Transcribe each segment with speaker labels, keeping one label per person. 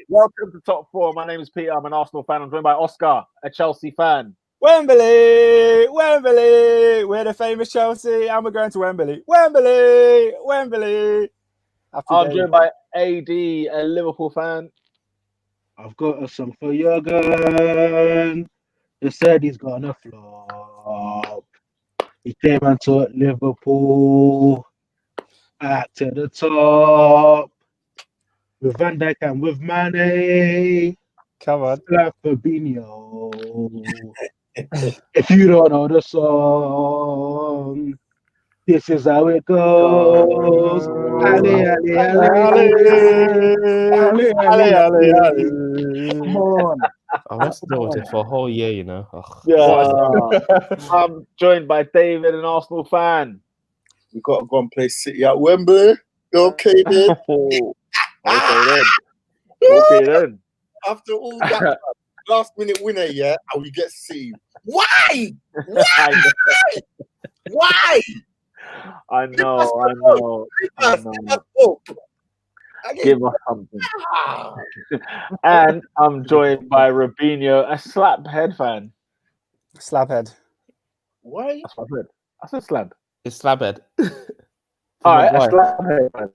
Speaker 1: Welcome to Top 4. My name is Peter. I'm an Arsenal fan. I'm joined by Oscar, a Chelsea fan.
Speaker 2: Wembley! We're the famous Chelsea, and we're going to Wembley. Wembley!
Speaker 1: I'm joined by AD, a Liverpool fan.
Speaker 3: I've got a song for Jurgen. They said he's gonna flop. He came and taught Liverpool back to the top. With Van Dijk and with Mane.
Speaker 2: Come on.
Speaker 3: Fabinho. If you don't know the song, this is how it goes. Ale, ale, ale. Come on.
Speaker 4: I must have dealt with it for a whole year, you know.
Speaker 1: I'm joined by David, an Arsenal fan.
Speaker 5: We got to go and play City at Wembley. Okay, then.
Speaker 1: Okay then.
Speaker 5: After all that last minute winner, yeah, and we get City. Why?
Speaker 1: I know. Give us something. And I'm joined by Robinho, a Slabhead fan.
Speaker 2: Slabhead.
Speaker 5: Why?
Speaker 1: That's what I said. I said slab.
Speaker 4: It's Slabhead.
Speaker 1: All right, a Slabhead fan.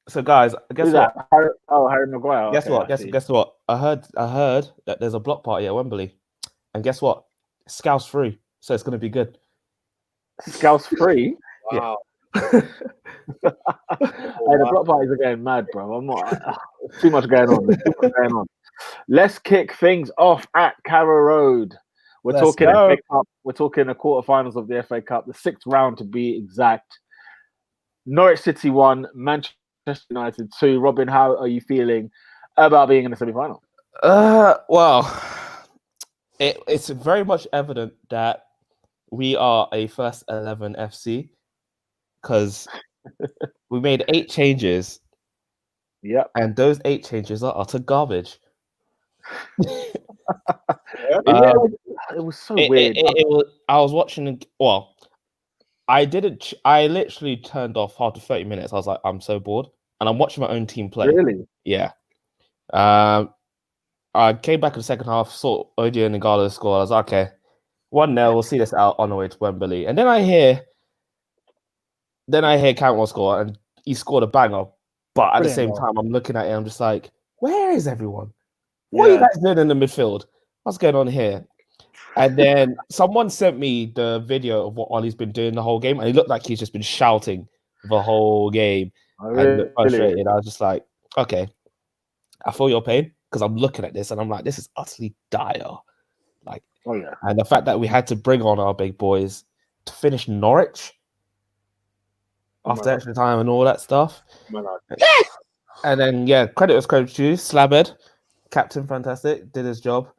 Speaker 4: So, guys, guess what?
Speaker 1: Harry Maguire.
Speaker 4: Guess what? Guess what? I heard that there's a block party at Wembley, and guess what? Scouse free, so it's going to be good.
Speaker 1: Scouse free.
Speaker 5: Wow.
Speaker 1: Hey, the block parties are getting mad, bro. I'm not. Too much going on. Let's kick things off at Carrow Road. We're talking FA Cup. We're talking the quarterfinals of the FA Cup, the 6th round to be exact. Norwich City 1, Manchester United 2. Robin, how are you feeling about being in the semi-final?
Speaker 4: Well, it's very much evident that we are a first 11 FC because we made 8 changes.
Speaker 1: Yep.
Speaker 4: And those 8 changes are utter garbage.
Speaker 1: It was so weird.
Speaker 4: I was watching. Well, I literally turned off after 30 minutes. I was like, I'm so bored. And I'm watching my own team play.
Speaker 1: Really?
Speaker 4: Yeah. I came back in the second half, saw Odion and Igalo score. I was like, okay, 1-0. We'll see this out on the way to Wembley. And then I hear Cantwell score, and he scored a banger. But at the same time, I'm looking at it, I'm just like, where is everyone? What are you guys doing in the midfield? What's going on here? And then someone sent me the video of what Ollie's been doing the whole game, and he looked like he's just been shouting the whole game. And frustrated. I was just like, okay, I feel your pain because I'm looking at this and I'm like, this is utterly dire. Like, and the fact that we had to bring on our big boys to finish Norwich after extra time and all that stuff. And then credit was credit due. Slabhead, captain, fantastic, did his job.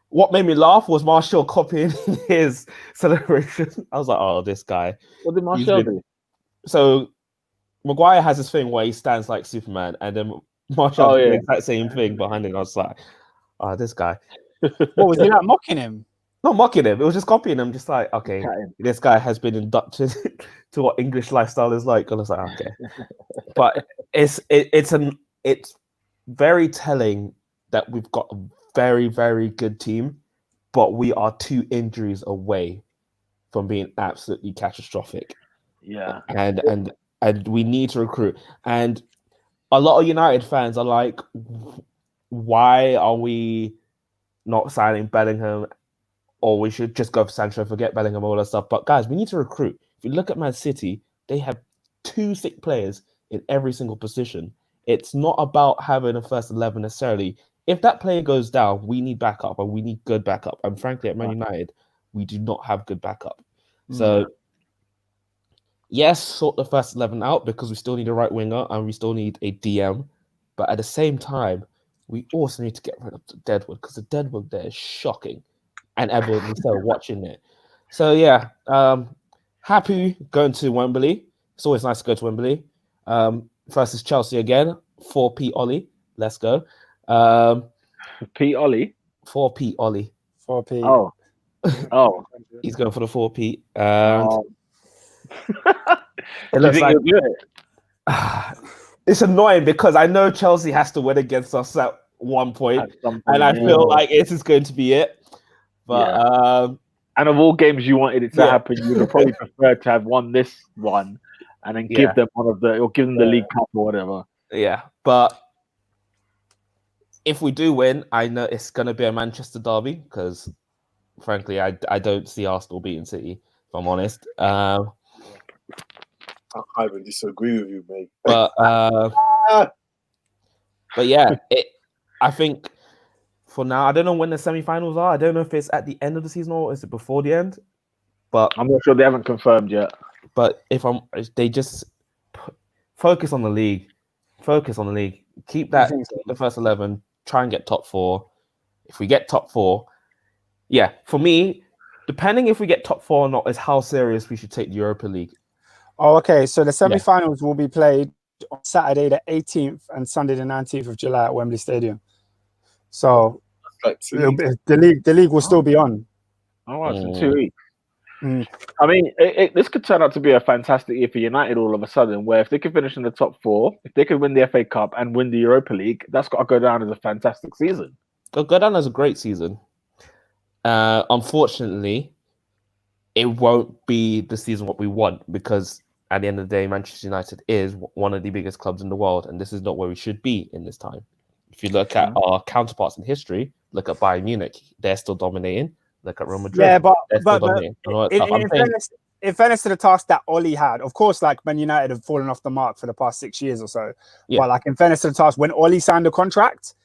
Speaker 4: What made me laugh was Martial copying his celebration. I was like, oh, this guy.
Speaker 1: What did Martial do?
Speaker 4: So Maguire has this thing where he stands like Superman, and then Martial did that same thing behind him. I was like, oh, this guy.
Speaker 2: What was he like, mocking him?
Speaker 4: Not mocking him. It was just copying him. Just like, okay, this guy has been inducted to what English lifestyle is like. And I was like, okay. But it's very telling that we've got a very, very good team, but we are 2 injuries away from being absolutely catastrophic.
Speaker 1: Yeah.
Speaker 4: And we need to recruit. And a lot of United fans are like, why are we not signing Bellingham? Or we should just go for Sancho, forget Bellingham, all that stuff. But guys, we need to recruit. If you look at Man City, they have 2 sick players in every single position. It's not about having a first 11 necessarily. If that player goes down, we need backup, and we need good backup. And frankly, at Man United, we do not have good backup. So, yes, sort the first 11 out because we still need a right winger and we still need a DM. But at the same time, we also need to get rid of the Deadwood because the Deadwood there is shocking. And everyone is still watching it. So, happy going to Wembley. It's always nice to go to Wembley. Versus Chelsea again. 4p Ollie. Let's go.
Speaker 1: P Ollie?
Speaker 4: 4p Ollie.
Speaker 2: 4p.
Speaker 1: Oh.
Speaker 4: He's going for the 4p.
Speaker 1: It
Speaker 4: looks like it's annoying because I know Chelsea has to win against us at one point,
Speaker 1: At some point,
Speaker 4: and I feel like this is going to be it. But
Speaker 1: and of all games you wanted it to happen, you would have probably preferred to have won this one and then give them one of the, or give them the League Cup or whatever.
Speaker 4: Yeah, but if we do win, I know it's going to be a Manchester derby because, frankly, I don't see Arsenal beating City, if I'm honest.
Speaker 5: I can't even disagree with you, mate.
Speaker 4: But yeah, I think for now, I don't know when the semi-finals are. I don't know if it's at the end of the season or is it before the end. But
Speaker 1: I'm not sure, they haven't confirmed yet.
Speaker 4: But they just focus on the league. Focus on the league. Keep the first 11. Try and get top 4. If we get top 4, for me, depending if we get top 4 or not is how serious we should take the Europa League.
Speaker 2: Oh, okay. So the semi-finals will be played on Saturday the 18th and Sunday the 19th of July at Wembley Stadium. So the league will still be on.
Speaker 1: Oh, wow, so 2 weeks. I mean, this could turn out to be a fantastic year for United all of a sudden, where if they could finish in the top 4, if they could win the FA Cup and win the Europa League, that's got to go down as a fantastic season.
Speaker 4: It'll go down as a great season. Unfortunately, it won't be the season what we want because at the end of the day, Manchester United is one of the biggest clubs in the world, and this is not where we should be in this time. If you look at our counterparts in history, look at Bayern Munich, they're still dominating. Look at Real Madrid.
Speaker 2: Yeah, but
Speaker 4: in
Speaker 2: fairness to the task that Oli had, of course, like Man United have fallen off the mark for the past 6 years or so. Yeah. But like in fairness to the task, when Oli signed the contract,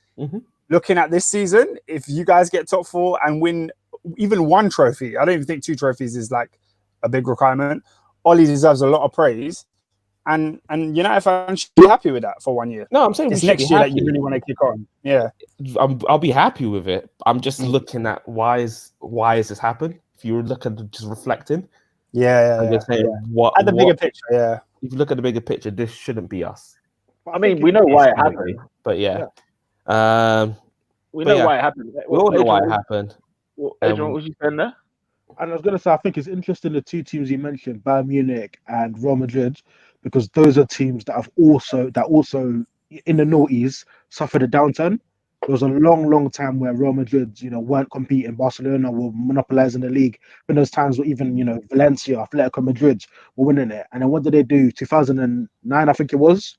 Speaker 2: looking at this season, if you guys get top 4 and win even one trophy, I don't even think 2 trophies is like a big requirement. Oli deserves a lot of praise. And United fans should be happy with that for 1 year.
Speaker 4: No, I'm saying
Speaker 2: it's next year that you really want to kick on. Yeah,
Speaker 4: I'll be happy with it. I'm just looking at why is this happened? If you look at just reflecting, what
Speaker 2: at the bigger picture,
Speaker 4: If you look at the bigger picture, this shouldn't be us.
Speaker 1: I mean, we know why it happened,
Speaker 4: but we
Speaker 1: know why it happened.
Speaker 4: We all know why it happened.
Speaker 1: Adrian, what was you saying there?
Speaker 3: And I was going to say, I think it's interesting the 2 teams you mentioned, Bayern Munich and Real Madrid, because those are teams that also in the noughties suffered a downturn. There was a long time where Real Madrid, weren't competing. Barcelona were monopolizing the league. But those times where even, Valencia, Atletico Madrid were winning it. And then what did they do? 2009, I think it was.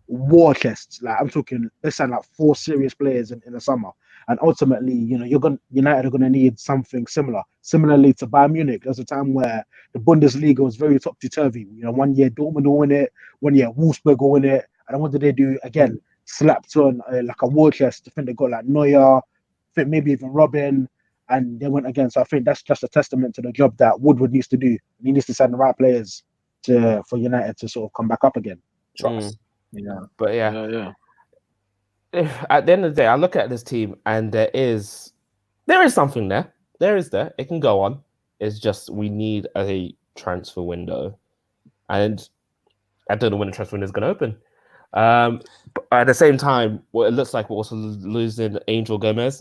Speaker 3: War chests. Like I'm talking, they signed like 4 serious players in the summer. And ultimately, United are gonna need something similar. Similarly to Bayern Munich, there's a time where the Bundesliga was very topsy-turvy. 1 year Dortmund will win it, 1 year Wolfsburg will win it. And what did they do again? Slapped on like a war chest. I think they got like Neuer, I think maybe even Robin, and they went again. So I think that's just a testament to the job that Woodward needs to do. He needs to send the right players for United to sort of come back up again.
Speaker 4: Trust. But at the end of the day, I look at this team and there is something there. It can go on. It's just we need a transfer window, and I don't know when the transfer window is going to open. But at the same time, it looks like we're also losing Angel Gomez,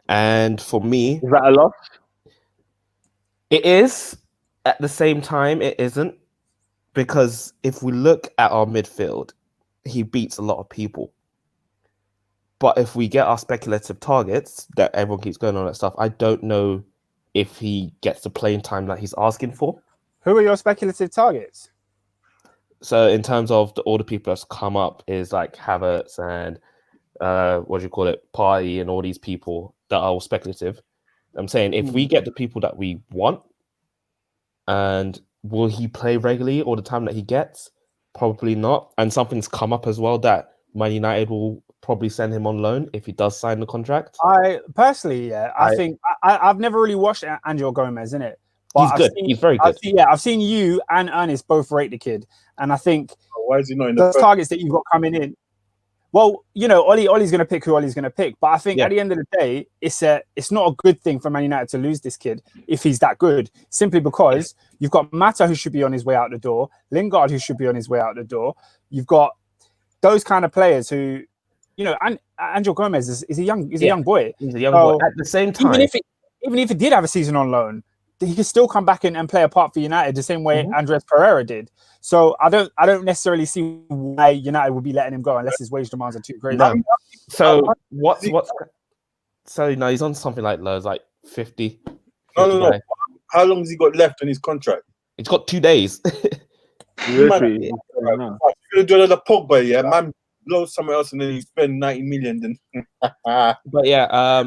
Speaker 4: and for me,
Speaker 1: is that a loss?
Speaker 4: It is. At the same time, it isn't, because if we look at our midfield, he beats a lot of people. But if we get our speculative targets that everyone keeps going on that stuff, I don't know if he gets the playing time that he's asking for.
Speaker 2: Who are your speculative targets?
Speaker 4: So in terms of all the people that's come up is like Havertz and Partey and all these people that are all speculative. I'm saying if we get the people that we want, and will he play regularly all the time that he gets? Probably not. And something's come up as well that Man United will probably send him on loan if he does sign the contract.
Speaker 2: I personally, I think I've never really watched Angel Gomez, innit?
Speaker 4: But he's good. He's very good.
Speaker 2: I've seen you and Ernest both rate the kid, and I think
Speaker 5: why is he not in
Speaker 2: the targets that you've got coming in? Well, Ollie's going to pick who Ollie's going to pick, but I think at the end of the day, it's not a good thing for Man United to lose this kid if he's that good. Simply because you've got Mata who should be on his way out the door, Lingard who should be on his way out the door. You've got those kind of players who, and Angel Gomez is a young boy.
Speaker 4: He's a young boy. At the same time,
Speaker 2: even if he did have a season on loan, he could still come back in and play a part for United the same way Andres Pereira did. So I don't necessarily see why United would be letting him go unless his wage demands are too crazy.
Speaker 4: No. So what's so no, he's on something like lows, like 50.
Speaker 5: No. How long has he got left on his contract?
Speaker 4: It's got 2 days.
Speaker 1: Literally,
Speaker 5: You're gonna do another Pogba, yeah? Man, blow somewhere else and then you spend 90 million. Then,
Speaker 4: But yeah,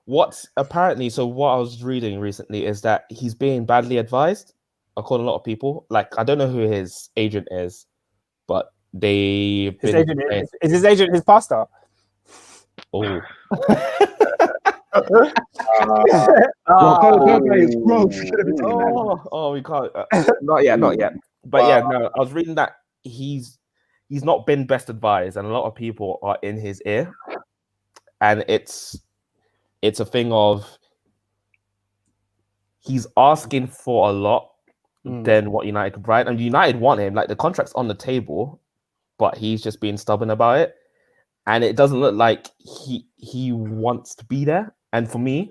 Speaker 4: what I was reading recently is that he's being badly advised, according to a lot of people. Like, I don't know who his agent is, but
Speaker 2: is his agent his pastor?
Speaker 4: Oh. We can't. Not yet. But yeah, no. I was reading that he's not been best advised, and a lot of people are in his ear, and it's a thing of he's asking for a lot than what United can provide, and United want him. Like, the contract's on the table, but he's just being stubborn about it, and it doesn't look like he wants to be there. And for me,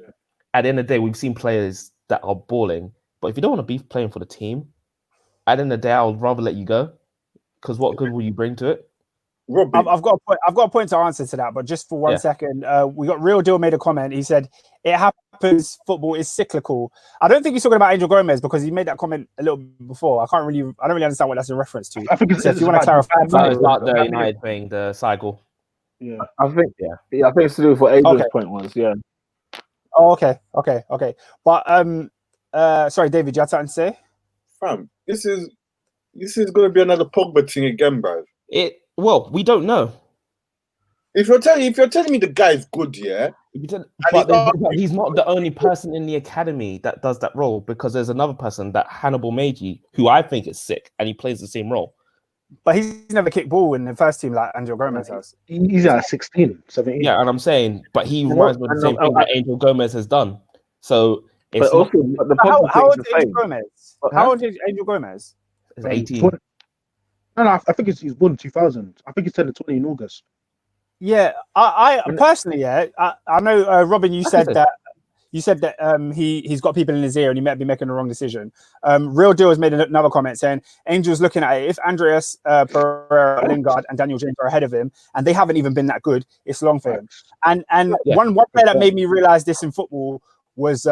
Speaker 4: at the end of the day, we've seen players that are balling, but if you don't want to be playing for the team, at the end of the day, I would rather let you go, because what good will you bring to it?
Speaker 5: Robbie.
Speaker 2: I've got a point to answer to that, but just for 1 second, we got Real Deal made a comment. He said it happens. Football is cyclical. I don't think he's talking about Angel Gomez, because he made that comment a little bit before. I don't really understand what that's a reference to.
Speaker 3: I think
Speaker 2: if you want to clarify,
Speaker 4: it's not the United thing, the cycle.
Speaker 3: Yeah,
Speaker 1: I think it's to do with what Adrian's point was. Yeah.
Speaker 2: Oh, okay. But sorry, David, you had something to say?
Speaker 5: Fam, this is gonna be another Pogba thing again, bro.
Speaker 4: Well, we don't know.
Speaker 5: If you're telling me the guy's good, yeah.
Speaker 4: But he's not the only person in the academy that does that role, because there's another person, that Hannibal Meiji, who I think is sick, and he plays the same role.
Speaker 2: But he's never kicked ball in the first team like Angel Gomez has.
Speaker 3: He's at 16, 17.
Speaker 4: Yeah, and I'm saying, but he reminds me of the same thing that Angel Gomez has done. So it's
Speaker 2: how old is Angel Gomez? How old is Angel Gomez?
Speaker 4: He's 18.
Speaker 3: No, I think he's born 2000. I think he's turned 20 in August.
Speaker 2: Yeah, I personally, I know, Robin, you said that he's got people in his ear and he might be making the wrong decision. Real Deal has made another comment saying Angel's looking at it. If Andreas Pereira, Lingard, and Daniel James are ahead of him, and they haven't even been that good, it's long for him. And one player that made me realize this in football was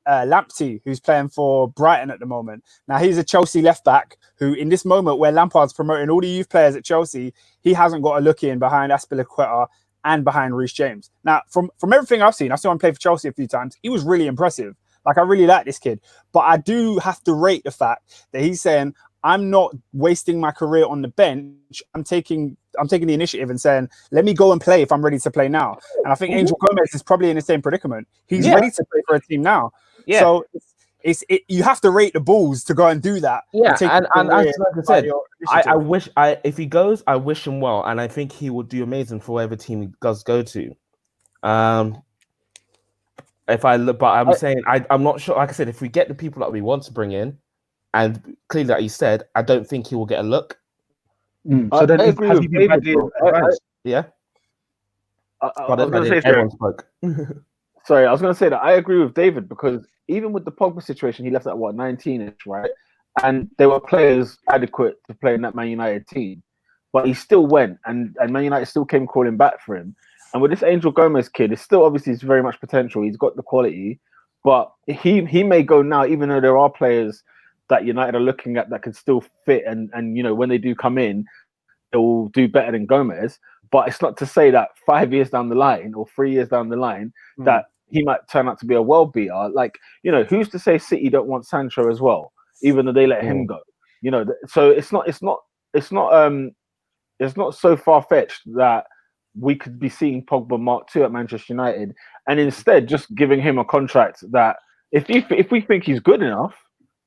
Speaker 2: Lamptey, who's playing for Brighton at the moment. Now, he's a Chelsea left back who, in this moment where Lampard's promoting all the youth players at Chelsea, he hasn't got a look in behind Aspilicueta and behind Reece James. Now, from everything I've seen, I saw him play for Chelsea a few times. He was really impressive. Like, I really like this kid. But I do have to rate the fact that he's saying, I'm not wasting my career on the bench. I'm taking the initiative and saying, let me go and play if I'm ready to play now. And I think Angel Gomez is probably in the same predicament. He's ready to play for a team now. Yeah. So you have to rate the balls to go and do that.
Speaker 4: Yeah, and like I said, I wish if he goes, I wish him well, and I think he will do amazing for whatever team he does go to. If I look, but I'm saying I'm not sure. Like I said, if we get the people that we want to bring in, and clearly, like you said, I don't think he will get a look.
Speaker 3: So then, I agree with David.
Speaker 4: Yeah.
Speaker 1: I was going to say everyone spoke. Sorry, I was going to say that I agree with David, because even with the Pogba situation, he left at 19-ish, right? And there were players adequate to play in that Man United team, but he still went, and Man United still came calling back for him. And with this Angel Gomez kid, it's still obviously very much potential. He's got the quality, but he may go now, even though there are players that United are looking at that can still fit, and when they do come in, they will do better than Gomez. But it's not to say that 5 years down the line or 3 years down the line that he might turn out to be a world beater. Like, who's to say City don't want Sancho as well, even though they let him go? So it's not so far fetched that we could be seeing Pogba Mark II at Manchester United, and instead just giving him a contract that if we think he's good enough,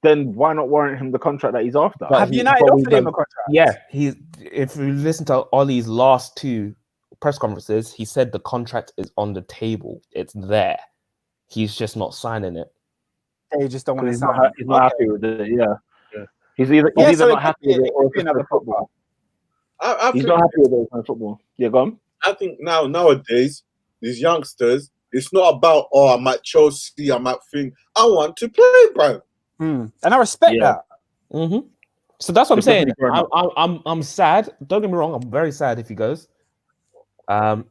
Speaker 1: then why not warrant him the contract that he's after?
Speaker 2: Have United offered him a contract?
Speaker 4: Yeah, if you listen to Ollie's last two press conferences, he said the contract is on the table. It's there. He's just not signing it.
Speaker 2: They just don't want to sign it.
Speaker 1: He's not happy with it. Yeah. He's either not happy with it or it's another football. He's not happy with it on football. Yeah, go on.
Speaker 5: I think nowadays these youngsters, It's not about, oh, I'm at Chelsea, I'm at thing. I want to play, bro.
Speaker 2: And I respect that.
Speaker 4: Mm-hmm. So that's what I'm saying. I'm sad. Don't get me wrong. I'm very sad if he goes. But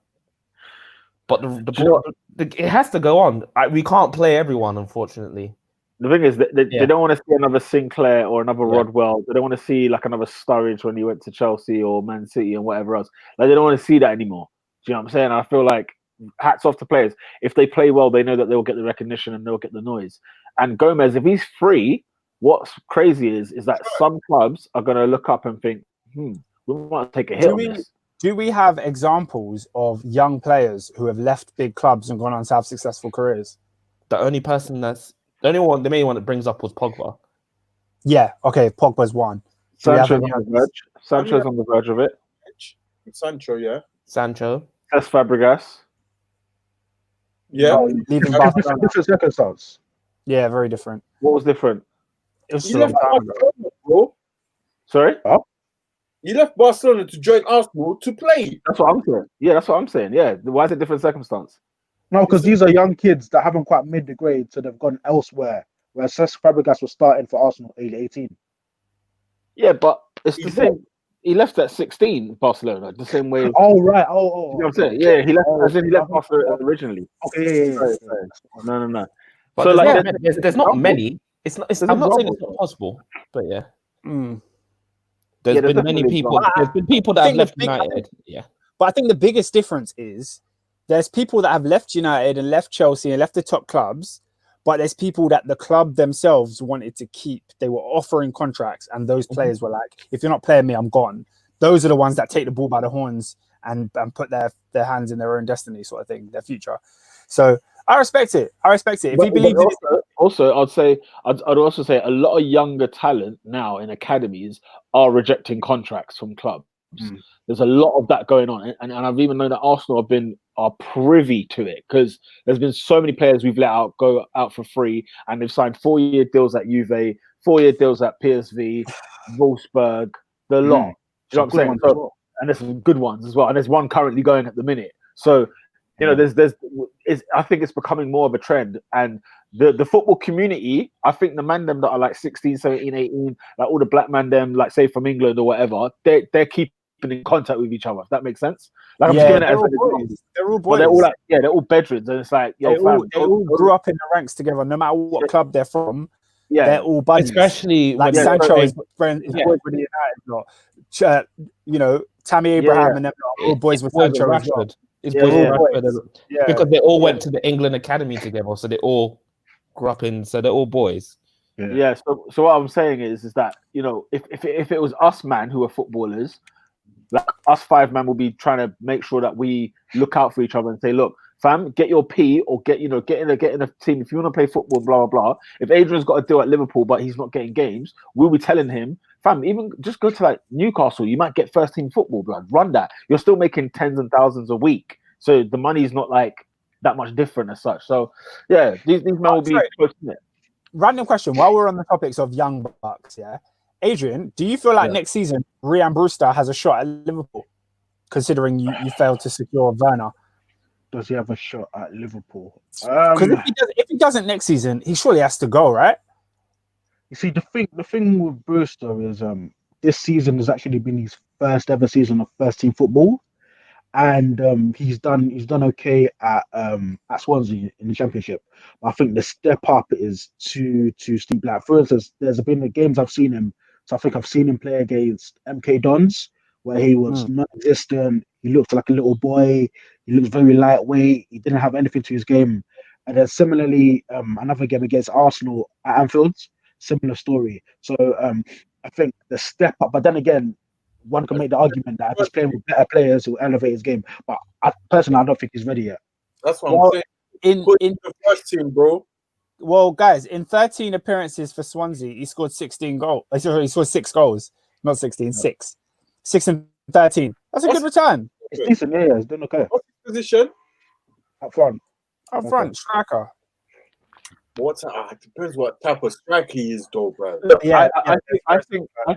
Speaker 4: it has to go on. We can't play everyone, unfortunately.
Speaker 1: The thing is, they don't want to see another Sinclair or another Rodwell. They don't want to see like another Sturridge when he went to Chelsea or Man City and whatever else. Like they don't want to see that anymore. Do you know what I'm saying? I feel like hats off to players. If they play well, they know that they'll get the recognition and they'll get the noise. And Gomez, if he's free, what's crazy is that some clubs are going to look up and think, we want to take a hit on this.
Speaker 2: Do we have examples of young players who have left big clubs and gone on to have successful careers?
Speaker 4: The only main one that brings up was Pogba.
Speaker 2: Yeah, okay, Pogba's one.
Speaker 1: Sancho's on the verge of it.
Speaker 5: Sancho, yeah.
Speaker 4: Sancho.
Speaker 1: Cesc Fabregas.
Speaker 5: Yeah.
Speaker 2: Leaving
Speaker 3: different circumstance.
Speaker 2: Yeah, very different.
Speaker 1: What was different?
Speaker 2: It was a long time ago.
Speaker 5: Bro.
Speaker 1: Sorry?
Speaker 3: Oh?
Speaker 5: He left Barcelona to join Arsenal to play.
Speaker 1: That's what I'm saying. Yeah, that's what I'm saying. Yeah. Why is it different circumstance?
Speaker 3: No, because these are young kids that haven't quite made the grade, so they've gone elsewhere. Whereas Cesc Fabregas was starting for Arsenal age 18.
Speaker 1: Yeah, but it's the same. He left at 16, Barcelona, the same way.
Speaker 3: Oh, right. Oh.
Speaker 1: You know what I'm saying? Yeah, he left Barcelona originally.
Speaker 3: Okay, yeah.
Speaker 1: No.
Speaker 4: But
Speaker 1: so
Speaker 4: there's not many. I'm not saying it's not possible, but yeah. There's been many people. There's been people that have left United.
Speaker 2: But I think the biggest difference is there's people that have left United and left Chelsea and left the top clubs, but there's people that the club themselves wanted to keep. They were offering contracts, and those players were like, "If you're not playing me, I'm gone." Those are the ones that take the ball by the horns and put their hands in their own destiny, sort of thing, their future. So I respect it. If he believes in it.
Speaker 1: Also, I'd also say a lot of younger talent now in academies are rejecting contracts from clubs. There's a lot of that going on, and I've even known that Arsenal are privy to it because there's been so many players we've let go out for free, and they've signed 4-year deals at Juve, 4-year deals at PSV, Wolfsburg, the lot. You know what I'm saying? So, and there's some good ones as well, and there's one currently going at the minute. So, you know, I think it's becoming more of a trend, and the football community, I think the man them that are like 16, 17, 18, like all the black man them, like say from England or whatever, they're keeping in contact with each other, if that makes sense. Like I'm just giving it as
Speaker 2: they're all boys.
Speaker 1: They're all like, they're all bedrooms, and it's like
Speaker 2: they all grew up in the ranks together, no matter what club they're from.
Speaker 1: Yeah,
Speaker 2: they're all buddies.
Speaker 4: Especially
Speaker 2: like
Speaker 4: when
Speaker 2: Sancho is boys with the United, you know, Tammy Abraham and them are all boys with Sancho as well.
Speaker 4: Because they all went to the England academy together, so they all grew up in. So they're all boys.
Speaker 1: Yeah. So what I'm saying is that, you know, if it was us man who are footballers, like us 5 man will be trying to make sure that we look out for each other and say, look, fam, get your P or get in a team if you want to play football, blah blah blah. If Adrian's got a deal at Liverpool but he's not getting games, we'll be telling him, fam, even just go to like Newcastle, you might get first team football, blood. Run that. You're still making tens and thousands a week. So the money's not like that much different as such. So yeah, these men will be pushing it.
Speaker 2: Random question, while we're on the topics of young bucks, Adrian, do you feel like next season Ryan Brewster has a shot at Liverpool, considering you failed to secure Werner?
Speaker 3: Does he have a shot at Liverpool?
Speaker 2: Because if he doesn't next season, he surely has to go, right?
Speaker 3: You see, the thing with Brewster is this season has actually been his first ever season of first team football, and he's done okay at Swansea in the Championship. But I think the step up is too steep. Like for instance, there's been the games I've seen him. So I think I've seen him play against MK Dons, where he was non-existent. He looked like a little boy. He looked very lightweight. He didn't have anything to his game. And then similarly, another game against Arsenal at Anfield, similar story. So I think the step up. But then again, one can make the argument that if he's playing with better players, he'll elevate his game. But personally, I don't think he's ready yet.
Speaker 5: That's what I'm saying. In the first team, bro.
Speaker 2: Well, guys, in 13 appearances for Swansea, he scored 16 goals. He scored 6 goals, not 16, 6. 6 and 13. That's a good return.
Speaker 3: It's decent, yeah. It's doing okay.
Speaker 5: What's his position?
Speaker 3: Up front,
Speaker 2: striker.
Speaker 5: It depends what type of striker he is, though, bro.
Speaker 1: I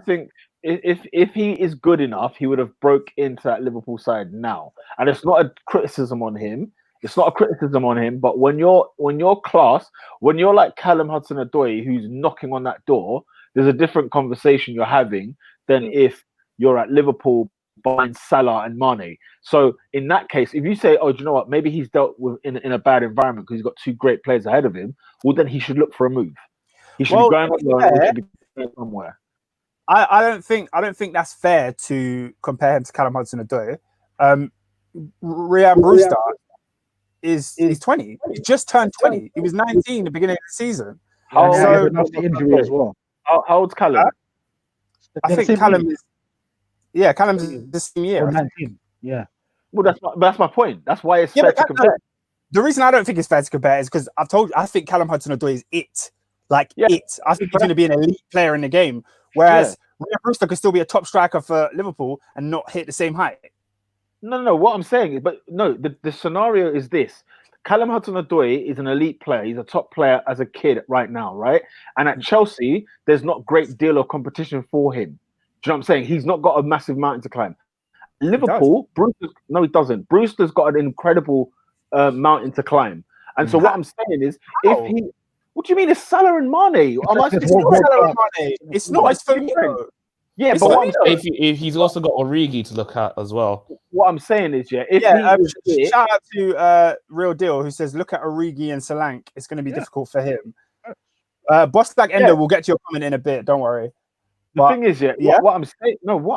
Speaker 1: think if he is good enough, he would have broke into that Liverpool side now. And it's not a criticism on him. It's not a criticism on him, but when you're class, when you're like Callum Hudson-Odoi, who's knocking on that door, there's a different conversation you're having than if you're at Liverpool buying Salah and Mane. So in that case, if you say, "Oh, do you know what? Maybe he's dealt with in a bad environment because he's got two great players ahead of him," well, then he should look for a move. He should be going on loan. He should be going somewhere.
Speaker 2: I don't think that's fair to compare him to Callum Hudson-Odoi. Ryan Brewster is 20. He just turned 20. He was 19 at the beginning of the season.
Speaker 3: So the injury as well.
Speaker 1: How old's Callum?
Speaker 2: I think Callum is. Yeah, Callum's the same year.
Speaker 3: 19. Yeah.
Speaker 1: Well, that's my point. That's why it's fair to compare.
Speaker 2: The reason I don't think it's fair to compare is because I think Callum Hudson-Odoi is it. Like it. I think he's going to be an elite player in the game. Whereas Ryan Brewster could still be a top striker for Liverpool and not hit the same height.
Speaker 1: No. What I'm saying is, the scenario is this: Callum Hudson-Odoi is an elite player. He's a top player as a kid right now, right? And at Chelsea, there's not great deal of competition for him. Do you know what I'm saying? He's not got a massive mountain to climb. Liverpool, he doesn't. Brewster's got an incredible mountain to climb. And so what I'm saying is, if he, what do you mean? It's Salah and Mane?
Speaker 2: It's not. It's Firmino.
Speaker 1: Yeah, but
Speaker 4: if he's also got Origi to look at as well.
Speaker 1: What I'm saying is, shout
Speaker 2: out to Real Deal who says, look at Origi and Solanke. It's going to be difficult for him. Boss like Endo, we'll get to your comment in a bit. Don't worry.
Speaker 1: The thing is, what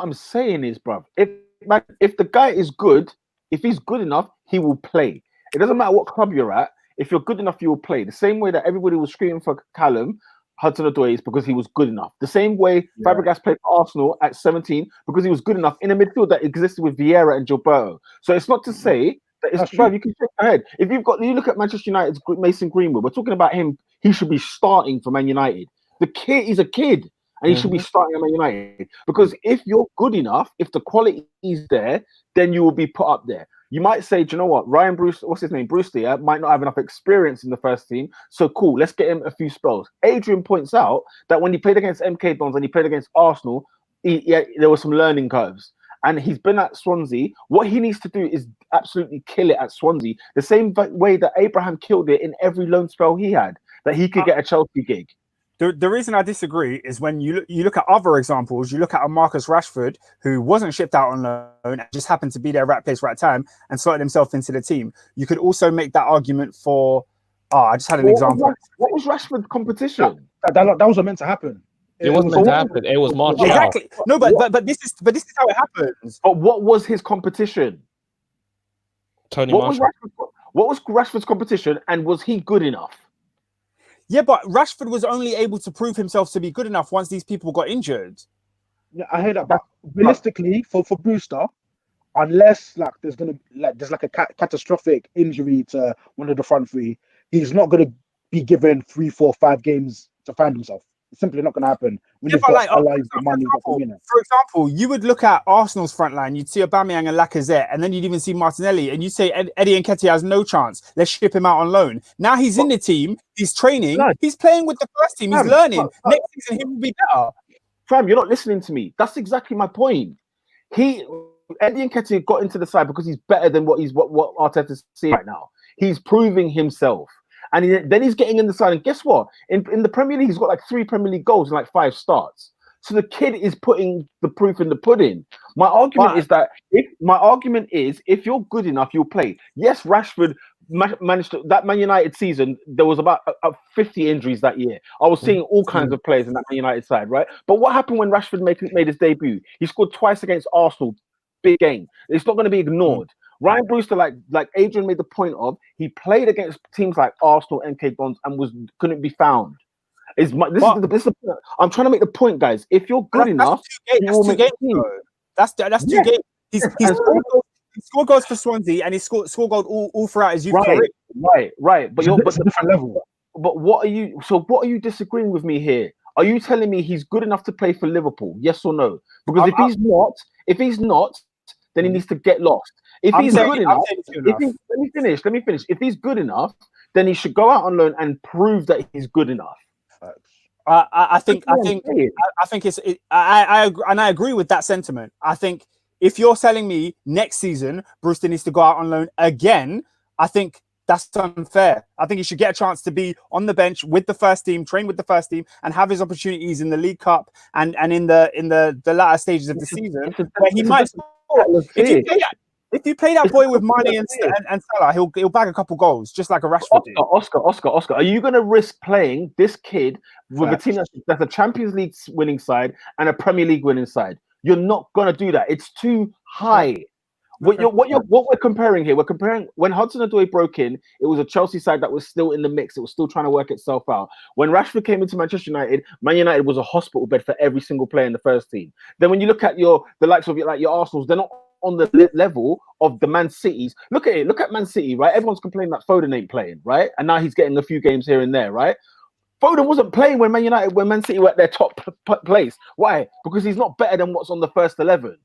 Speaker 1: I'm saying is, bruv, if the guy is good, if he's good enough, he will play. It doesn't matter what club you're at. If you're good enough, you will play. The same way that everybody was screaming for Callum Hudson-Odoi is because he was good enough. The same way Fabregas played for Arsenal at 17 because he was good enough in a midfield that existed with Vieira and Gilberto. So it's not to say that it's bro, you can check ahead. If you look at Manchester United's Mason Greenwood, we're talking about him. He should be starting for Man United. The kid is a kid, and he should be starting at Man United because if you're good enough, if the quality is there, then you will be put up there. You might say, do you know what? Ryan Brewster, what's his name? Brewster, might not have enough experience in the first team. So cool, let's get him a few spells. Adrian points out that when he played against MK Dons and he played against Arsenal, there were some learning curves. And he's been at Swansea. What he needs to do is absolutely kill it at Swansea. The same way that Abraham killed it in every loan spell he had, that he could get a Chelsea gig.
Speaker 2: The reason I disagree is when you look at other examples, you look at a Marcus Rashford who wasn't shipped out on loan and just happened to be there right place, right time and slotted himself into the team. You could also make that argument for, I just had an example.
Speaker 1: What was Rashford's competition?
Speaker 3: That wasn't meant to happen.
Speaker 4: It wasn't meant to happen. It was Martial.
Speaker 2: Exactly. No, but this is how it happens.
Speaker 1: But what was his competition?
Speaker 4: Tony Marshall.
Speaker 1: What was Rashford's competition, and was he good enough?
Speaker 2: Yeah, but Rashford was only able to prove himself to be good enough once these people got injured.
Speaker 3: Yeah, I heard that. But realistically, for Brewster, unless there's a catastrophic injury to one of the front three, he's not gonna be given 3, 4, 5 games to find himself. It's simply not going to happen. For
Speaker 2: example, you would look at Arsenal's front line, you'd see Aubameyang and Lacazette, and then you'd even see Martinelli, and you'd say Eddie Nketiah has no chance. Let's ship him out on loan. Now he's in the team, he's training, he's playing with the first team, he's learning. Next season, he will be better.
Speaker 1: Fam, you're not listening to me. That's exactly my point. Eddie Nketiah got into the side because he's better than what Arteta's seeing right now. He's proving himself. And then he's getting in the side. And guess what? In the Premier League, he's got 3 Premier League goals and 5 starts. So the kid is putting the proof in the pudding. My argument is if you're good enough, you'll play. Yes, Rashford managed to, that Man United season, there was about 50 injuries that year. I was seeing all kinds of players in that Man United side, right? But what happened when Rashford made his debut? He scored twice against Arsenal. Big game. It's not going to be ignored. Ryan Brewster, like Adrian made the point of, he played against teams like Arsenal, MK Dons, and couldn't be found. I'm trying to make the point, guys. If you're good enough, you will make a team.
Speaker 2: That's 2 games. He scored goals for Swansea, and he scored goals all throughout his youth career.
Speaker 1: Right. But
Speaker 3: it's a different level.
Speaker 1: But what are you disagreeing with me here? Are you telling me he's good enough to play for Liverpool? Yes or no? Because if he's not, then he needs to get lost. If he's good enough, let me finish. If he's good enough, then he should go out on loan and prove that he's good enough.
Speaker 2: I agree with that sentiment. I think if you're telling me next season Brewster needs to go out on loan again, I think that's unfair. I think he should get a chance to be on the bench with the first team, train with the first team, and have his opportunities in the League Cup and in the latter stages of the season where he might score. If you play that boy with Mane and Salah, he'll bag a couple goals, just like a Rashford did.
Speaker 1: Oscar, are you going to risk playing this kid with a team that's a Champions League winning side and a Premier League winning side? You're not going to do that. It's too high. What we're comparing here, we're comparing when Hudson-Odoi broke in, it was a Chelsea side that was still in the mix. It was still trying to work itself out. When Rashford came into Manchester United, Man United was a hospital bed for every single player in the first team. Then when you look at the likes of your Arsenals, they're not on the level of the Man Cities. Look at it. Look at Man City, right? Everyone's complaining that Foden ain't playing, right? And now he's getting a few games here and there, right? Foden wasn't playing when Man City were at their top place. Why? Because he's not better than what's on the first 11.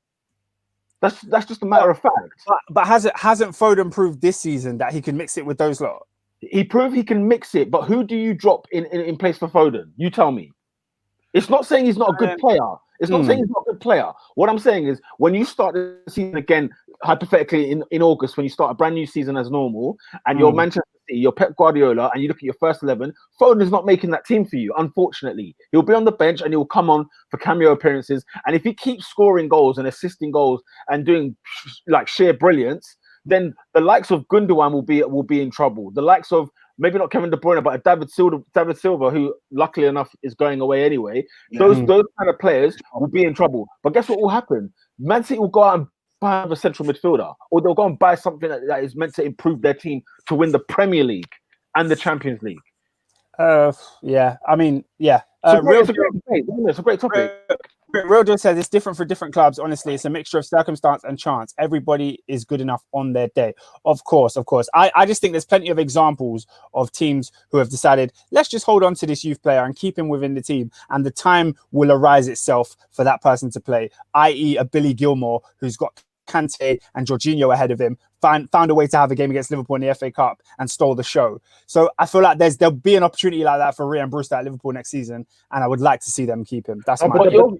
Speaker 1: That's just a matter of fact.
Speaker 2: But hasn't Foden proved this season that he can mix it with those lot?
Speaker 1: He proved he can mix it, but who do you drop in place for Foden? You tell me. It's not saying he's not a good player. It's not saying he's not a good player. What I'm saying is when you start the season again, hypothetically in August, when you start a brand new season as normal, and you're Manchester City, you're Pep Guardiola, and you look at your first 11, Foden is not making that team for you, unfortunately. He'll be on the bench and he'll come on for cameo appearances. And if he keeps scoring goals and assisting goals and doing like sheer brilliance, then the likes of Gundogan will be in trouble. The likes of maybe not Kevin De Bruyne, but David Silva, who luckily enough is going away anyway. Those kind of players will be in trouble. But guess what will happen? Man City will go out and buy a central midfielder, or they'll go and buy something that is meant to improve their team to win the Premier League and the Champions League.
Speaker 2: Yeah. I mean, yeah.
Speaker 1: It's a great topic.
Speaker 2: Real Joe says it's different for different clubs. Honestly, it's a mixture of circumstance and chance. Everybody is good enough on their day. Of course. I just think there's plenty of examples of teams who have decided, let's just hold on to this youth player and keep him within the team. And the time will arise itself for that person to play, i.e. a Billy Gilmore who's got Kante and Jorginho ahead of him, found a way to have a game against Liverpool in the FA Cup and stole the show. So I feel like there'll be an opportunity like that for Ryan Brewster at Liverpool next season, and I would like to see them keep him. That's my
Speaker 1: your question,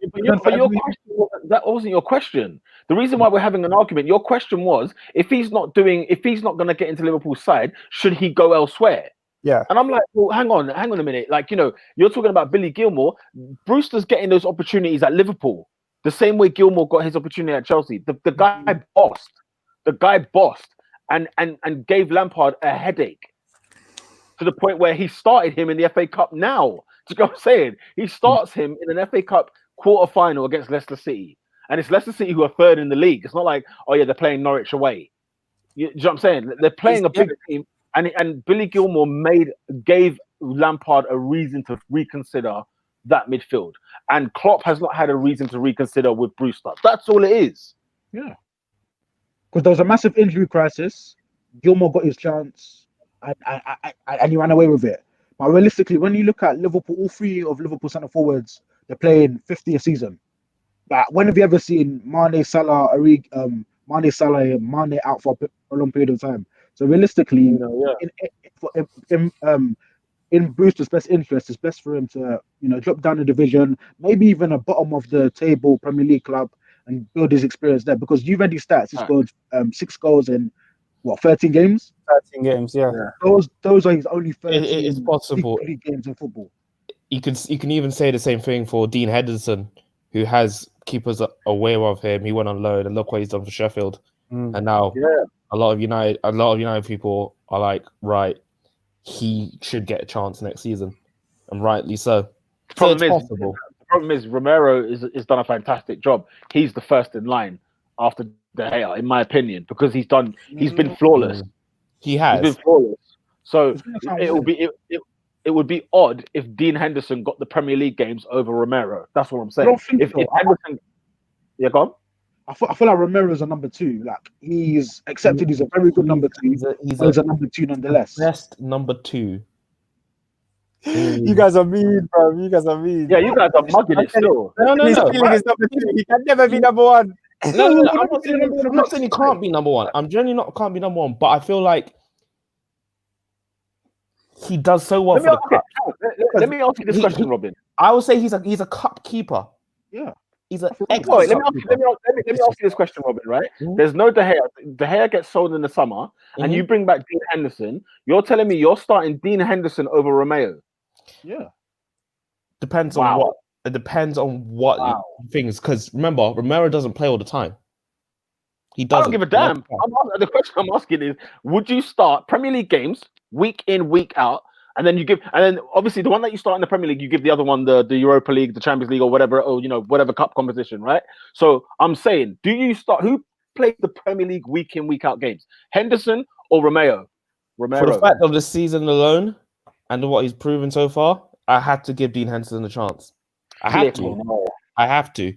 Speaker 1: that wasn't your question. The reason why we're having an argument, your question was if he's not going to get into Liverpool's side, should he go elsewhere?
Speaker 2: Yeah.
Speaker 1: And I'm like, well, hang on a minute. Like, you're talking about Billy Gilmore. Brewster's getting those opportunities at Liverpool. The same way Gilmore got his opportunity at Chelsea. The guy bossed. The guy bossed and gave Lampard a headache to the point where he started him in the FA Cup now. Do you know what I'm saying? He starts him in an FA Cup quarter-final against Leicester City. And it's Leicester City who are third in the league. It's not like, oh, yeah, they're playing Norwich away. Do you know what I'm saying? They're playing a big team. And Billy Gilmore gave Lampard a reason to reconsider that midfield. And Klopp has not had a reason to reconsider with Brewster. That's all it is.
Speaker 3: Yeah. Because there was a massive injury crisis. Gilmore got his chance and he ran away with it. But realistically, when you look at Liverpool, all three of Liverpool centre forwards, they're playing 50 a season. But when have you ever seen Mane, Salah, Mane out for a long period of time? So realistically, in Brewster's best interest, it's best for him to, drop down the division, maybe even a bottom of the table Premier League club, and build his experience there. Because you've read his stats, he scored 6 goals in 13 games.
Speaker 2: 13 games, yeah.
Speaker 3: Those are his only 13
Speaker 4: it's possible.
Speaker 3: League games in football.
Speaker 4: You can even say the same thing for Dean Henderson, who has keepers aware of him. He went on loan, and look what he's done for Sheffield. And now a lot of United people are like, right, he should get a chance next season, and rightly so.
Speaker 1: The problem is Romero is done a fantastic job. He's the first in line after De Gea, in my opinion, because he's been flawless.
Speaker 4: He's been
Speaker 1: flawless. So it would be odd if Dean Henderson got the Premier League games over Romero. That's what I'm saying. If Henderson, go on.
Speaker 3: I feel like Romero's a number 2. Like, he's accepted he's a very good number 2. He's a number 2 nonetheless.
Speaker 4: Best number 2.
Speaker 2: You guys are mean, bro. You guys are mean.
Speaker 1: Yeah, you guys are mugging it still.
Speaker 2: No. His feeling is number 2. He can never be number 1.
Speaker 4: No. I'm not saying he can't be number 1. I'm generally not can't be number 1, but I feel like he does so well for the cup.
Speaker 1: Let me ask you this question, Robin.
Speaker 4: I would say he's a cup keeper.
Speaker 3: Yeah.
Speaker 4: He's an
Speaker 1: Wait, let me ask you this question, Robin. Right?
Speaker 4: Mhm.
Speaker 1: There's no De Gea. De Gea gets sold in the summer, and you bring back Dean Henderson. You're telling me you're starting Dean Henderson over Romeo?
Speaker 3: Yeah.
Speaker 4: Depends on what. It depends on what things. Because remember, Romero doesn't play all the time. He doesn't.
Speaker 1: I don't give a damn. The question I'm asking is: would you start Premier League games week in, week out, and then obviously the one that you start in the Premier League, you give the other one the Europa League, the Champions League, or whatever, or whatever cup competition, right? So I'm saying, do you start? Who plays the Premier League week in, week out games? Henderson or Romero?
Speaker 4: For the fact of the season alone and what he's proven so far, I had to give Dean Henderson a chance. I have to.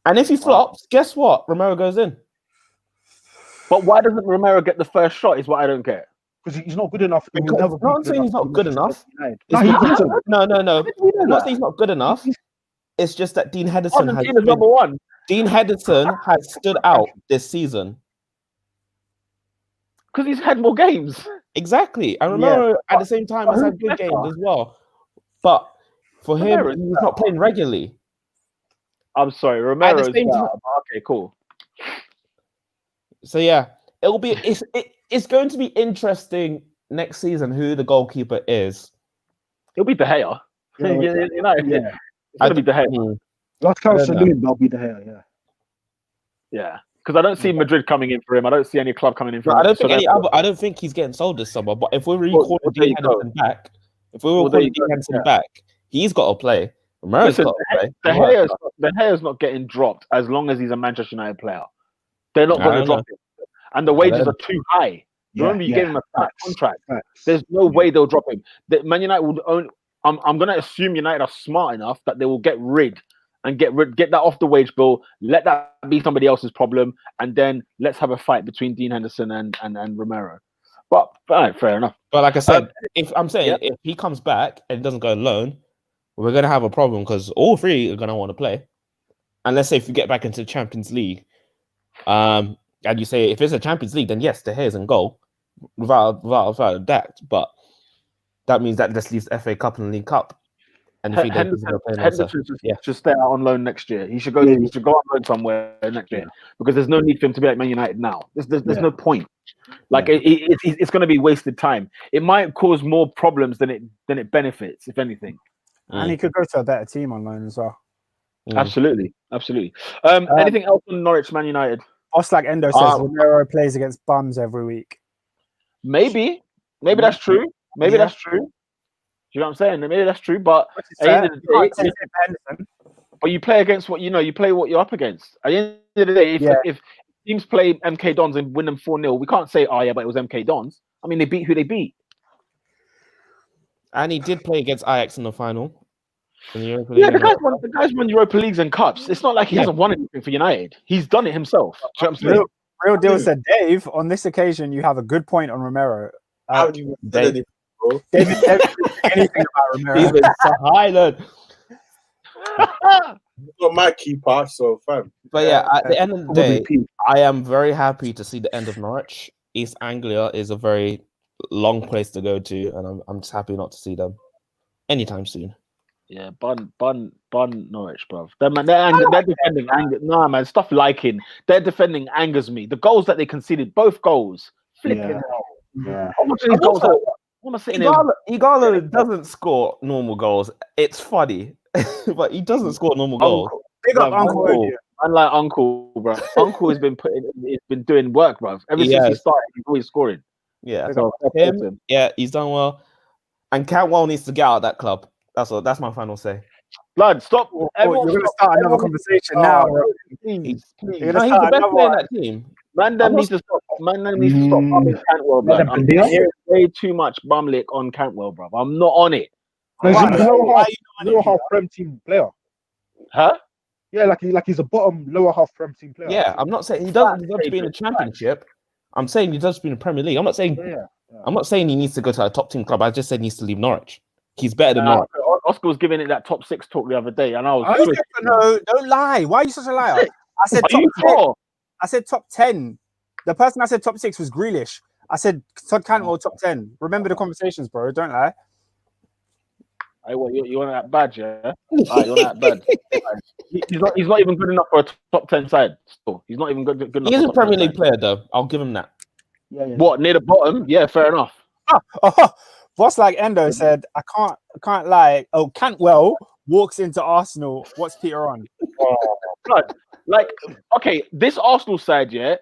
Speaker 4: And if he flops, guess what? Romero goes in.
Speaker 1: But why doesn't Romero get the first shot? Is what I don't get.
Speaker 3: Because he's not good enough.
Speaker 4: I'm not saying he's not good enough.
Speaker 3: No.
Speaker 4: I'm not saying he's not good enough. It's just that Dean Henderson
Speaker 1: number one.
Speaker 4: Dean Henderson has stood out this season.
Speaker 1: Because he's had more games.
Speaker 4: Exactly. And Romero at the same time has had good games as well. But for him, he's not playing regularly.
Speaker 1: I'm sorry, Romero. Okay, cool.
Speaker 4: So yeah, it's going to be interesting next season who the goalkeeper is.
Speaker 1: It'll be De Gea. It's gonna be De Gea.
Speaker 3: Last count saloon, they'll be De Gea. Yeah.
Speaker 1: Yeah, because I don't see Madrid coming in for him. I don't see any club coming in for him.
Speaker 4: I don't think he's getting sold this summer. But if we're recalling Dean Henderson back, he's got to play. Romero's got to play.
Speaker 1: De Gea's not getting dropped as long as he's a Manchester United player. They're not going to drop him, and the wages are too high. Remember, you gave him a fat contract. There's no way they'll drop him. Man United will own. I'm going to assume United are smart enough that they will get that off the wage bill. Let that be somebody else's problem, and then let's have a fight between Dean Henderson and Romero. But fair enough.
Speaker 4: But like I said, if he comes back and doesn't go alone, we're going to have a problem because all three are going to want to play. And let's say if you get back into the Champions League, and you say if it's a Champions League, then yes, De Gea's in goal without a doubt. But that means that just leaves the FA Cup and the League Cup. And if
Speaker 1: Henderson should stay out on loan next year. He should go. He should go on loan somewhere next year because there's no need for him to be at Man United now. There's no point. It's going to be wasted time. It might cause more problems than it benefits, if anything.
Speaker 2: And he could go to a better team on loan as well.
Speaker 1: Absolutely. Anything else on Norwich, Man United?
Speaker 2: Boss like Endo says, Romero plays against bums every week.
Speaker 1: Maybe that's true. That's true. Do you know what I'm saying? Maybe that's true. But but you play against what you play what you're up against. At the end of the day, if teams play MK Dons and win them 4-0, we can't say, but it was MK Dons. I mean, they beat who they beat.
Speaker 4: And he did play against Ajax in the final.
Speaker 1: The guy's won Europa Leagues and Cups. It's not like he hasn't won anything for United. He's done it himself.
Speaker 2: Real deal said, Dave, on this occasion, you have a good point on Romero.
Speaker 5: How do you
Speaker 2: David anything about Romero?
Speaker 4: He's Highland.
Speaker 5: Not my keeper, so fam.
Speaker 4: But yeah, at the end of the day, I am very happy to see the end of Norwich. East Anglia is a very long place to go to, and I'm just happy not to see them anytime soon.
Speaker 1: Yeah, bun Norwich, bro. They're defending anger. Nah, man, stuff liking. They're defending angers me. The goals that they conceded, both goals, flipping hell.
Speaker 3: Yeah.
Speaker 1: How much of these goals?
Speaker 4: Igalo doesn't score normal goals. It's funny, but he doesn't score normal goals.
Speaker 2: Big up Uncle.
Speaker 1: Unlike Uncle, bro. Uncle has been doing work, bro. Ever since he started, he's always scoring.
Speaker 4: Yeah, so him, he's done well. And Cantwell needs to get out of that club. That's my final say.
Speaker 1: Blood, stop.
Speaker 2: You're going to start another conversation now.
Speaker 1: Please.
Speaker 4: He's the best player in that team.
Speaker 1: Man needs to stop. Bumming Cantwell, bro. I'm hearing way too much bumlick on Cantwell, bro. I'm not on it.
Speaker 3: He's a lower half Prem team player.
Speaker 1: Huh?
Speaker 3: Yeah, he's a bottom lower half Prem team player.
Speaker 4: Yeah, I'm not saying he doesn't deserve to be in the Championship. I'm saying he deserves to be in the Premier League. I'm not saying he needs to go to a top team club. I just said he needs to leave Norwich. He's better than Norwich.
Speaker 1: Oscar was giving it that top 6 talk the other day, and I was.
Speaker 2: No, don't lie. Why are you such a liar? I said top 10. I said top 10. The person I said top 6 was Grealish. I said Todd Cantwell top 10. Remember the conversations, bro. Don't lie.
Speaker 1: Hey, what you want that badge? Yeah. You want that badge? He's not even good enough for a top 10 side. Still, he's not even good enough.
Speaker 4: He is
Speaker 1: for
Speaker 4: a Premier League player, though. I'll give him that.
Speaker 3: Yeah.
Speaker 1: What, near the bottom? Yeah, fair enough.
Speaker 2: Boss like Endo said, I can't lie. Oh, Cantwell walks into Arsenal. What's Peter on?
Speaker 1: God. Like, okay, this Arsenal side, yeah,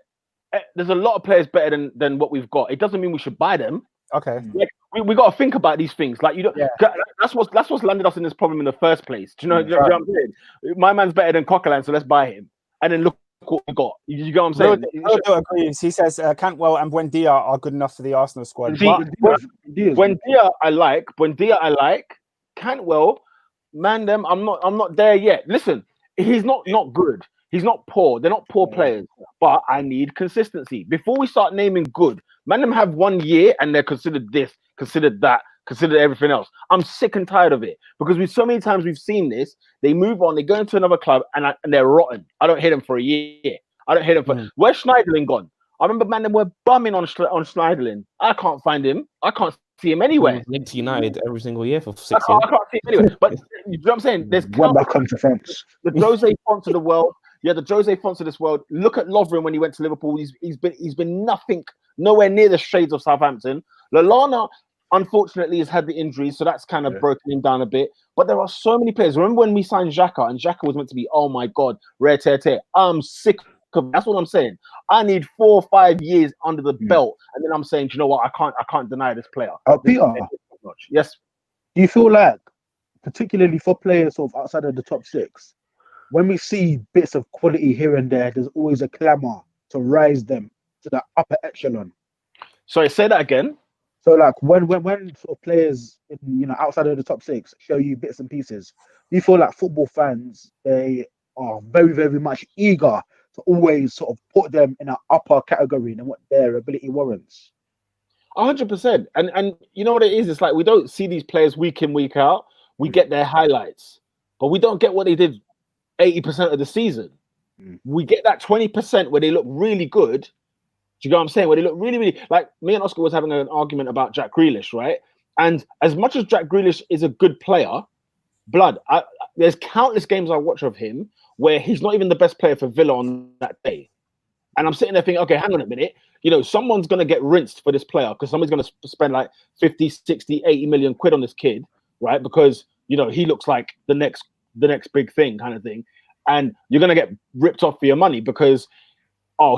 Speaker 1: there's a lot of players better than what we've got. It doesn't mean we should buy them.
Speaker 2: Okay.
Speaker 1: Like, we got to think about these things. Like, you don't. Yeah. That's what's landed us in this problem in the first place. Do you know what I'm saying? My man's better than Coquelin, so let's buy him. And then look what we got. You get what I'm saying?
Speaker 2: Rodo agrees. He says Cantwell and Buendia are good enough for the Arsenal squad.
Speaker 1: Buendia I like. Cantwell, man, I'm not there yet. Listen, he's not good. He's not poor. They're not poor players. But I need consistency. Before we start naming good, man, them have 1 year and they're considered this, considered that, considered everything else. I'm sick and tired of it because so many times we've seen this. They move on, they go into another club and they're rotten. I don't hit them for a year. I don't hit them for. Where's Schneiderlin gone? I remember, man, they were bumming on Schneiderlin. I can't find him. I can't see him anywhere.
Speaker 4: Linked to United every single year for 6
Speaker 1: years. I can't see him anywhere. But you know what I'm saying? There's
Speaker 3: back to France.
Speaker 1: The Jose Fonts of the world. Yeah, the Jose Fonts of this world. Look at Lovren when he went to Liverpool. He's been nothing, nowhere near the shades of Southampton. Lallana, unfortunately, has had the injury, so that's kind of broken him down a bit. But there are so many players. Remember when we signed Xhaka, and Xhaka was meant to be, oh my God, rare tear. I'm sick of. That's what I'm saying. I need 4 or 5 years under the belt, and then I'm saying, you know what? I can't deny this player.
Speaker 3: Peter,
Speaker 1: yes.
Speaker 3: Do you feel like, particularly for players sort of outside of the top 6, when we see bits of quality here and there, there's always a clamour to rise them to the upper echelon?
Speaker 1: Sorry, say that again.
Speaker 3: So, like, when sort of players, outside of the top 6 show you bits and pieces, do you feel like football fans, they are very, very much eager to always sort of put them in an upper category than what their ability warrants?
Speaker 1: 100%. And you know what it is? It's like we don't see these players week in, week out. We get their highlights, but we don't get what they did 80% of the season. We get that 20% where they look really good. Do you know what I'm saying? Where they look really, really, like me and Oscar was having an argument about Jack Grealish, right? And as much as Jack Grealish is a good player, there's countless games I watch of him where he's not even the best player for Villa on that day. And I'm sitting there thinking, okay, hang on a minute. Someone's going to get rinsed for this player because somebody's going to spend like 50, 60, 80 million quid on this kid, right? Because, he looks like the next big thing kind of thing. And you're going to get ripped off for your money because,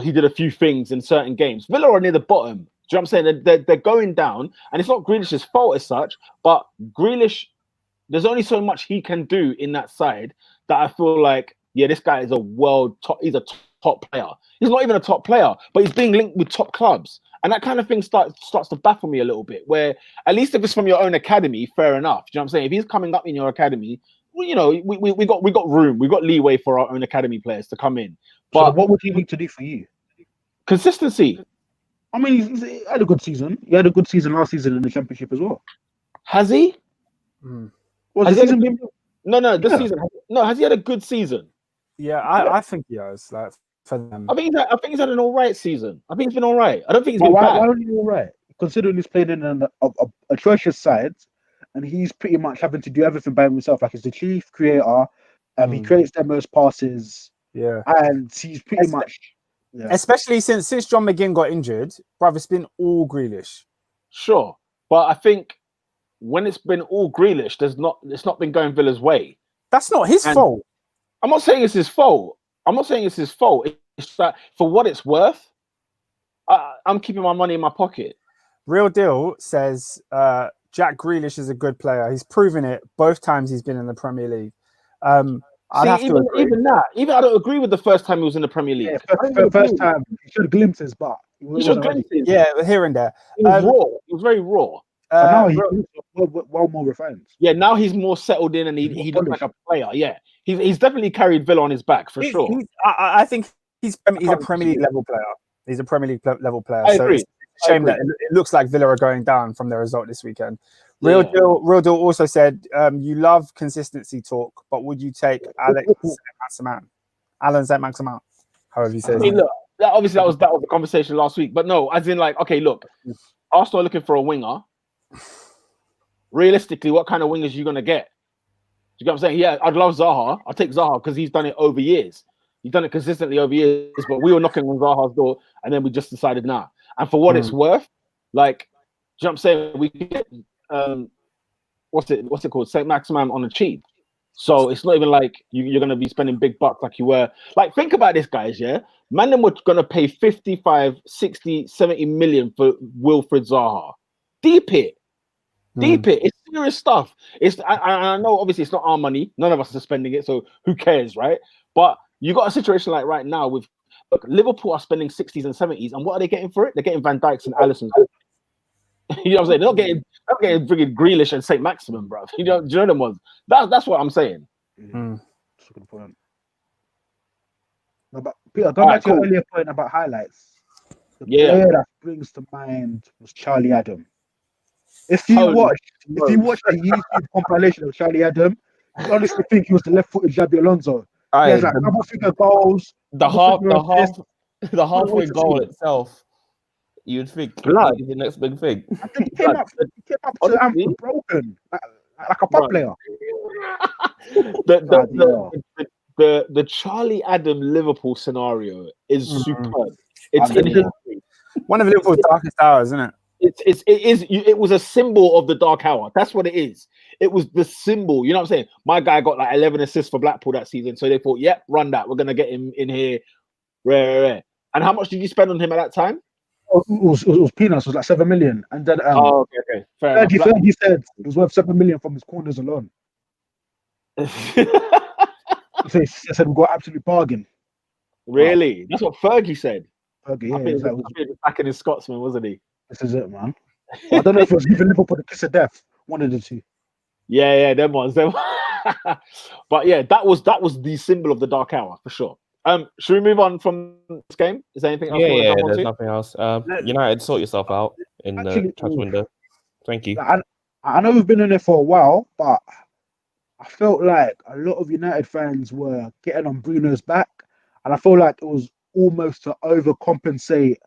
Speaker 1: he did a few things in certain games. Villa are near the bottom. Do you know what I'm saying? They're going down. And it's not Grealish's fault as such, but Grealish, there's only so much he can do in that side that I feel like, yeah, this guy is he's a top player. He's not even a top player, but he's being linked with top clubs. And that kind of thing starts to baffle me a little bit, where at least if it's from your own academy, fair enough. Do you know what I'm saying? If he's coming up in your academy, we got room, we got leeway for our own academy players to come in. But
Speaker 3: so what would he need to do for you?
Speaker 1: Consistency.
Speaker 3: I mean, he had a good season. He had a good season last season in the Championship as well.
Speaker 1: Has he?
Speaker 3: Was the season been...
Speaker 1: This season. No, has he had a good season?
Speaker 2: Yeah, I think he has. Like for them,
Speaker 1: I think he's had an all right season. I think he's been all right. I don't think he's been bad.
Speaker 3: Why are you all right? Considering he's played in an atrocious side, and he's pretty much having to do everything by himself. Like he's the chief creator. He creates their most passes.
Speaker 2: Yeah,
Speaker 3: and he's pretty much. Yeah.
Speaker 2: Especially since John McGinn got injured, bruv, it's been all Grealish.
Speaker 1: Sure, but I think when it's been all Grealish, it's not been going Villa's way.
Speaker 2: That's not his fault.
Speaker 1: I'm not saying it's his fault. It's that for what it's worth, I'm keeping my money in my pocket.
Speaker 2: Real Deal says Jack Grealish is a good player. He's proven it both times he's been in the Premier League.
Speaker 1: Even I don't agree with the first time he was in the Premier League.
Speaker 3: Yeah, first time he showed glimpses, but
Speaker 2: yeah, here and there.
Speaker 1: It was raw. It was very raw.
Speaker 3: Now he's well more refined.
Speaker 1: Yeah, now he's more settled in, and he looks like a player. Yeah, he's definitely carried Villa on his back for sure.
Speaker 2: I think he's a Premier League level player. He's a Premier League level player.
Speaker 1: I agree.
Speaker 2: It's a shame that it looks like Villa are going down from their result this weekend. Real Deal also said, you love consistency talk, but would you take Alan Saint-Maximin? However you say it.
Speaker 1: I mean, look, obviously that was the conversation last week, but no, as in like, okay, look, Arsenal are looking for a winger. realistically, what kind of wingers are you gonna get? You know what I'm saying? Yeah, I'd love Zaha. I'll take Zaha because he's done it over years. He's done it consistently over years. But we were knocking on Zaha's door, and then we just decided nah. And for what it's worth, like, you know what I'm saying? We get what's it called? Saint Maximin on the cheap. So it's not even like you're gonna be spending big bucks like you were. Like, think about this, guys. Yeah, man, them were gonna pay 55, 60, 70 million for Wilfred Zaha. Deep it. It's serious stuff. I know obviously it's not our money. None of us are spending it, so who cares, right? But you got a situation like right now with Liverpool are spending 60s and 70s, and what are they getting for it? They're getting Van Dijks and Alisson's. You know what I'm saying? They're not getting friggin' Grealish and Saint Maximin, bro. Do you know them ones? That's what I'm saying.
Speaker 3: That's a good point. No, but Peter, going back to your earlier point about highlights, the player that brings to mind was Charlie Adam. If you watch the YouTube compilation of Charlie Adam, you honestly think he was the left-footed Xabi Alonso. He has like double-figure goals.
Speaker 4: The halfway goal itself, you'd think is the next big thing.
Speaker 3: I think he came up to Anfield broken, like a pub player.
Speaker 1: The Charlie Adam Liverpool scenario is superb. It's
Speaker 2: one of Liverpool's darkest hours, isn't it?
Speaker 1: It was a symbol of the dark hour. That's what it is. It was the symbol. You know what I'm saying? My guy got like 11 assists for Blackpool that season, so they thought, "Yep, run that. We're gonna get him in here." Rare. And how much did you spend on him at that time?
Speaker 3: It was peanuts. It was like 7 million. And then
Speaker 1: okay. Fair enough.
Speaker 3: He said it was worth 7 million from his corners alone. So he said we got absolute bargain.
Speaker 1: Really? That's what Fergie said.
Speaker 3: Fergie,
Speaker 1: I think he was back in his Scotsman, wasn't he?
Speaker 3: This is it, man. I don't know if it was giving Liverpool the kiss of death. One of the two.
Speaker 1: Yeah, them ones. But yeah, that was the symbol of the dark hour for sure. Should we move on from this game? Is there anything else?
Speaker 4: Yeah, there's nothing else. United, sort yourself out in the transfer window. Thank you.
Speaker 3: I know we've been in there for a while, but I felt like a lot of United fans were getting on Bruno's back, and I feel like it was almost to overcompensate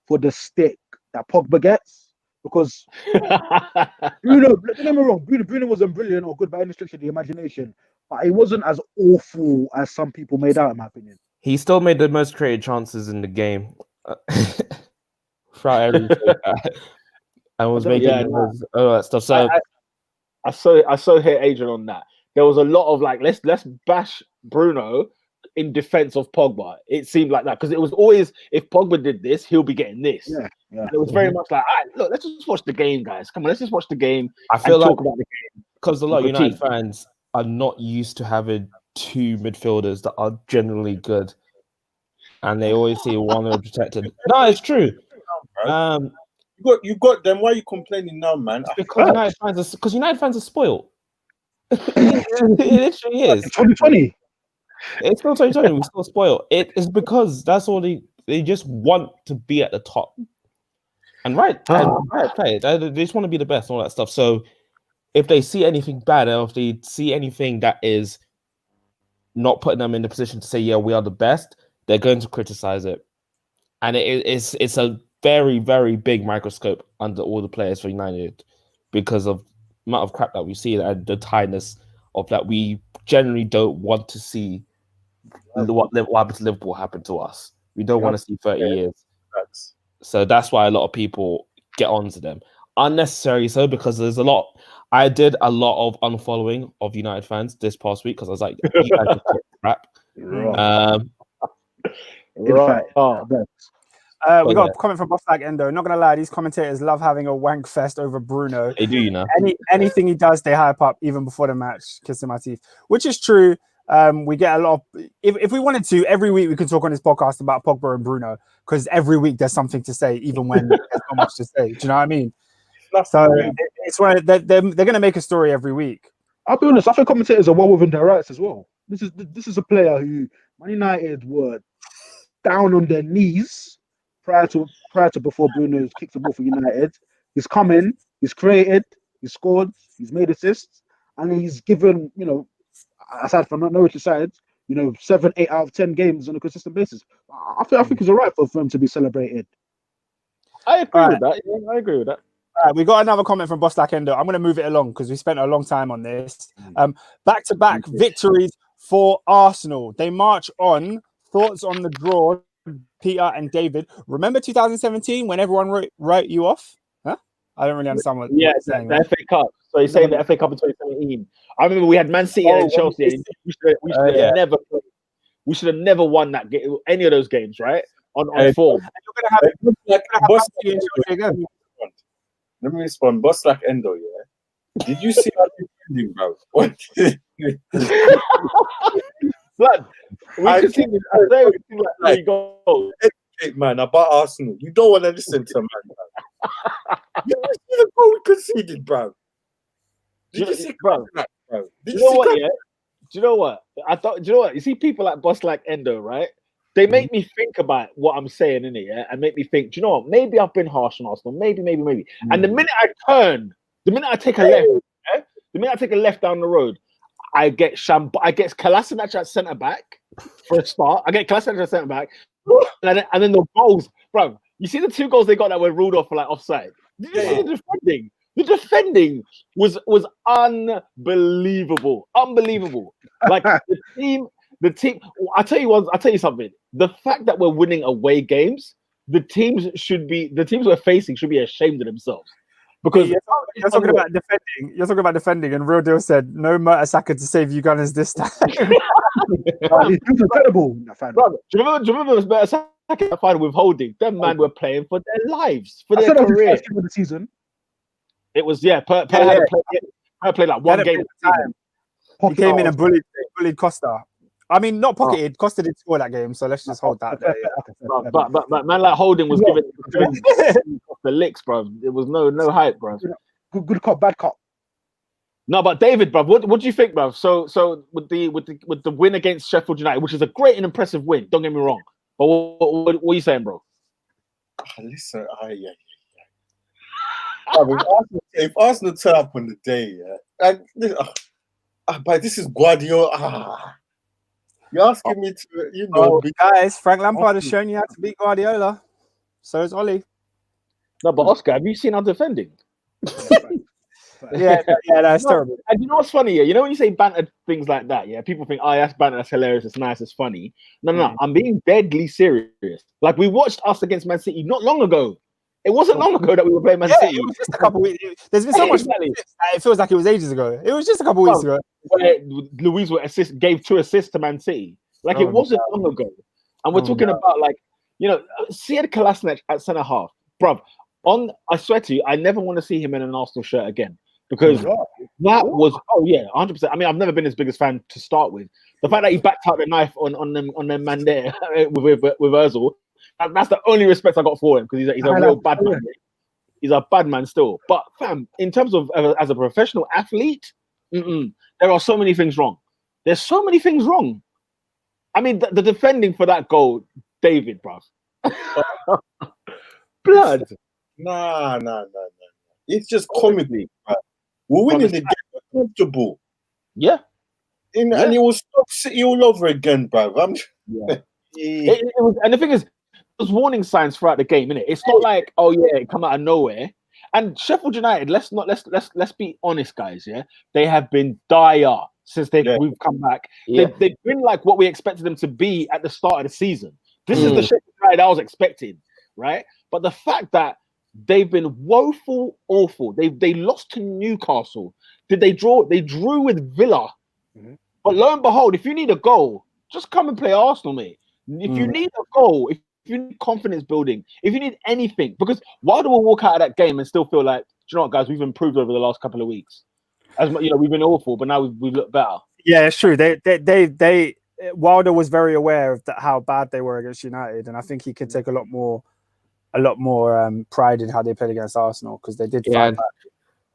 Speaker 3: for the stick that Pogba gets. Because Bruno, don't get me wrong, Bruno wasn't brilliant or good by any stretch of the imagination, but he wasn't as awful as some people made out, in my opinion.
Speaker 4: He still made the most created chances in the game throughout everything, and was making all that stuff. So
Speaker 1: I so hate Adrian on that. There was a lot of like, let's bash Bruno in defense of Pogba. It seemed like that because it was always, if Pogba did this, he'll be getting this.
Speaker 3: Yeah.
Speaker 1: And it was very much like, all right, look, let's just watch the game, guys. Come on, let's just watch the game.
Speaker 4: I feel like
Speaker 1: talk about the game
Speaker 4: because a lot of United fans are not used to having two midfielders that are generally good, and they always see one protected. No, it's true.
Speaker 5: You got them. Why are you complaining now, man?
Speaker 4: Because United fans are spoiled. It literally is.
Speaker 3: 2020.
Speaker 4: It's still 2020. We're still spoiled. It is because that's all they just want to be at the top. And right play. They just want to be the best and all that stuff. So if they see anything bad, or if they see anything that is not putting them in the position to say, yeah, we are the best, they're going to criticize it. And it's a very, very big microscope under all the players for United because of the amount of crap that we see and the tiredness of that. We generally don't want to see what happened to Liverpool happen to us. We don't want to see 30 years. So that's why a lot of people get onto them. Unnecessary so, because I did a lot of unfollowing of United fans this past week because I was like, you guys are crap.
Speaker 2: We got a comment from Buff Flag Endo. Not gonna lie, these commentators love having a wank fest over Bruno.
Speaker 4: They do, you know.
Speaker 2: Anything he does, they hype up even before the match, kissing my teeth, which is true. We get a lot of. If we wanted to, every week we could talk on this podcast about Pogba and Bruno because every week there's something to say, even when there's not much to say. Do you know what I mean? So it's one they're gonna make a story every week.
Speaker 3: I'll be honest. I think commentators are well within their rights as well. This is a player who Man United were down on their knees prior to before Bruno's kicked the ball for United. He's come in, he's created, he's scored, he's made assists, and he's given, aside from Norwich side, 7, 8 out of 10 games on a consistent basis. I think it's all right for him to be celebrated.
Speaker 1: I agree with that. Yeah, I agree with that.
Speaker 2: We got another comment from Boss Like Endo. I'm going to move it along because we spent a long time on this. Back-to-back victories for Arsenal. They march on. Thoughts on the draw, Peter and David? Remember 2017 when everyone wrote you off? Huh? I don't really understand what you're saying.
Speaker 1: The FA Cup. So you're saying the FA Cup in 2017. I remember we had Man City and Chelsea. We should have never won that game, any of those games, right? On form.
Speaker 5: You're gonna have Let me respond. Boss Like Endo, yeah. Did you see our defending, bro?
Speaker 1: Blood. We continue. Like, go.
Speaker 5: Educate, man, about Arsenal. You don't want to listen to man. You see the goal we conceded, bro. Did you see, bro?
Speaker 1: Do you know what? Yeah. Do you know what? I thought. Do you know what? You see people like Boss Like Endo, right? They make me think about what I'm saying in it, yeah, and make me think. Do you know what? Maybe I've been harsh on Arsenal. Maybe. And the minute I take a left, yeah? The minute I take a left down the road, I get Kolasinac at centre back for a start. I get Kolasinac at centre back, and then the goals, bro. You see the 2 goals they got that were ruled off for like offside. Did you see the defending? The defending was unbelievable. Like the team. I'll tell you something. The fact that we're winning away games, the teams we're facing should be ashamed of themselves. Because
Speaker 2: you're talking about defending. You're talking about defending, and Real Deal said no Mertesacker to save you Gunners this time.
Speaker 3: It's incredible.
Speaker 1: Bro, do you remember Mertesacker final with Holding? Them man were playing for their lives, for their career.
Speaker 3: Of the season.
Speaker 1: It was Per played like one game at the time.
Speaker 2: He came in and bullied Costa. I mean, not pocketed. Costa didn't score that game, so let's just hold that.
Speaker 1: But man, like Holding was giving the licks, bro. There was no hype, bro.
Speaker 3: Good cop, bad cop.
Speaker 1: No, but David, bro, what do you think, bro? So with the win against Sheffield United, which is a great and impressive win. Don't get me wrong. But what are you saying, bro?
Speaker 5: Listen, if Arsenal turn up on the day, but this is Guardiola. You're asking me to,
Speaker 2: guys. Frank Lampard has shown you how to beat Guardiola. So is Ollie.
Speaker 1: No, but Oscar, have you seen our defending?
Speaker 2: yeah, that's terrible.
Speaker 1: And you know what's funny? Yeah, you know when you say banter things like that, yeah, people think, oh, that's banter, that's hilarious, it's nice, it's funny. No, I'm being deadly serious. Like we watched us against Man City not long ago. It wasn't long ago that we were playing Man City.
Speaker 2: It was just a couple weeks. There's been so much. It feels like it was ages ago. It was just a couple weeks ago.
Speaker 1: Where Luis gave 2 assists to Man City. Like it wasn't long ago. And we're talking about Sead Kolasinac at centre half, bruv. I swear to you, I never want to see him in an Arsenal shirt again because that was 100%. I mean, I've never been his biggest fan to start with. The fact that he backed out the knife on them man there with Ozil. That's the only respect I got for him because he's a real bad man. He's a bad man still. But fam, in terms of as a professional athlete, there are so many things wrong. There's so many things wrong. I mean, the defending for that goal, David, bruv. Blood.
Speaker 5: Nah. It's just comedy. We're winning the game. We're comfortable.
Speaker 1: Yeah.
Speaker 5: And it will stop City all over again, bruv.
Speaker 1: And the thing is, there's warning signs throughout the game, innit? It's not like, oh yeah, it come out of nowhere. And Sheffield United, let's be honest, guys. Yeah, they have been dire since we've come back. Yeah. They've been like what we expected them to be at the start of the season. This is the Sheffield United I was expecting, right? But the fact that they've been woeful, awful. They lost to Newcastle. Did they draw? They drew with Villa. But lo and behold, if you need a goal, just come and play Arsenal, mate. If you need a goal, if you need confidence building, if you need anything, because Wilder will walk out of that game and still feel like, do you know what, guys, we've improved over the last couple of weeks. As we've been awful, but now we've looked better.
Speaker 2: Yeah, it's true. They Wilder was very aware of how bad they were against United, and I think he could take a lot more pride in how they played against Arsenal because they did fight back.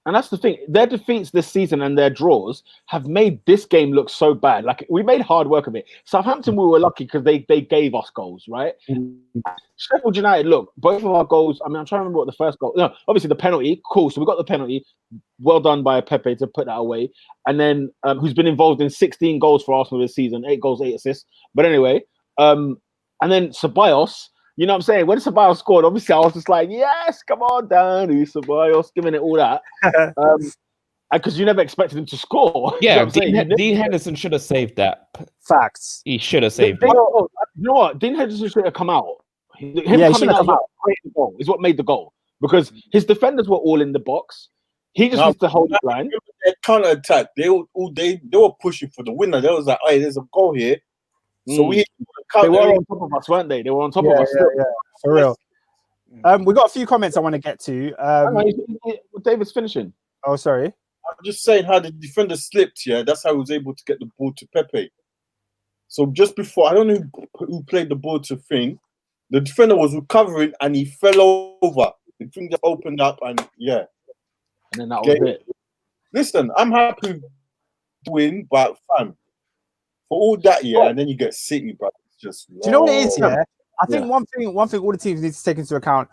Speaker 1: And that's the thing. Their defeats this season and their draws have made this game look so bad. Like we made hard work of it. Southampton, we were lucky because they gave us goals, right? Sheffield United, look, both of our goals. I mean, I'm trying to remember what the first goal. No, obviously the penalty. Cool. So we got the penalty. Well done by Pepe to put that away. And then who's been involved in 16 goals for Arsenal this season, 8 goals, 8 assists. But anyway, and then Ceballos. You know what I'm saying? When Ceballos scored, obviously I was just like, yes, come on, Danny Ceballos, giving it all that. Because you never expected him to score.
Speaker 4: Yeah,
Speaker 1: you know
Speaker 4: Dean Henderson should have saved that.
Speaker 2: Facts.
Speaker 4: He should have saved
Speaker 1: it.
Speaker 4: it.
Speaker 1: You know what? Dean Henderson should have come out. Him coming out is what made the goal. Because his defenders were all in the box. He just needs to hold the line.
Speaker 5: Their counter attack, they were pushing for the winner. They was like, hey, there's a goal here. So they
Speaker 1: were on top of us, weren't they? They were on top of us.
Speaker 2: Yeah, for real. We got a few comments I want to get to.
Speaker 1: David's finishing.
Speaker 2: Oh, sorry.
Speaker 5: I'm just saying how the defender slipped. Yeah, that's how he was able to get the ball to Pepe. So just before, I don't know who played the ball to Thing. The defender was recovering and he fell over. The thing just opened up and
Speaker 1: and then that was it.
Speaker 5: Listen, I'm happy to win, but fam, for all that, and then you get City, but it's just.
Speaker 2: Do you know what it is? Yeah, I think one thing all the teams need to take into account: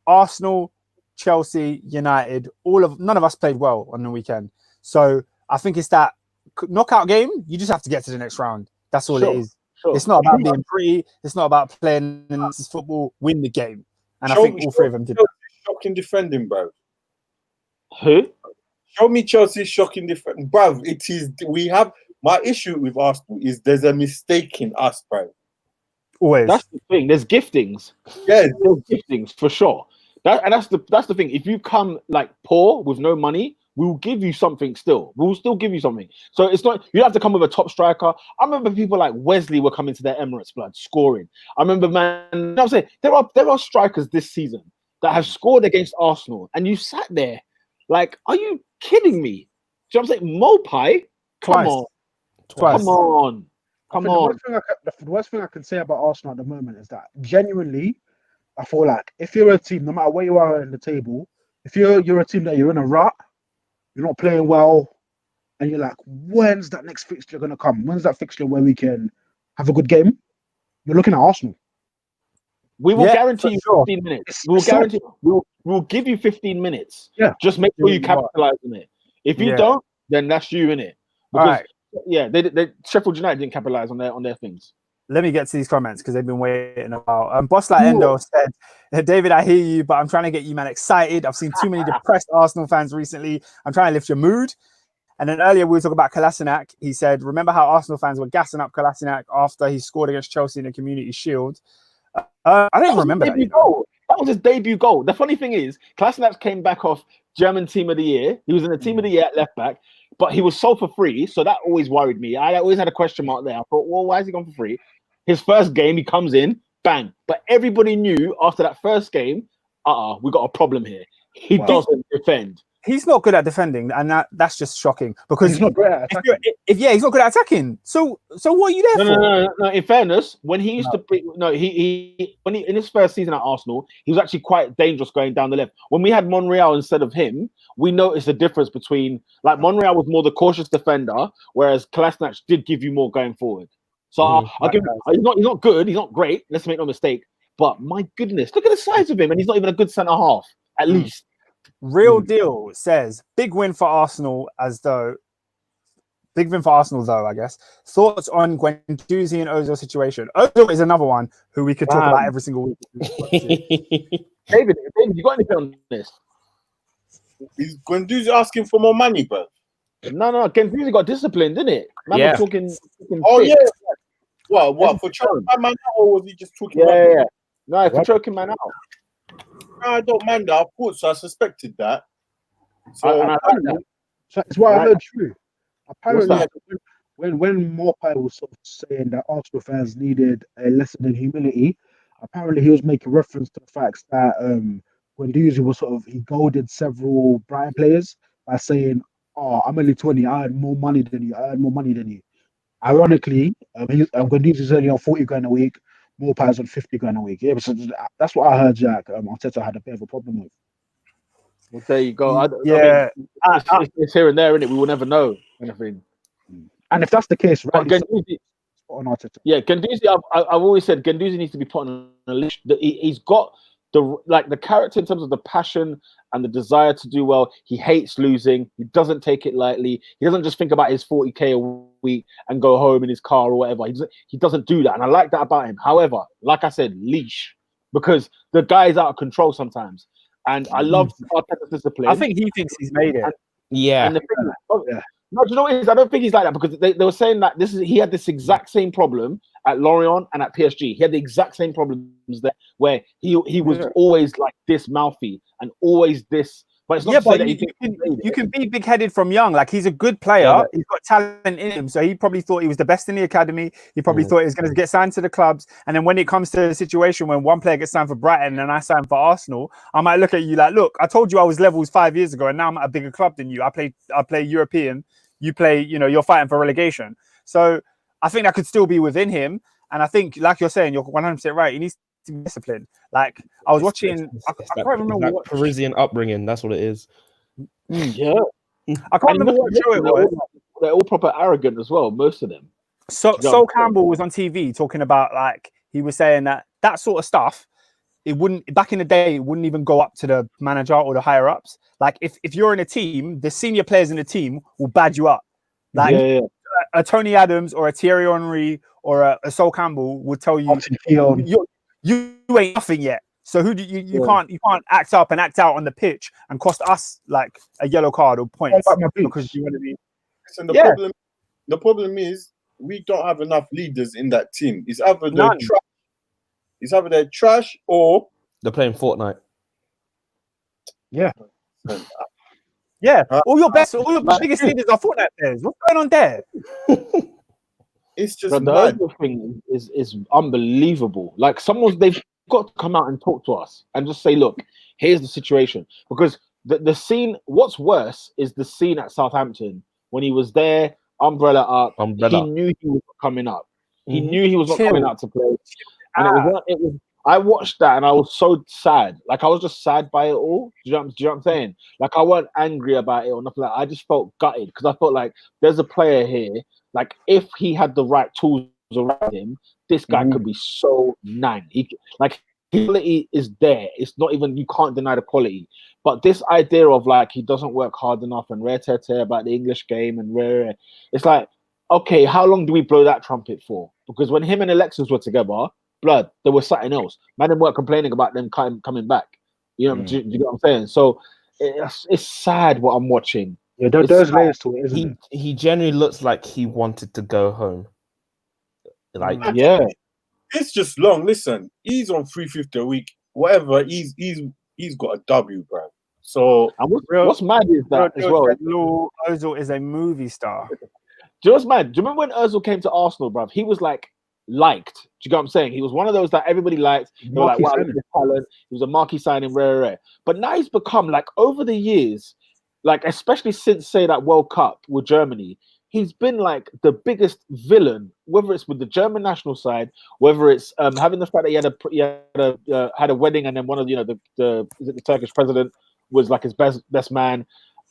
Speaker 2: Arsenal, Chelsea, United, none of us played well on the weekend. So I think it's that knockout game. You just have to get to the next round. That's all it is. Sure. It's not about being pretty. It's not about playing football. Win the game, and I think all three of them did.
Speaker 5: Shocking defending, bro.
Speaker 1: Who?
Speaker 5: Show me Chelsea's shocking defending, bro. It is. We have my issue with Arsenal is there's a mistake in us, bro.
Speaker 2: Always.
Speaker 1: That's the thing. There's giftings.
Speaker 5: Yeah,
Speaker 1: there's giftings for sure. That's the thing. If you come like poor with no money, we will give you something still. We will still give you something. So it's not, you don't have to come with a top striker. I remember people like Wesley were coming to their Emirates blood, scoring. I remember, man, you know what I'm saying? There are strikers this season that have scored against Arsenal, and you sat there like, are you kidding me? Do you know what I'm saying? Mopai? Come on.
Speaker 2: Twice.
Speaker 1: Come on. Come on.
Speaker 3: The worst thing I can say about Arsenal at the moment is that genuinely, I feel like if you're a team, no matter where you are in the table, if you're a team that you're in a rut, you're not playing well, and you're like, when's that next fixture going to come? When's that fixture where we can have a good game? You're looking at Arsenal.
Speaker 1: We will guarantee you 15 minutes. We will guarantee. We'll give you 15 minutes.
Speaker 3: Yeah.
Speaker 1: Just make sure you capitalize on it. If you don't, then that's you in it. Because they Sheffield United didn't capitalize on their things.
Speaker 2: Let me get to these comments because they've been waiting a while. Boss like Endo said, David, I hear you, but I'm trying to get you, man, excited. I've seen too many depressed Arsenal fans recently. I'm trying to lift your mood. And then earlier we were talking about Kolasinac. He said, remember how Arsenal fans were gassing up Kolasinac after he scored against Chelsea in the Community Shield? I don't even remember that.
Speaker 1: That was his debut goal. The funny thing is, Kolasinac came back off German Team of the Year. He was in the Team of the Year at left back, but he was sold for free, so that always worried me. I always had a question mark there. I thought, well, why is he gone for free? His first game, he comes in, bang. But everybody knew after that first game, we got a problem here. He doesn't defend.
Speaker 2: He's not good at defending, and that's just shocking because
Speaker 3: he's not great at attacking.
Speaker 2: He's not good at attacking. So what are you there for?
Speaker 1: No. In fairness, when he used to be, when he in his first season at Arsenal, he was actually quite dangerous going down the left. When we had Monreal instead of him, we noticed a difference between like Monreal was more the cautious defender, whereas Kolasinac did give you more going forward. So I'll give him, he's not good, he's not great. Let's make no mistake. But my goodness, look at the size of him, and he's not even a good centre half at least.
Speaker 2: Real Deal says big win for Arsenal though, I guess. Thoughts on Guendouzi and Ozil situation? Ozil is another one who we could talk about every single week.
Speaker 1: David, you got anything on this?
Speaker 5: Is Guendouzi asking for more money, bro?
Speaker 1: No. Guendouzi got disciplined, didn't it? Man was talking
Speaker 5: yeah. What for choking man out, or was he just talking?
Speaker 1: Yeah. No, for choking man out.
Speaker 5: No, I don't mind that. I thought so. I suspected that. So
Speaker 1: I like that.
Speaker 3: So it's what I heard true. Apparently, when Morpie was sort of saying that Arsenal fans needed a lesson in humility, apparently he was making reference to the fact that Guendouzi was he goaded several Brighton players by saying, "Oh, I'm only 20. I earn more money than you. Ironically, Guendouzi is only on 40 grand a week. Morpie's on 50 grand a week. Yeah, so that's what I heard. Jack Arteta had a bit of a problem with.
Speaker 1: Well, there you go. It's here and there, isn't it? We will never know anything.
Speaker 3: And if that's the case, right?
Speaker 1: Guendouzi,
Speaker 3: on Arteta.
Speaker 1: Yeah, Guendouzi. I've always said Guendouzi needs to be put on a list. He's got the character in terms of the passion and the desire to do well. He hates losing. He doesn't take it lightly. He doesn't just think about his 40k a week and go home in his car or whatever. He doesn't do that, and I like that about him. However, like I said, leash. because the guy is out of control sometimes. And I love Arteta's discipline.
Speaker 2: I think he thinks he's made it.
Speaker 1: And the thing is, no, do you know what it is? I don't think he's like that because they were saying that he had this exact same problem at Lorient and at PSG. He had the exact same problems there where he was always like this mouthy and always this. But it's not
Speaker 2: but you can be big-headed from young. Like, he's a good player. He's got talent in him. So he probably thought he was the best in the academy. He probably thought he was going to get signed to the clubs. And then when it comes to a situation when one player gets signed for Brighton and I sign for Arsenal, I might look at you like, look, I told you I was levels 5 years ago and now I'm at a bigger club than you. I play European. You play, you're fighting for relegation. So I think that could still be within him. And I think, like you're saying, you're 100% right. He needs to be disciplined. Like, I was watching, I can't remember what
Speaker 4: Parisian upbringing. That's what it is.
Speaker 1: Yeah,
Speaker 2: I can't remember what show it was.
Speaker 1: They're all proper arrogant as well, most of them.
Speaker 2: So Sol Campbell was on TV talking about, like, he was saying that sort of stuff, it wouldn't, back in the day, it wouldn't even go up to the manager or the higher ups. Like, if you're in a team, the senior players in the team will bad you up. Like, a Tony Adams or a Thierry Henry or a Sol Campbell would tell you, you ain't nothing yet. So who do you can't act up and act out on the pitch and cost us like a yellow card or points because you want to be.
Speaker 5: Listen, the problem is we don't have enough leaders in that team. It's either they're trash or
Speaker 4: they're playing Fortnite.
Speaker 2: Yeah. All your biggest leaders are Fortnite players. What's going on there?
Speaker 5: It's just
Speaker 1: the other thing is unbelievable. Like, they've got to come out and talk to us and just say, look, here's the situation. Because the scene, what's worse is the scene at Southampton when he was there, umbrella up. He knew he was coming up. He knew he was not coming out to play. And it was I watched that and I was so sad. Like, I was just sad by it all. Do you know what I'm saying? Like, I wasn't angry about it or nothing like that. I just felt gutted because I felt like there's a player here. Like, if he had the right tools around him, this guy could be so nang. Quality is there. It's not even, you can't deny the quality. But this idea of like he doesn't work hard enough and rare-tear about the English game and rare, it's like, okay, how long do we blow that trumpet for? Because when him and Alexis were together, blood, there was something else. Man, they weren't complaining about them coming back. You know, do you know what I'm saying? So it's sad what I'm watching.
Speaker 3: Yeah, there's layers to it, isn't it?
Speaker 4: He generally looks like he wanted to go home. Like,
Speaker 5: it's just long. Listen, he's on 350 a week. Whatever, he's got a W, bro. So
Speaker 1: what's mad is that as well.
Speaker 2: Ozil is a movie star.
Speaker 1: Do you know what's mad? Do you remember when Ozil came to Arsenal, bruv? He was like liked. Do you get what I'm saying? He was one of those that everybody liked. They were like, wow, talent. He was a marquee signing, rare. But now he's become, like, over the years, like, especially since, say, that World Cup with Germany, he's been like the biggest villain, whether it's with the German national side, whether it's having the fact that he had a wedding and then one of the Turkish president was like his best man.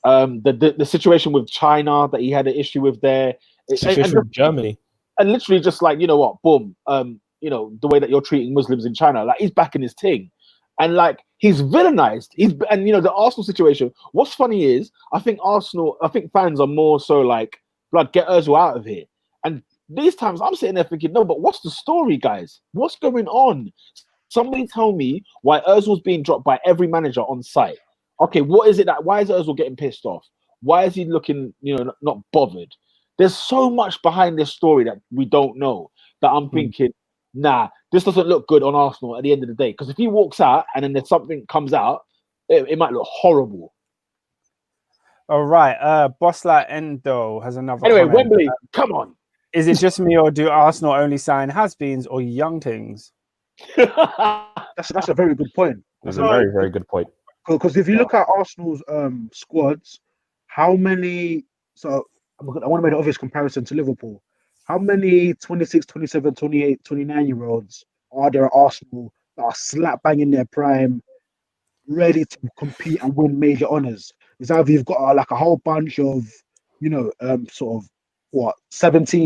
Speaker 1: The situation with China that he had an issue with there.
Speaker 4: Situation with Germany.
Speaker 1: And literally just like, you know what, boom, the way that you're treating Muslims in China, like he's back in his thing. And like he's villainized. The Arsenal situation. What's funny is I think fans are more so like, blood, get Ozil out of here. And these times I'm sitting there thinking, no, but what's the story, guys? What's going on? Somebody tell me why Ozil's being dropped by every manager on site. Okay, why is Ozil getting pissed off? Why is he looking, not bothered? There's so much behind this story that we don't know that I'm thinking, nah, this doesn't look good on Arsenal at the end of the day. Because if he walks out and then there's something comes out, it might look horrible.
Speaker 2: All right. Boss like Endo has another
Speaker 1: Anyway,
Speaker 2: comment.
Speaker 1: Wembley, come on.
Speaker 2: Is it just me or do Arsenal only sign has-beens or young things?
Speaker 3: That's a very good point.
Speaker 4: That's a very, very good point.
Speaker 3: Because if you look at Arsenal's squads, how many... So I want to make an obvious comparison to Liverpool. How many 26, 27, 28, 29-year-olds are there at Arsenal that are slap bang in their prime, ready to compete and win major honours? It's either you've got like a whole bunch of, 17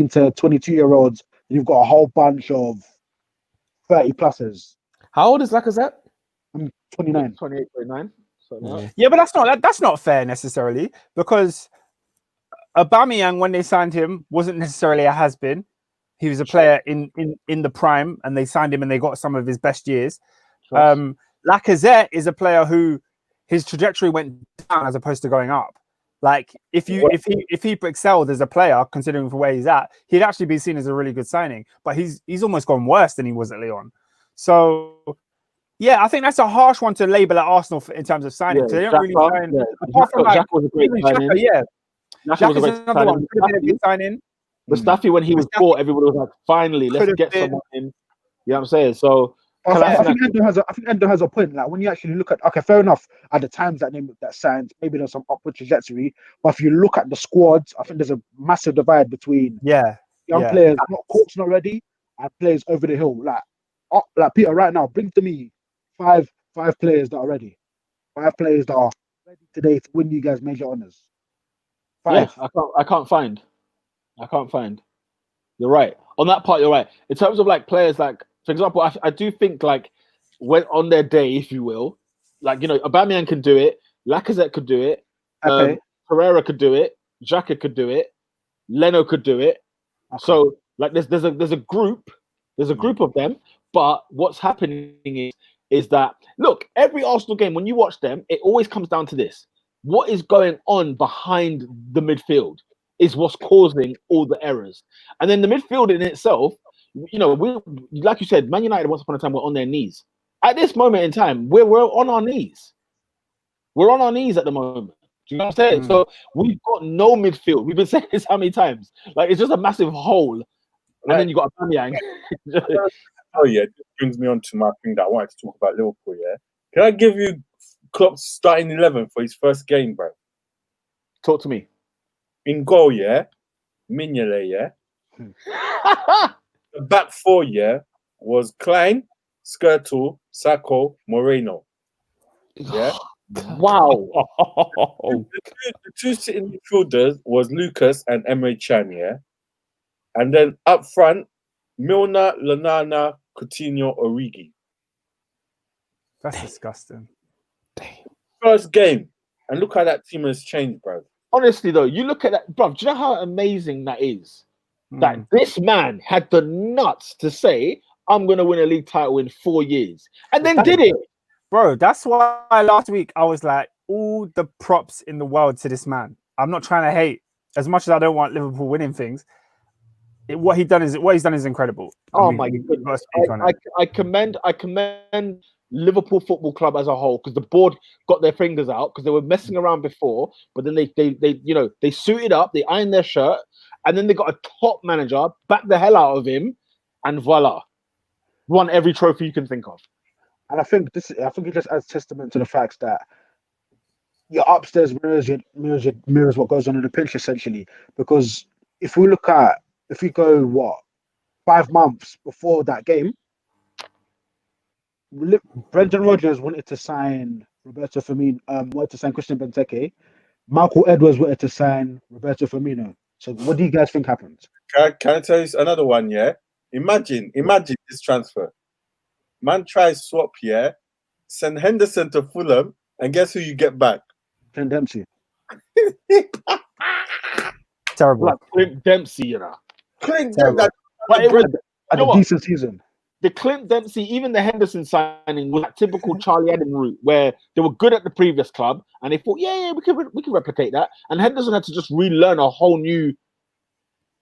Speaker 3: to 22-year-olds, and you've got a whole bunch of 30-plussers.
Speaker 4: How old is Lacazette?
Speaker 3: I'm 29.
Speaker 1: 28, 29. So
Speaker 2: Yeah, but that's not fair necessarily, because Aubameyang, when they signed him, wasn't necessarily a has-been. He was a player in the prime, and they signed him and they got some of his best years. Lacazette is a player who his trajectory went down as opposed to going up. Like if he excelled as a player, considering for where he's at, he'd actually be seen as a really good signing. But he's almost gone worse than he was at Lyon. So yeah, I think that's a harsh one to label at Arsenal in terms of signing. So they don't really sign. Apart from
Speaker 1: Xhaka was a great signing.
Speaker 2: Xhaka was another one. Could have been a good signing.
Speaker 1: Mustafi, when he was bought, everybody was like, finally, let's get someone in. You know what I'm saying? So
Speaker 3: I think Endo has a point. Like when you actually look at, okay, fair enough. At the times that signed, maybe there's some upward trajectory. But if you look at the squads, I think there's a massive divide between young players not ready and players over the hill. Like Peter, right now, bring to me five players that are ready. 5 players that are ready today to win you guys major honors. 5.
Speaker 1: Yeah, I can't find. You're right. On that part, you're right. In terms of like players, like for example, I do think like when on their day, if you will, like Aubameyang can do it, Lacazette could do it, Pereira could do it, Xhaka could do it, Leno could do it. Okay. So like there's a group of them. But what's happening is that look, every Arsenal game when you watch them, it always comes down to this: what is going on behind the midfield is what's causing all the errors. And then the midfield in itself, we like you said, Man United once upon a time were on their knees. At this moment in time, we're on our knees. We're on our knees at the moment. Do you know what I'm saying? So we've got no midfield. We've been saying this how many times? Like it's just a massive hole. And then you got Aubameyang.
Speaker 5: Oh yeah, this brings me on to my thing that I wanted to talk about Liverpool. Yeah, can I give you Klopp's starting 11 for his first game, bro?
Speaker 1: Talk to me.
Speaker 5: In goal, yeah, Mignolet, yeah. The back 4, yeah, was Klein, Skirtle, Sacco, Moreno. Yeah.
Speaker 1: Wow.
Speaker 5: The two sitting midfielders was Lucas and Emre Can, yeah. And then up front, Milner, Lanana, Coutinho, Origi.
Speaker 2: That's disgusting.
Speaker 5: First game, and look how that team has changed, bro.
Speaker 1: Honestly, though, you look at that, bro. Do you know how amazing that is? That this man had the nuts to say, "I'm going to win a league title in 4 years," and then did it,
Speaker 2: bro. That's why last week I was like, all the props in the world to this man. I'm not trying to hate as much as I don't want Liverpool winning things. What he's done is incredible.
Speaker 1: My goodness! I commend Liverpool Football Club as a whole because the board got their fingers out because they were messing around before, but then they suited up, they ironed their shirt, and then they got a top manager, backed the hell out of him, and voila, won every trophy you can think of.
Speaker 3: And I think it just adds testament to the fact that your upstairs mirrors what goes on in the pitch essentially. Because if we go 5 months before that game, Brendan Rodgers wanted to sign Roberto Firmino, wanted to sign Christian Benteke. Michael Edwards wanted to sign Roberto Firmino. So what do you guys think happened?
Speaker 5: Can I tell you another one, yeah? Imagine this transfer. Man tries swap, yeah? Send Henderson to Fulham, and guess who you get back?
Speaker 3: Clint Dempsey.
Speaker 2: Terrible.
Speaker 1: Like Clint Dempsey,
Speaker 5: Clint Dempsey.
Speaker 3: Had a decent season.
Speaker 1: The Clint Dempsey, even the Henderson signing was that typical Charlie Adam route where they were good at the previous club and they thought, we can replicate that. And Henderson had to just relearn a whole new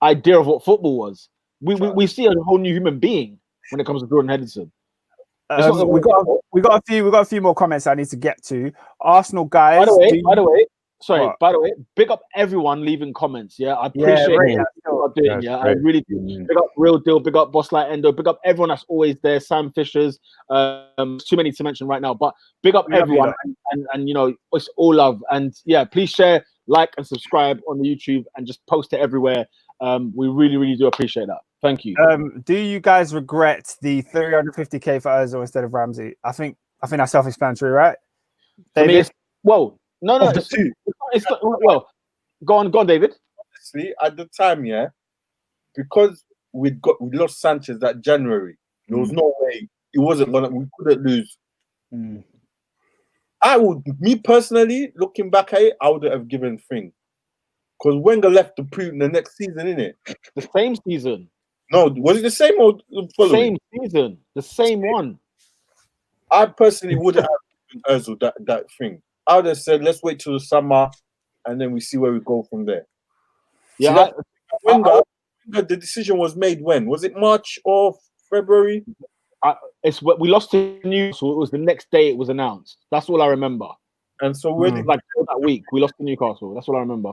Speaker 1: idea of what football was. We see a whole new human being when it comes to Jordan Henderson.
Speaker 2: We got a few more comments I need to get to. Arsenal guys.
Speaker 1: By the way, big up everyone leaving comments. Yeah, I appreciate it. I really do. Big up Real Deal, big up Boss Light Endo, big up everyone that's always there. Sam Fishers, too many to mention right now, but big up everyone, and it's all love. And yeah, please share, like, and subscribe on the YouTube, and just post it everywhere. We really, really do appreciate that. Thank you.
Speaker 2: Do you guys regret the 350k for Ozil instead of Ramsey? I think that's self-explanatory, right?
Speaker 1: David? No.
Speaker 5: It's
Speaker 1: well, go on, David.
Speaker 5: Honestly, at the time, yeah, because we lost Sanchez that January. There was no way it wasn't gonna. We couldn't lose. Me personally, looking back at it, I would have given thing because Wenger left the next season, innit?
Speaker 1: The same season.
Speaker 5: No, was it the same or the following?
Speaker 1: Same season, the same one.
Speaker 5: I personally wouldn't have given Ozil that thing. I would have said, let's wait till the summer, and then we see where we go from there.
Speaker 1: Yeah,
Speaker 5: Wenger, the decision was made when? Was it March or February?
Speaker 1: We lost to Newcastle. It was the next day it was announced. That's all I remember.
Speaker 5: And so when
Speaker 1: like that week, we lost to Newcastle. That's all I remember.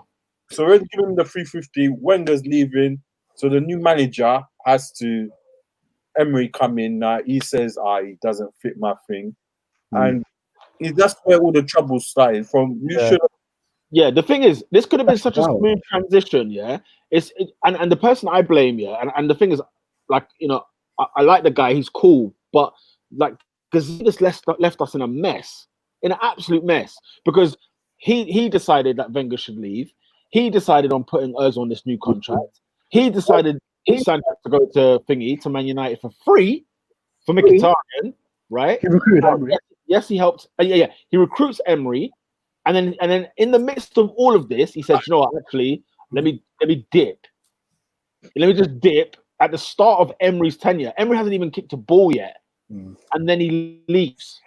Speaker 5: So we're giving him the 350. Wenger's leaving, so the new manager has to. Emery come in. He says, he doesn't fit my thing, and that's where all the trouble started from.
Speaker 1: Yeah, the thing is, this could have been such a smooth transition. Yeah, and the person I blame, and the thing is, like, you know, I like the guy. He's cool, but like, because he just left us in a mess, in an absolute mess, because he decided that Wenger should leave. He decided on putting Ozil on this new contract. He decided Sanchez to go to Man United for free for Mkhitaryan, right?
Speaker 2: He recruited Emery.
Speaker 1: Yes, he helped. He recruits Emery, and then in the midst of all of this, he said, "You know what? Actually, let me dip. Let me just dip." At the start of Emery's tenure, Emery hasn't even kicked a ball yet, and then he leaves,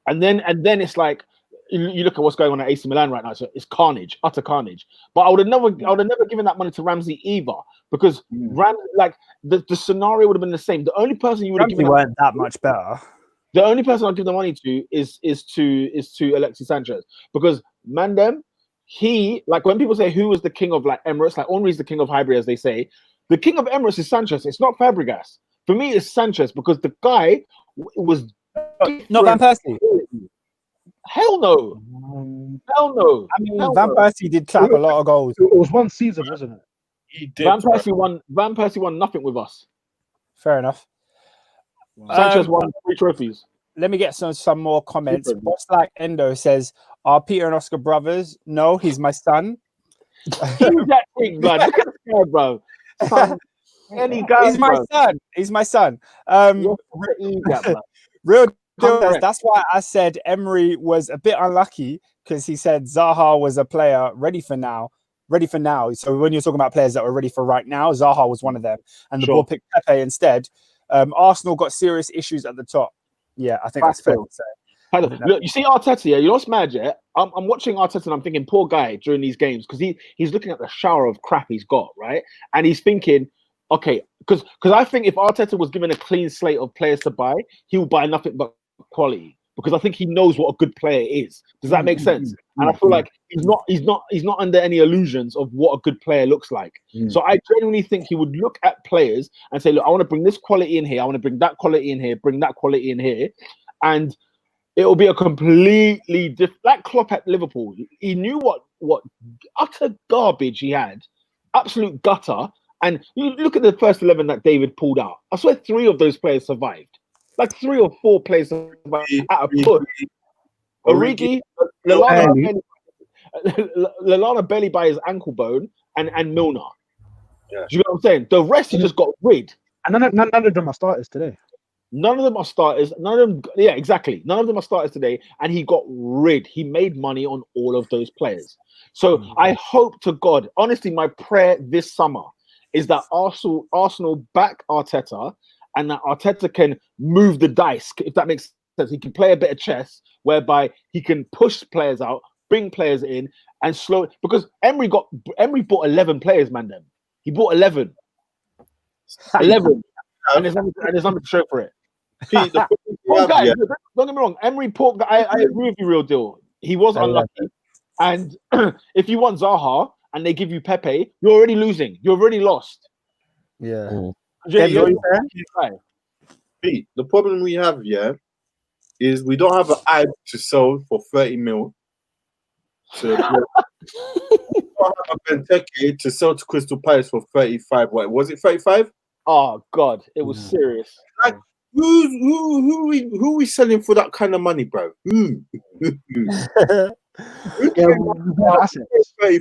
Speaker 1: and then it's like, you look at what's going on at AC Milan right now. So it's carnage, utter carnage. But I would have never given that money to Ramsey either, because the scenario would have been the same. The only person you would have given
Speaker 2: weren't that much better.
Speaker 1: The only person I'd give the money to is to Alexis Sanchez, because Mandem, like when people say who was the king of like Emirates, like Henry's the king of Highbury, as they say, the king of Emirates is Sanchez. It's not Fabregas. For me, it's Sanchez, because the guy was
Speaker 2: not Van Persie.
Speaker 1: Hell no. Hell no.
Speaker 2: I mean, Van Persie did clap a lot of goals.
Speaker 3: It was one season, wasn't it?
Speaker 5: He did.
Speaker 1: Van Persie won nothing with us.
Speaker 2: Fair enough.
Speaker 1: Sanchez won 3 trophies.
Speaker 2: Let me get some more comments. Boss like Endo says, "Are Peter and Oscar brothers?" No, he's my son.
Speaker 1: Who's that thing, blood? Look at this guy, bro. Any guy,
Speaker 2: he's my son. He's my son. Real deal. That's why I said Emery was a bit unlucky, because he said Zaha was a player ready for now. So when you're talking about players that were ready for right now, Zaha was one of them, and the ball picked Pepe instead. Arsenal got serious issues at the top. Yeah, I think that's fair to say.
Speaker 1: Look, you see Arteta, yeah? You know what's mad, yeah? I'm watching Arteta and I'm thinking, poor guy during these games, because he's looking at the shower of crap he's got, right? And he's thinking, okay, because I think if Arteta was given a clean slate of players to buy, he would buy nothing but quality, because I think he knows what a good player is. Does that make sense? And I feel like he's not under any illusions of what a good player looks like. So I genuinely think he would look at players and say, look, I want to bring this quality in here, I want to bring that quality in here, bring that quality in here, and it will be a completely different. Like Klopp at Liverpool, he knew what utter garbage he had, absolute gutter. And you look at the first 11 that David pulled out. I swear 3 of those players survived. Like 3 or 4 players survived at a push. Origi, Lallana barely by his ankle bone, and Milner. Yeah. Do you know what I'm saying? The rest he just got rid.
Speaker 3: And none of them are starters today.
Speaker 1: None of them are starters. None of them, yeah, exactly. None of them are starters today. And he got rid. He made money on all of those players. So I hope to God, honestly, my prayer this summer is that Arsenal back Arteta, and that Arteta can move the dice, if that makes sense. He can play a bit of chess, whereby he can push players out, bring players in, and slow. Because Emery bought 11 players, man. Then he bought 11, and there's nothing to show for it.
Speaker 5: Pete,
Speaker 1: guys, don't get me wrong. Emery Port, I agree with you, real deal. He was unlucky, and if you want Zaha and they give you Pepe, you're already losing. You're already lost.
Speaker 2: Yeah.
Speaker 5: Pete, the problem we have, is we don't have an ad to sell for 30 mil. We don't have a Benteke to sell to Crystal Palace for 35. What was it, 35?
Speaker 1: Oh God, it was serious.
Speaker 5: Like, who we selling for that kind of money, bro? Who? 30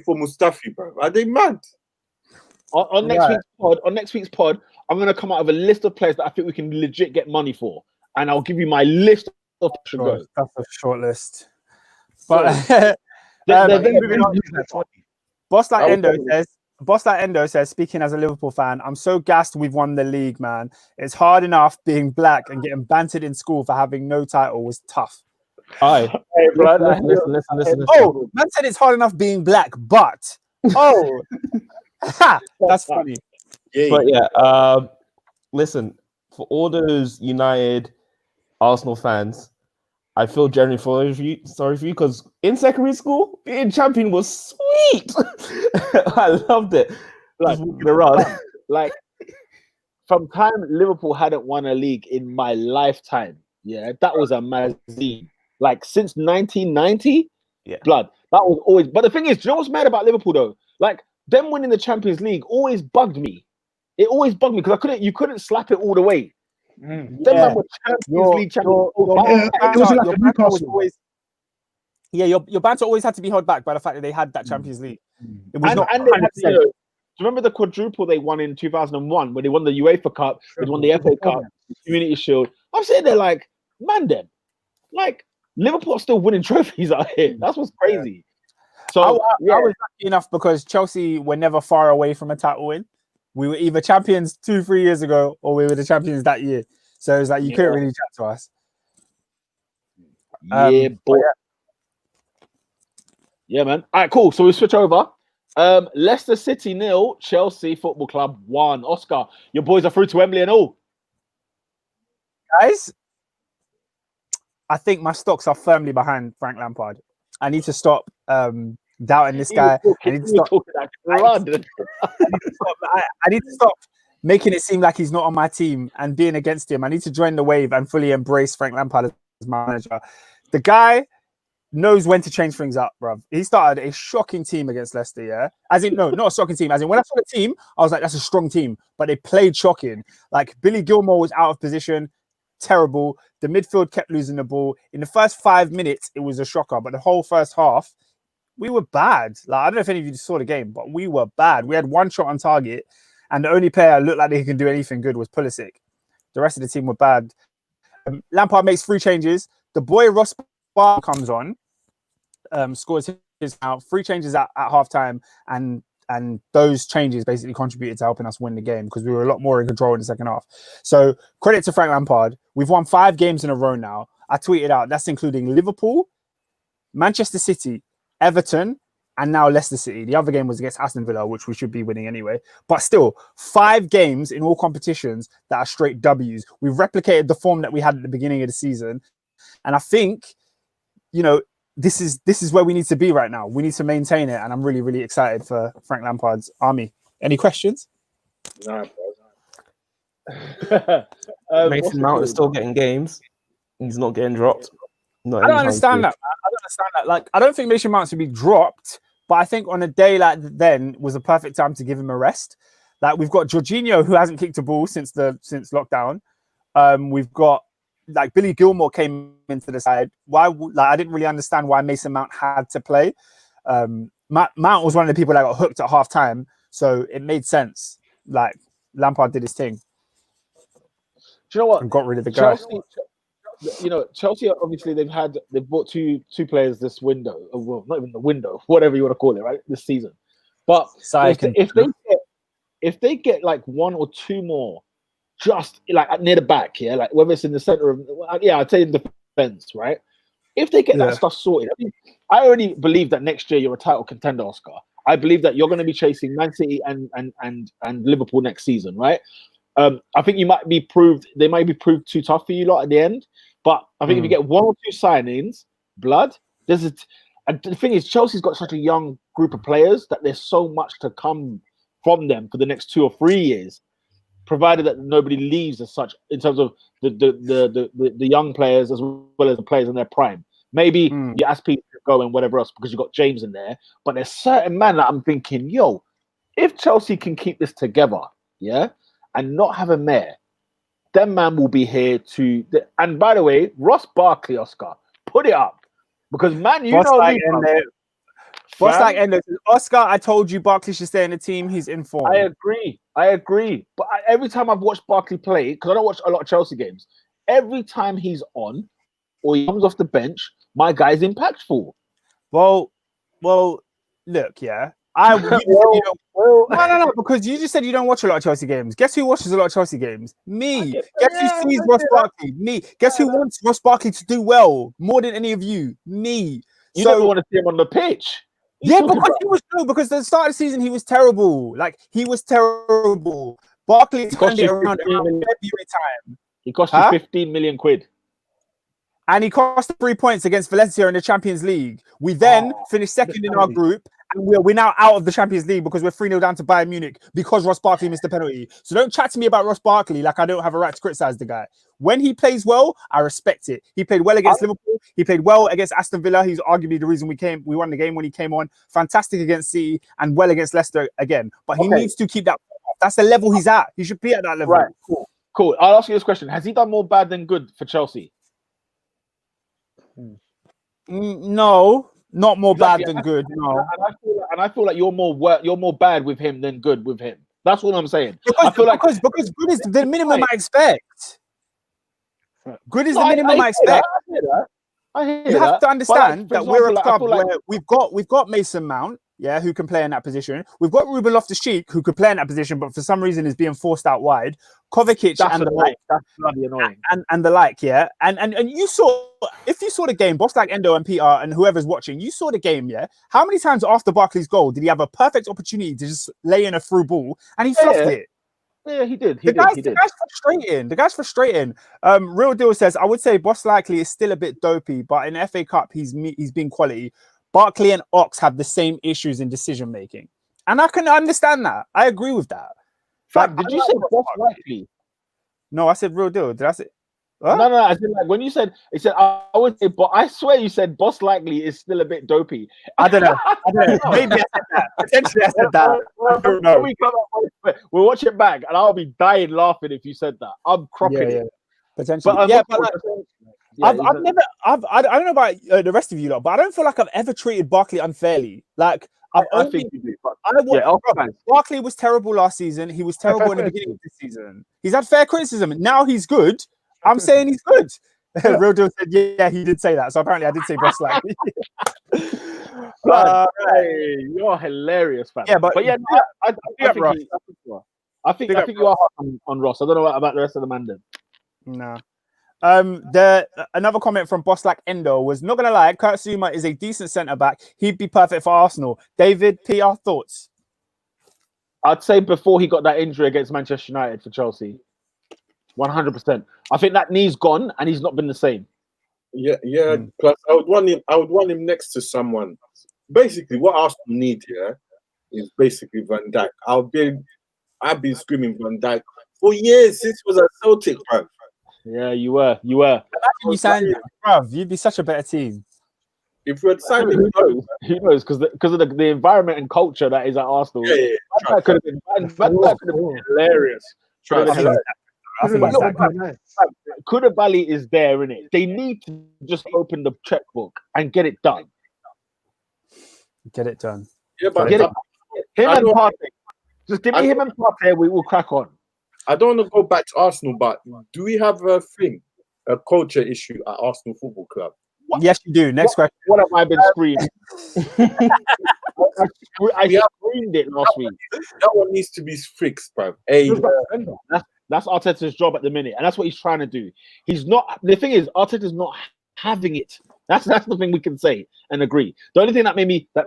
Speaker 5: for Mustafi, bro? Are they mad?
Speaker 1: On next week's pod, I'm gonna come out with a list of players that I think we can legit get money for, and I'll give you my list of go.
Speaker 2: That's a short list. But Boss like Endo says, Boss Like Endo says, speaking as a Liverpool fan, I'm so gassed we've won the league, man. It's hard enough being black and getting bantered in school for having no title was tough.
Speaker 4: Hey,
Speaker 1: blood.
Speaker 4: Listen.
Speaker 2: Oh, man said it's hard enough being black, but that's funny.
Speaker 5: Yeah.
Speaker 4: But yeah, listen, for all those United, Arsenal fans, I feel genuinely sorry for you because in secondary school, being champion was sweet. I loved it.
Speaker 1: Like,
Speaker 4: Just walking around.
Speaker 1: like from time Liverpool hadn't won a league in my lifetime. Yeah, that was a magazine. Like since 1990, blood. That was always. But the thing is, do you know what's mad about Liverpool though? Like them winning the Champions League always bugged me. It always bugged me because you couldn't slap it all the way. Them man were Champions League champions.
Speaker 2: Your banter always had to be held back by the fact that they had that Champions League. It was not.
Speaker 1: And they had, do you remember the quadruple they won in 2001 when they won the UEFA Cup, they won the FA Cup, the Community Shield? I'm sitting there like, man, them, like Liverpool are still winning trophies out here. That's what's crazy. So
Speaker 2: I was lucky enough because Chelsea were never far away from a title win. We were either champions 2-3 years ago or we were the champions that year. So it's like you couldn't really chat to us.
Speaker 1: Yeah, man. All right, cool. So we switch over. Leicester City 0, Chelsea Football Club 1. Oscar, your boys are through to Wembley and all.
Speaker 2: Guys, I think my stocks are firmly behind Frank Lampard. I need to stop doubting this guy. I need to stop making it seem like he's not on my team and being against him. I need to join the wave and fully embrace Frank Lampard as my manager. The guy knows when to change things up, bruv. He started a shocking team against Leicester, yeah? As in, no, not a shocking team. As in, when I saw the team, I was like, that's a strong team. But they played shocking. Like, Billy Gilmore was out of position. Terrible. The midfield kept losing the ball. In the first 5 minutes, it was a shocker. But the whole first half, we were bad. Like, I don't know if any of you saw the game, but we were bad. We had one shot on target, and the only player that looked like they can do anything good was Pulisic. The rest of the team were bad. Lampard makes 3 changes. The boy Ross Barr comes on, scores his out. 3 changes at halftime, and those changes basically contributed to helping us win the game because we were a lot more in control in the second half. So credit to Frank Lampard. We've won 5 games in a row now. I tweeted out, that's including Liverpool, Manchester City, Everton, and now Leicester City. The other game was against Aston Villa, which we should be winning anyway. But still, 5 games in all competitions that are straight W's. We've replicated the form that we had at the beginning of the season. And I think, this is where we need to be right now. We need to maintain it. And I'm really, really excited for Frank Lampard's army. Any questions?
Speaker 5: Nah,
Speaker 4: Mason Mount is still getting games. He's not getting dropped.
Speaker 2: I don't understand that. Like, I don't think Mason Mount should be dropped, but I think on a day like then was a perfect time to give him a rest. Like, we've got Jorginho, who hasn't kicked a ball since lockdown. We've got like Billy Gilmore came into the side. I didn't really understand why Mason Mount had to play. Mount was one of the people that got hooked at half time, so it made sense. Like, Lampard did his thing.
Speaker 1: Do you know what?
Speaker 2: And got rid of the guy.
Speaker 1: Chelsea obviously they've bought two players this window. Well, not even the window, whatever you want to call it, right? This season. But if they get like 1 or 2 more, just like near the back, like whether it's in the center of, I'd say in defense, right? If they get that stuff sorted, I already believe that next year you're a title contender, Oscar. I believe that you're going to be chasing Man City and Liverpool next season, right? I think they might be proved too tough for you lot at the end. But I think if you get 1 or 2 signings, blood, and the thing is, Chelsea's got such a young group of players that there's so much to come from them for the next 2 or 3 years, provided that nobody leaves as such in terms of the young players as well as the players in their prime. Maybe you ask people to go and whatever else because you've got James in there, but there's certain man that I'm thinking, if Chelsea can keep this together, and not have a mayor, then man will be here to. And by the way, Ross Barkley, Oscar, put it up because man,
Speaker 2: Oscar, I told you Barkley should stay in the team. He's in form.
Speaker 1: I agree. But every time I've watched Barkley play, because I don't watch a lot of Chelsea games, every time he's on or he comes off the bench, my guy's impactful.
Speaker 2: Well, look, No, because you just said you don't watch a lot of Chelsea games. Guess who watches a lot of Chelsea games? Me. Guess who sees Ross Barkley? Me. Guess who wants Ross Barkley to do well more than any of you? Me.
Speaker 1: You never want to see him on the pitch.
Speaker 2: Because at the start of the season he was terrible. Like he was terrible. Barkley turned it around February time.
Speaker 1: He cost you 15 million quid.
Speaker 2: And he cost 3 points against Valencia in the Champions League. We then finished second in our group, and we're now out of the Champions League because we're 3-0 down to Bayern Munich because Ross Barkley missed the penalty. So don't chat to me about Ross Barkley like I don't have a right to criticize the guy. When he plays well, I respect it. He played well against Liverpool. He played well against Aston Villa. He's arguably the reason we won the game when he came on. Fantastic against City and well against Leicester again. But he needs to keep that. That's the level he's at. He should be at that level.
Speaker 1: Right. Cool. I'll ask you this question: has he done more bad than good for Chelsea?
Speaker 2: No, not more bad than good. No,
Speaker 1: and I feel like you're more bad with him than good with him. That's what I'm saying.
Speaker 2: Because good is the minimum I expect. Good is the minimum I expect.
Speaker 1: I hear
Speaker 2: you have to understand that we're a club where we've got Mason Mount, who can play in that position. We've got Ruben Loftus-Cheek, who could play in that position, but for some reason is being forced out wide. Kovacic and the like.
Speaker 1: That's bloody annoying.
Speaker 2: And the like, yeah. And you saw, if you saw the game, boss like Endo and Peter and whoever's watching, you saw the game, yeah. How many times after Barkley's goal did he have a perfect opportunity to just lay in a through ball and he fluffed it?
Speaker 1: Yeah, he did.
Speaker 2: The guy's frustrating. Real Deal says, I would say Boss Likely is still a bit dopey, but in FA Cup he's been quality. Barkley and Ox have the same issues in decision making, and I can understand that. I agree with that.
Speaker 1: But did you say Boss Likely?
Speaker 2: No, I said Real Deal. Did I say?
Speaker 1: What? No. I said when you said I would say, but I swear you said Boss Likely is still a bit dopey.
Speaker 2: I don't know. Maybe I said that. Potentially I said that. I don't know.
Speaker 1: We'll watch it back, and I'll be dying laughing if you said that. I'm cropping it.
Speaker 2: Potentially, I don't know about the rest of you lot, but I don't feel like I've ever treated Barkley unfairly. Like
Speaker 1: I think you do.
Speaker 2: Barkley was terrible last season. He was terrible in the beginning of this season. He's had fair criticism. Now he's good. I'm saying he's good. Real Deal said, yeah, he did say that. So apparently I did say Boss Likely.
Speaker 1: Hey, you're hilarious, man.
Speaker 2: Yeah, but
Speaker 1: I think you are on Ross. I don't know about the rest of the man then.
Speaker 2: No. Another comment from Boss Like Endo was, not gonna lie, Kurt Zuma is a decent centre back. He'd be perfect for Arsenal. David, PR thoughts?
Speaker 1: I'd say before he got that injury against Manchester United for Chelsea, 100%. I think that knee's gone and he's not been the same.
Speaker 5: Yeah. Plus, I would want him next to someone. Basically, what Arsenal need here is basically Van Dijk. I've been screaming Van Dijk for years since he was at Celtic, bro.
Speaker 1: Yeah, you were.
Speaker 2: Imagine you signed him, bruv. You'd be such a better team.
Speaker 5: If we had signed him,
Speaker 1: who knows? Because of the environment and culture that is at Arsenal.
Speaker 5: Yeah.
Speaker 1: That could have been hilarious. Koulibaly is there, innit? They need to just open the checkbook and get it done.
Speaker 2: Get it done.
Speaker 5: Yeah, but
Speaker 1: him and Partey. Just give me him and Partey. We will crack on.
Speaker 5: I don't want to go back to Arsenal, but do we have a culture issue at Arsenal Football Club?
Speaker 2: Yes, you do. Next question.
Speaker 1: What have I been screaming? I screamed it last week.
Speaker 5: That one needs to be fixed, bro.
Speaker 1: That's Arteta's job at the minute, and that's what he's trying to do. He's not. The thing is, Arteta's not having it. That's the thing we can say and agree. The only thing that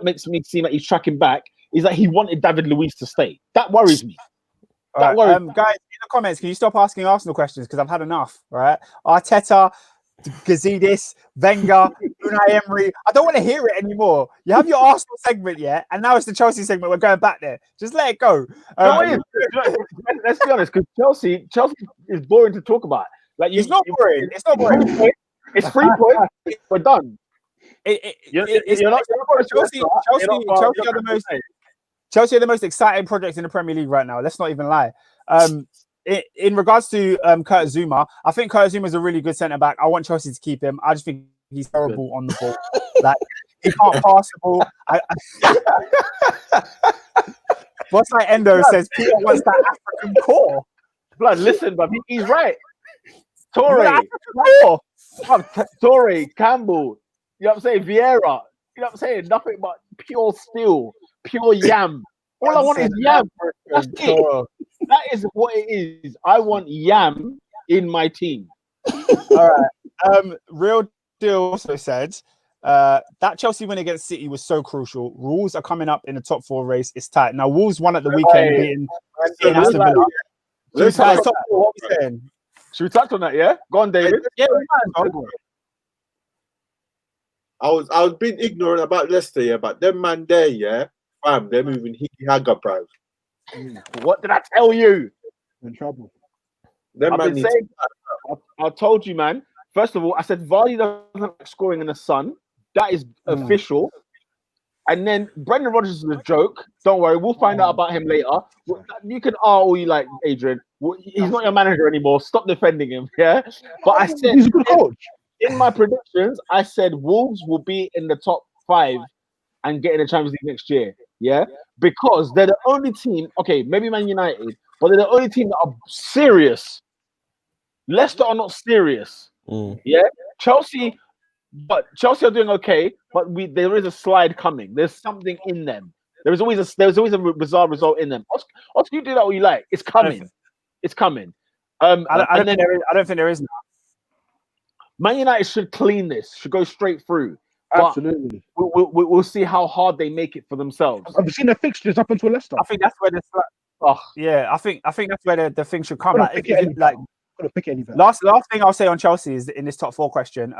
Speaker 1: makes me seem like he's tracking back is that he wanted David Luiz to stay. That worries me.
Speaker 2: Guys, in the comments, can you stop asking Arsenal questions? Because I've had enough, right? Arteta, Gazidis, Wenger, Unai Emery. I don't want to hear it anymore. You have your Arsenal segment, yeah? And now it's the Chelsea segment. We're going back there. Just let it go.
Speaker 1: Let's be honest, because Chelsea is boring to talk about. Like
Speaker 2: it's not boring. It's not boring.
Speaker 1: It's 3 points. We're done.
Speaker 2: Chelsea are the most exciting project in the Premier League right now. Let's not even lie. In regards to Kurt Zuma, I think Kurt Zuma is a really good centre back. I want Chelsea to keep him. I just think he's terrible on the ball. Like he can't pass the ball. What's like Endo says? Peter wants that African core.
Speaker 1: Blood, listen, but he's right. Torre, Campbell. You know what I'm saying? Vieira. You know what I'm saying? Nothing but pure steel. pure yam. All I want is yam. That's it. That is what it is. I want yam in my team.
Speaker 2: All right. Real Deal also said that Chelsea win against City was so crucial. Wolves are coming up in the top 4 race. It's tight. Now, Wolves won at the weekend, beating Aston Villa. What we saying?
Speaker 1: Should we touch on that? Yeah, go on, David.
Speaker 2: Yeah,
Speaker 5: I was being ignorant about Leicester, yeah, but them man there, yeah, fam, they're moving Hickey Haga, bro.
Speaker 1: What did I tell you?
Speaker 3: In trouble.
Speaker 5: Them man needs.
Speaker 1: I told you, man. First of all, I said Vardy doesn't like scoring in the sun. That is official. And then Brendan Rodgers is a joke. Don't worry, we'll find out about him later. You can all you like, Adrian. He's not your manager anymore. Stop defending him. Yeah, but I said
Speaker 3: he's a good coach.
Speaker 1: In my predictions, I said Wolves will be in the top 5 and get in the Champions League next year. Yeah, because they're the only team. Okay, maybe Man United, but they're the only team that are serious. Leicester are not serious. Yeah, Chelsea. But Chelsea are doing okay, but there is a slide coming. There's something in them. There's always a bizarre result in them. Oscar, you do that what you like. It's coming. It's coming. I don't
Speaker 2: think there is now.
Speaker 1: Man United should clean this. Should go straight through.
Speaker 3: Absolutely.
Speaker 1: We'll see how hard they make it for themselves.
Speaker 3: I've seen the fixtures up until Leicester.
Speaker 2: I think that's where I think that's where the thing should come. Last thing I'll say on Chelsea is in this top 4 question.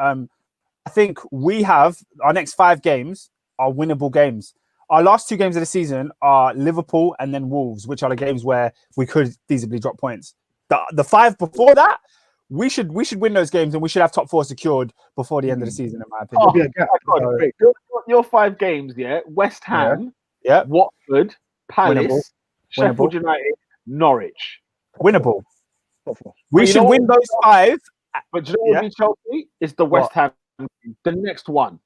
Speaker 2: I think we have our next 5 games are winnable games. Our last 2 games of the season are Liverpool and then Wolves, which are the games where we could feasibly drop points. The 5 before that, we should win those games and we should have top 4 secured before the end of the season, in my opinion.
Speaker 1: Your 5 games, yeah. West Ham,
Speaker 2: yeah.
Speaker 1: Watford, Palace,
Speaker 2: Winnable.
Speaker 1: Sheffield United, Norwich.
Speaker 2: Winnable. We should win those 5.
Speaker 1: But do you know what means Chelsea? It's the West Ham. The next one,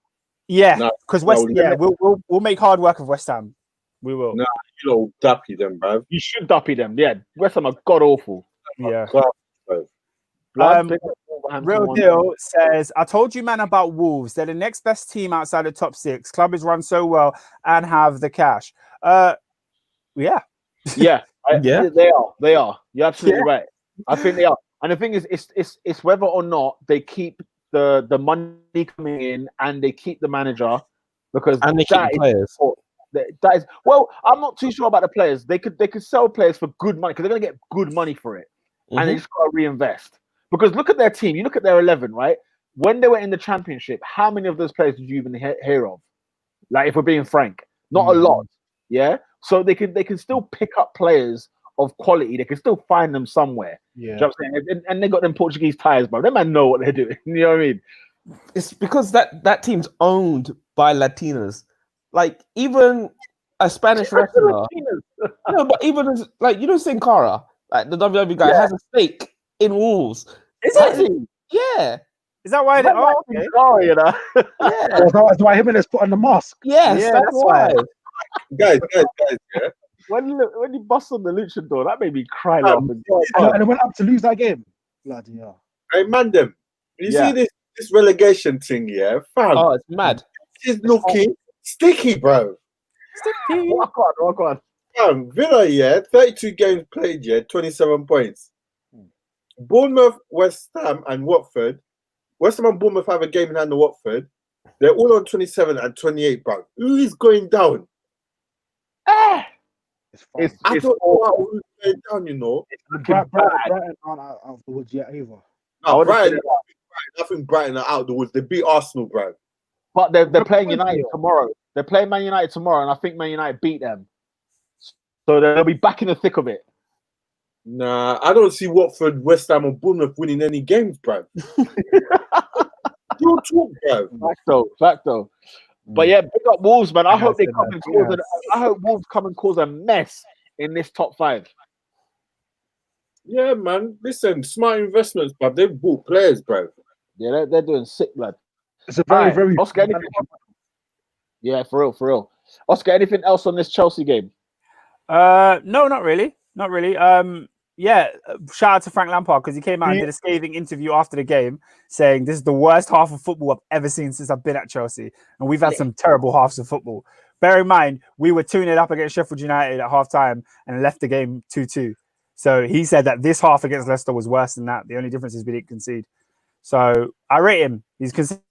Speaker 2: because we'll make hard work of West Ham. We will.
Speaker 5: No, you know, duppy them, bro.
Speaker 1: You should duppy them. Yeah, West Ham are god awful.
Speaker 2: Yeah. Real Deal says, I told you, man, about Wolves. They're the next best team outside the top 6. Club is run so well and have the cash.
Speaker 1: Yeah. They are. You're absolutely right. I think they are. And the thing is, it's whether or not they keep the money coming in and they keep the manager, because
Speaker 4: and they keep the players.
Speaker 1: That is well, I'm not too sure about the players. They could sell players for good money because they're gonna get good money for it, and they just gotta reinvest. Because look at their team. You look at their 11, right? When they were in the Championship, how many of those players did you even hear of? Like, if we're being frank, not a lot. Yeah, so they can still pick up players of quality. They can still find them somewhere. Yeah, you know what I'm saying? And they got them Portuguese ties, bro. Them man know what they're doing. You know what I mean?
Speaker 4: It's because that team's owned by Latinas. Like, even a Spanish wrestler. No, but even Sin Cara, like the WWE guy, has a stake in Wolves.
Speaker 2: Is it?
Speaker 4: Yeah.
Speaker 2: Is that why? Okay.
Speaker 1: You know?
Speaker 3: Yeah. That's why him and us put on the mask.
Speaker 4: Yes, that's why.
Speaker 5: Guys, yeah.
Speaker 1: When you bust on the luchador, that made me cry laughing.
Speaker 3: And it went up to lose that game. Bloody hell.
Speaker 5: Hey, man, them. You see this relegation thing, yeah? Fam.
Speaker 4: Oh, it's mad.
Speaker 5: It's looking sticky, bro.
Speaker 1: Sticky. Walk on.
Speaker 5: Fam, Villa, 32 games played, 27 points. Bournemouth, West Ham, and Watford. West Ham and Bournemouth have a game in hand of Watford. They're all on 27 and 28, bro. Who is going down?
Speaker 3: It's
Speaker 5: I don't know who's going down, you know.
Speaker 3: Brighton aren't out of the woods yet either.
Speaker 5: No, Brighton. I think Brighton are out of the woods. They beat Arsenal, bro.
Speaker 1: But they're playing United tomorrow. They're playing Man United tomorrow, and I think Man United beat them. So they'll be back in the thick of it.
Speaker 5: Nah, I don't see Watford, West Ham, or Bournemouth winning any games, bro. Don't talk, bro.
Speaker 1: Facto. But yeah, pick up Wolves, man. I hope they come and cause I hope Wolves come and cause a mess in this top 5.
Speaker 5: Yeah, man. Listen, smart investments, but they've bought players, bro.
Speaker 1: Yeah, they're doing sick, lad.
Speaker 3: It's a very
Speaker 1: Oscar. Yeah, for real. Oscar, anything else on this Chelsea game?
Speaker 2: No, not really. Shout out to Frank Lampard, because he came out and did a scathing interview after the game saying this is the worst half of football I've ever seen since I've been at Chelsea, and we've had some terrible halves of football. bear in mind, we were 2-0 up against Sheffield United at half-time and left the game 2-2. So he said that this half against Leicester was worse than that. The only difference is we didn't concede. So I rate him. He's consistent.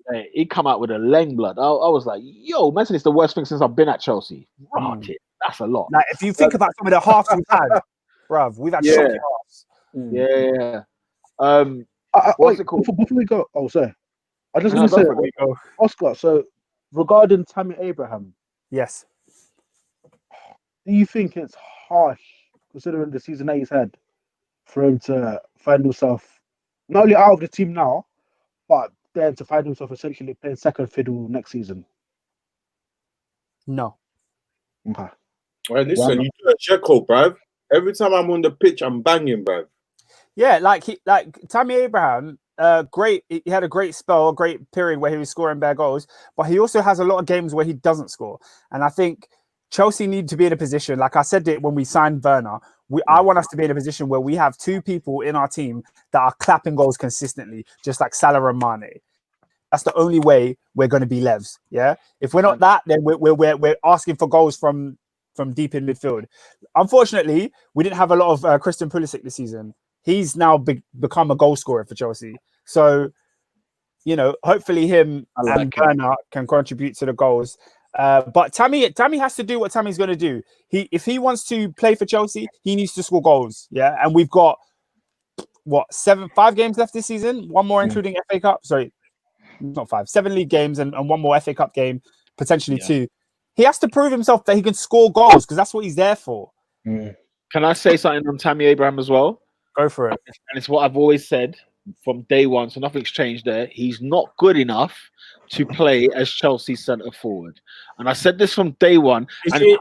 Speaker 1: Hey, he come out with a leng blood. I was like, yo, man, it's the worst thing since I've been at Chelsea. Rotted. That's a lot.
Speaker 2: Like, if you think about some of the halves we've had, bruv, we've had shocking halves.
Speaker 1: Yeah.
Speaker 3: What's it called? Before we go, sorry. I just want to say, Oscar, so regarding Tammy Abraham.
Speaker 2: Yes.
Speaker 3: Do you think it's harsh, considering the season that he's had, for him to find himself not only out of the team now, but then to find himself essentially playing second fiddle next season?
Speaker 2: No.
Speaker 3: Okay.
Speaker 5: Well, listen, you do a Jekyll, bruv. Every time I'm on the pitch, I'm banging, bruv.
Speaker 2: Yeah, like Tammy Abraham, great. He had a great spell, a great period where he was scoring bare goals, but he also has a lot of games where he doesn't score. And I think Chelsea need to be in a position, like I said it when we signed Werner, I want us to be in a position where we have two people in our team that are clapping goals consistently, just like Salah and Mane. That's the only way we're going to be Levs. Yeah. If we're not that, then we're asking for goals from deep in midfield. Unfortunately, we didn't have a lot of Christian Pulisic this season. He's now become a goal scorer for Chelsea. So, you know, hopefully him and Werner can contribute to the goals. But Tammy has to do what Tammy's going to do. If he wants to play for Chelsea, he needs to score goals. Yeah. And we've got, 5 games left this season? One more, including FA Cup. Sorry, not 5, 7 league games and one more FA Cup game, potentially 2. He has to prove himself that he can score goals because that's what he's there for.
Speaker 1: Can I say something on Tammy Abraham as well?
Speaker 2: Go for it.
Speaker 1: And it's what I've always said from day one, so nothing's changed there. He's not good enough to play as Chelsea's centre forward. And I said this from day one. And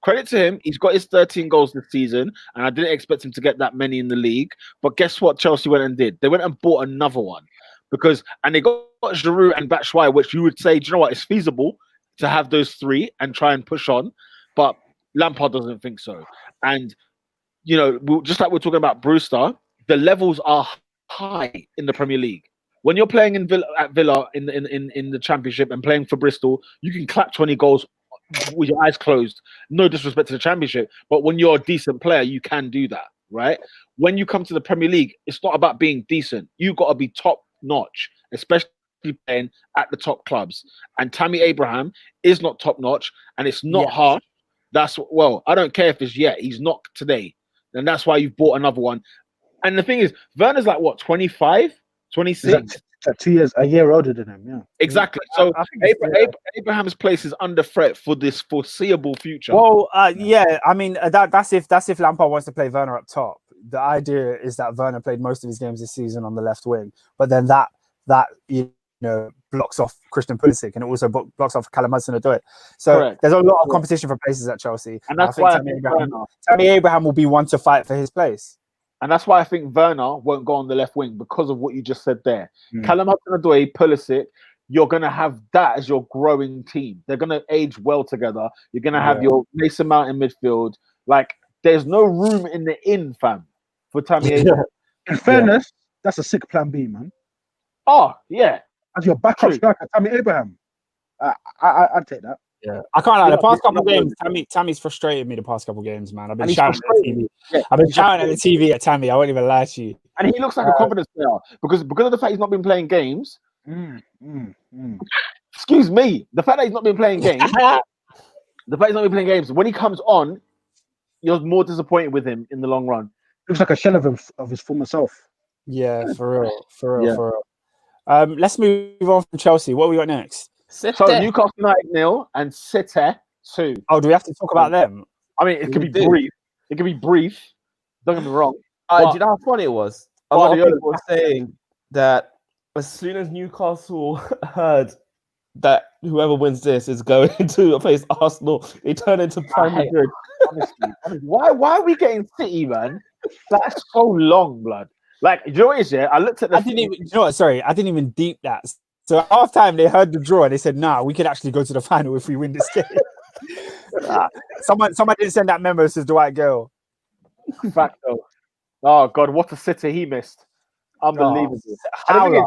Speaker 1: credit to him, he's got his 13 goals this season, and I didn't expect him to get that many in the league. But guess what Chelsea went and did? They went and bought another one. And they got Giroud and Batshuayi, which you would say, do you know what, it's feasible to have those 3 and try and push on. But Lampard doesn't think so. And you know, just like we're talking about Brewster, the levels are high in the Premier League. When you're playing in Villa in the Championship and playing for Bristol, you can clap 20 goals with your eyes closed. No disrespect to the Championship, but when you're a decent player, you can do that, right? When you come to the Premier League, it's not about being decent. You've got to be top notch, especially playing at the top clubs. And Tammy Abraham is not top notch, and it's not hard. I don't care if it's he's not today. And that's why you've bought another one. And the thing is, Werner's like, what, 25, 26?
Speaker 3: 2 years, a year older than him, yeah.
Speaker 1: Exactly. So Abraham's place is under threat for this foreseeable future.
Speaker 2: Well, I mean, that's if Lampard wants to play Werner up top. The idea is that Werner played most of his games this season on the left wing. But then that blocks off Christian Pulisic, and it also blocks off Callum Hudson-Odoi. So there's a lot of competition for places at Chelsea.
Speaker 1: And that's why
Speaker 2: Tammy Abraham will be one to fight for his place.
Speaker 1: And that's why I think Werner won't go on the left wing because of what you just said there. Callum Hudson-Odoi, Pulisic, you're going to have that as your growing team. They're going to age well together. You're going to have your Mason Mount in midfield. Like, there's no room in the inn, fam, for Tammy Abraham.
Speaker 3: In fairness, that's a sick plan B, man.
Speaker 1: Oh, yeah.
Speaker 3: As your backup striker, Tammy Abraham. I'd take that.
Speaker 2: Yeah, I can't lie. The past couple of games, Tammy's frustrated me the past couple of games, man. I've been shouting at the TV. Yeah. I've been shouting at the TV at Tammy. I won't even lie to you.
Speaker 1: And he looks like a confidence player because of the fact he's not been playing games. Excuse me. The fact that he's not been playing games. When he comes on, you're more disappointed with him in the long run.
Speaker 3: Looks like a shell of his former self.
Speaker 2: Yeah, for real. Let's move on from Chelsea. What have we got next?
Speaker 1: So Newcastle United 0 and City 2.
Speaker 2: Oh, do we have to talk about them?
Speaker 1: I mean, it could be brief. It could be brief. Don't get me wrong.
Speaker 4: Do you know how funny it was? A lot of people were saying that as soon as Newcastle heard that whoever wins this is going to face Arsenal, they turn into Prime Madrid.
Speaker 1: Honestly. Why are we getting City, man? That's so long, blood. Like, you know what it is, I looked at the...
Speaker 2: I didn't even deep that. So at half time, they heard the draw and they said, nah, we could actually go to the final if we win this game. Someone didn't send that memo to Dwight Gale.
Speaker 1: Facto. Oh, God, what a City he missed. Unbelievable. The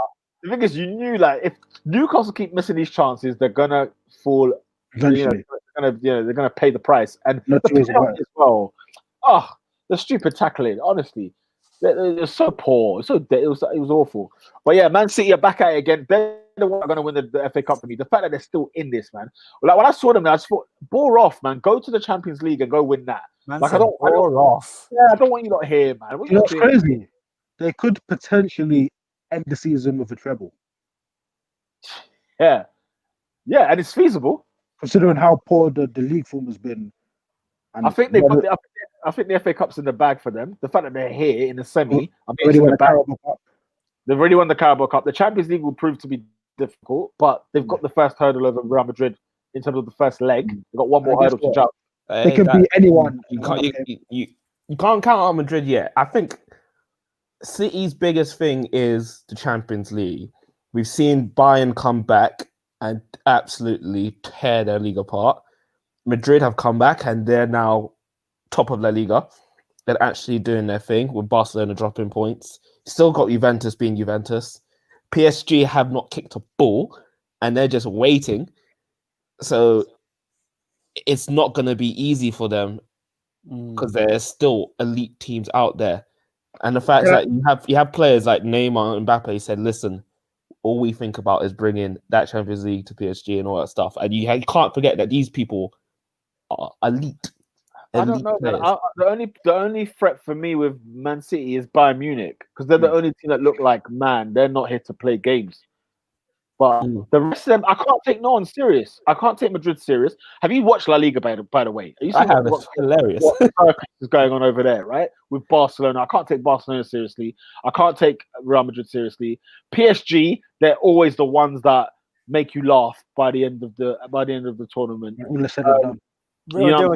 Speaker 1: thing is, you knew, like, if Newcastle keep missing these chances, they're going to fall
Speaker 3: Eventually.
Speaker 1: They're gonna pay the price. And
Speaker 3: No
Speaker 1: the
Speaker 3: two ways about
Speaker 1: penalty as well. Oh, the stupid tackling. Honestly, they're so poor. It was awful. But yeah, Man City are back at it again. They're the one going to win the FA Cup for me. The fact that they're still in this, man. Like when I saw them, I just thought, bore off, man. Go to the Champions League and go win that.
Speaker 2: Man
Speaker 1: like
Speaker 2: I don't off.
Speaker 1: Yeah, I don't want you lot here, man.
Speaker 3: You know what's crazy? They could potentially end the season with a treble.
Speaker 1: Yeah, and it's feasible
Speaker 3: considering how poor the league form has been. And
Speaker 1: I think the FA Cup's in the bag for them. The fact that they're here in the semi, they've already won the Carabao Cup. The Champions League will prove to be difficult, but they've got the first hurdle over Real Madrid in terms of the first leg. They've got one more hurdle to jump.
Speaker 3: They can beat anyone.
Speaker 4: You can't count out Madrid yet. I think City's biggest thing is the Champions League. We've seen Bayern come back and absolutely tear their league apart. Madrid have come back and they're now top of La Liga. They're actually doing their thing with Barcelona dropping points. Still got Juventus being Juventus. PSG have not kicked a ball and they're just waiting. So it's not going to be easy for them because there's still elite teams out there. And the fact that you have players like Neymar and Mbappe said, listen, all we think about is bringing that Champions League to PSG and all that stuff. And you can't forget that these people are elite.
Speaker 1: I don't know. The only threat for me with Man City is Bayern Munich because they're the only team that look like, man, they're not here to play games. But the rest of them, I can't take no one serious. I can't take Madrid serious. Have you watched La Liga, by the way?
Speaker 4: I have. It's hilarious.
Speaker 1: What is going on over there, right? With Barcelona, I can't take Barcelona seriously. I can't take Real Madrid seriously. PSG, they're always the ones that make you laugh by the end of the tournament.
Speaker 2: Real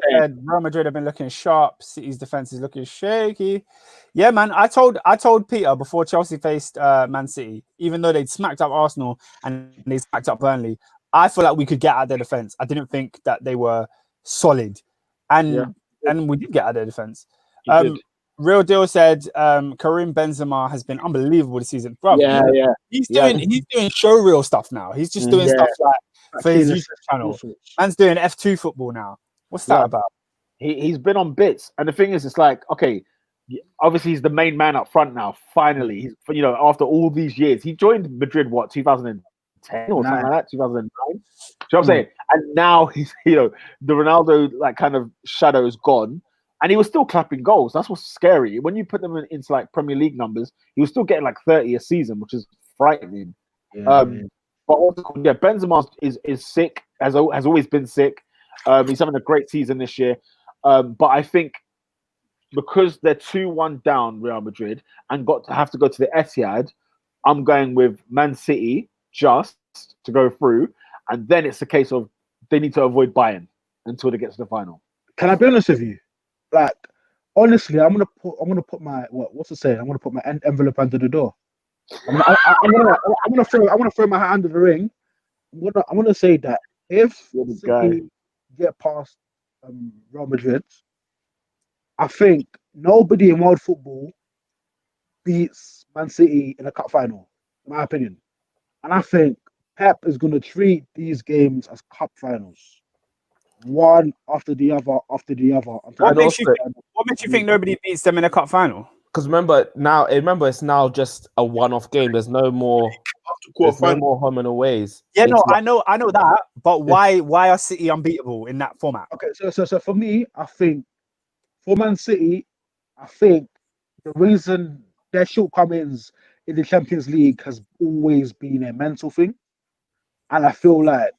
Speaker 2: Madrid have been looking sharp. City's defense is looking shaky. Yeah, man. I told Peter before Chelsea faced Man City, even though they'd smacked up Arsenal and they smacked up Burnley, I feel like we could get out their defense. I didn't think that they were solid, and we did get out their defense. Real Deal said Karim Benzema has been unbelievable this season. Bro, he's doing showreel stuff now. He's just doing stuff like for his YouTube channel. Man's doing F2 football now. What's that about?
Speaker 1: He's been on bits, and the thing is, it's like, okay, obviously he's the main man up front now. Finally, he's after all these years, he joined Madrid 2010 or something like that, 2009. Do you know what I'm saying? And now he's the Ronaldo like kind of shadow is gone, and he was still clapping goals. That's what's scary. When you put them into like Premier League numbers, he was still getting like 30 a season, which is frightening. But also, Benzema is sick, has always been sick. He's having a great season this year. But I think because they're 2-1 down, Real Madrid, and have to go to the Etihad, I'm going with Man City just to go through. And then it's a case of they need to avoid Bayern until they get to the final.
Speaker 3: Can I be honest with you? Like, honestly, I'm gonna put my what's the saying? I'm gonna put my envelope under the door. I'm gonna throw my hat under the ring. I'm gonna say that if City get past Real Madrid, I think nobody in world football beats Man City in a cup final, in my opinion. And I think Pep is going to treat these games as cup finals, one after the other, after the other.
Speaker 2: What makes you think nobody beats them in a cup final?
Speaker 4: Because remember, it's now just a one-off game. There's no more home and aways.
Speaker 2: Yeah, no, I know that. But why are City unbeatable in that format?
Speaker 3: Okay, so for me, I think for Man City, I think the reason their shortcomings in the Champions League has always been a mental thing, and I feel like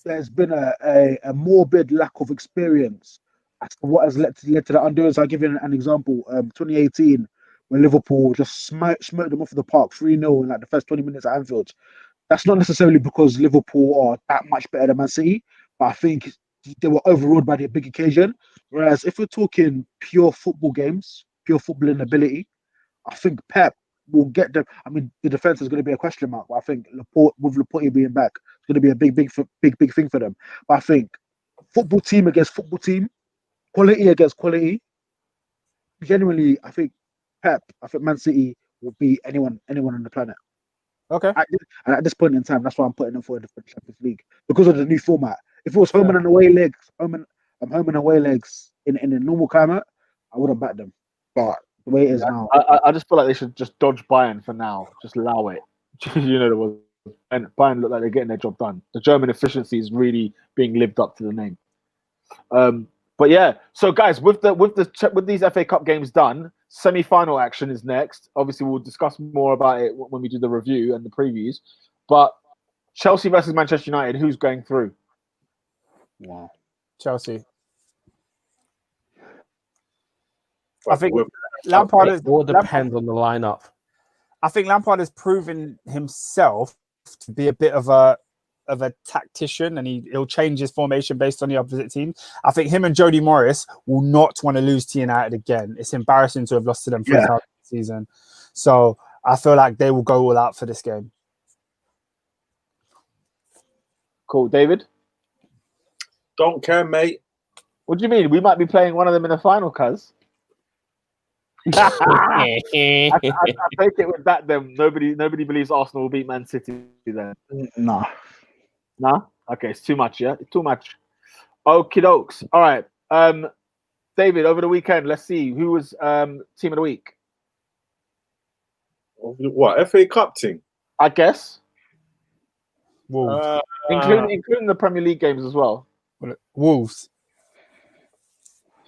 Speaker 3: there's been a morbid lack of experience as to what has led to the undoings. I'll give you an example. 2018, when Liverpool just smoked them off the park 3-0 in like the first 20 minutes at Anfield. That's not necessarily because Liverpool are that much better than Man City, but I think they were overruled by the big occasion. Whereas if we're talking pure football games, pure footballing ability, I think Pep will get them. I mean, the defense is going to be a question mark, but I think with Laporte being back, it's going to be a big thing for them. But I think football team against football team, quality against quality, genuinely, I think Man City will beat anyone on the planet.
Speaker 2: Okay.
Speaker 3: And at this point in time, that's why I'm putting them for the Champions League because of the new format. If it was home and away legs, home and away legs in the normal climate, I would have backed them. But the way it is now,
Speaker 1: I just feel like they should just dodge Bayern for now. Just allow it. And Bayern look like they're getting their job done. The German efficiency is really being lived up to the name. But yeah, so guys, with these FA Cup games done, semi-final action is next. Obviously, we'll discuss more about it when we do the review and the previews. But Chelsea versus Manchester United, who's going through?
Speaker 3: wow,
Speaker 2: Chelsea. I think Lampard is.
Speaker 4: It all depends on the lineup.
Speaker 2: I think Lampard has proven himself to be a bit of a tactician, and he'll change his formation based on the opposite team. I think him and Jody Morris will not want to lose to United again. It's embarrassing to have lost to them 3 times this season. So I feel like they will go all out for this game.
Speaker 1: Cool, David.
Speaker 5: Don't care, mate.
Speaker 1: What do you mean? We might be playing one of them in the final, cuz. I take it with that. Then nobody believes Arsenal will beat Man City. Then
Speaker 3: nah.
Speaker 1: Okay, it's too much. Yeah, it's too much. Okie dokes. All right. David, over the weekend, let's see who was team of the week.
Speaker 5: What, FA Cup team?
Speaker 1: I guess,
Speaker 2: Wolves.
Speaker 1: including the Premier League games as well.
Speaker 2: Wolves.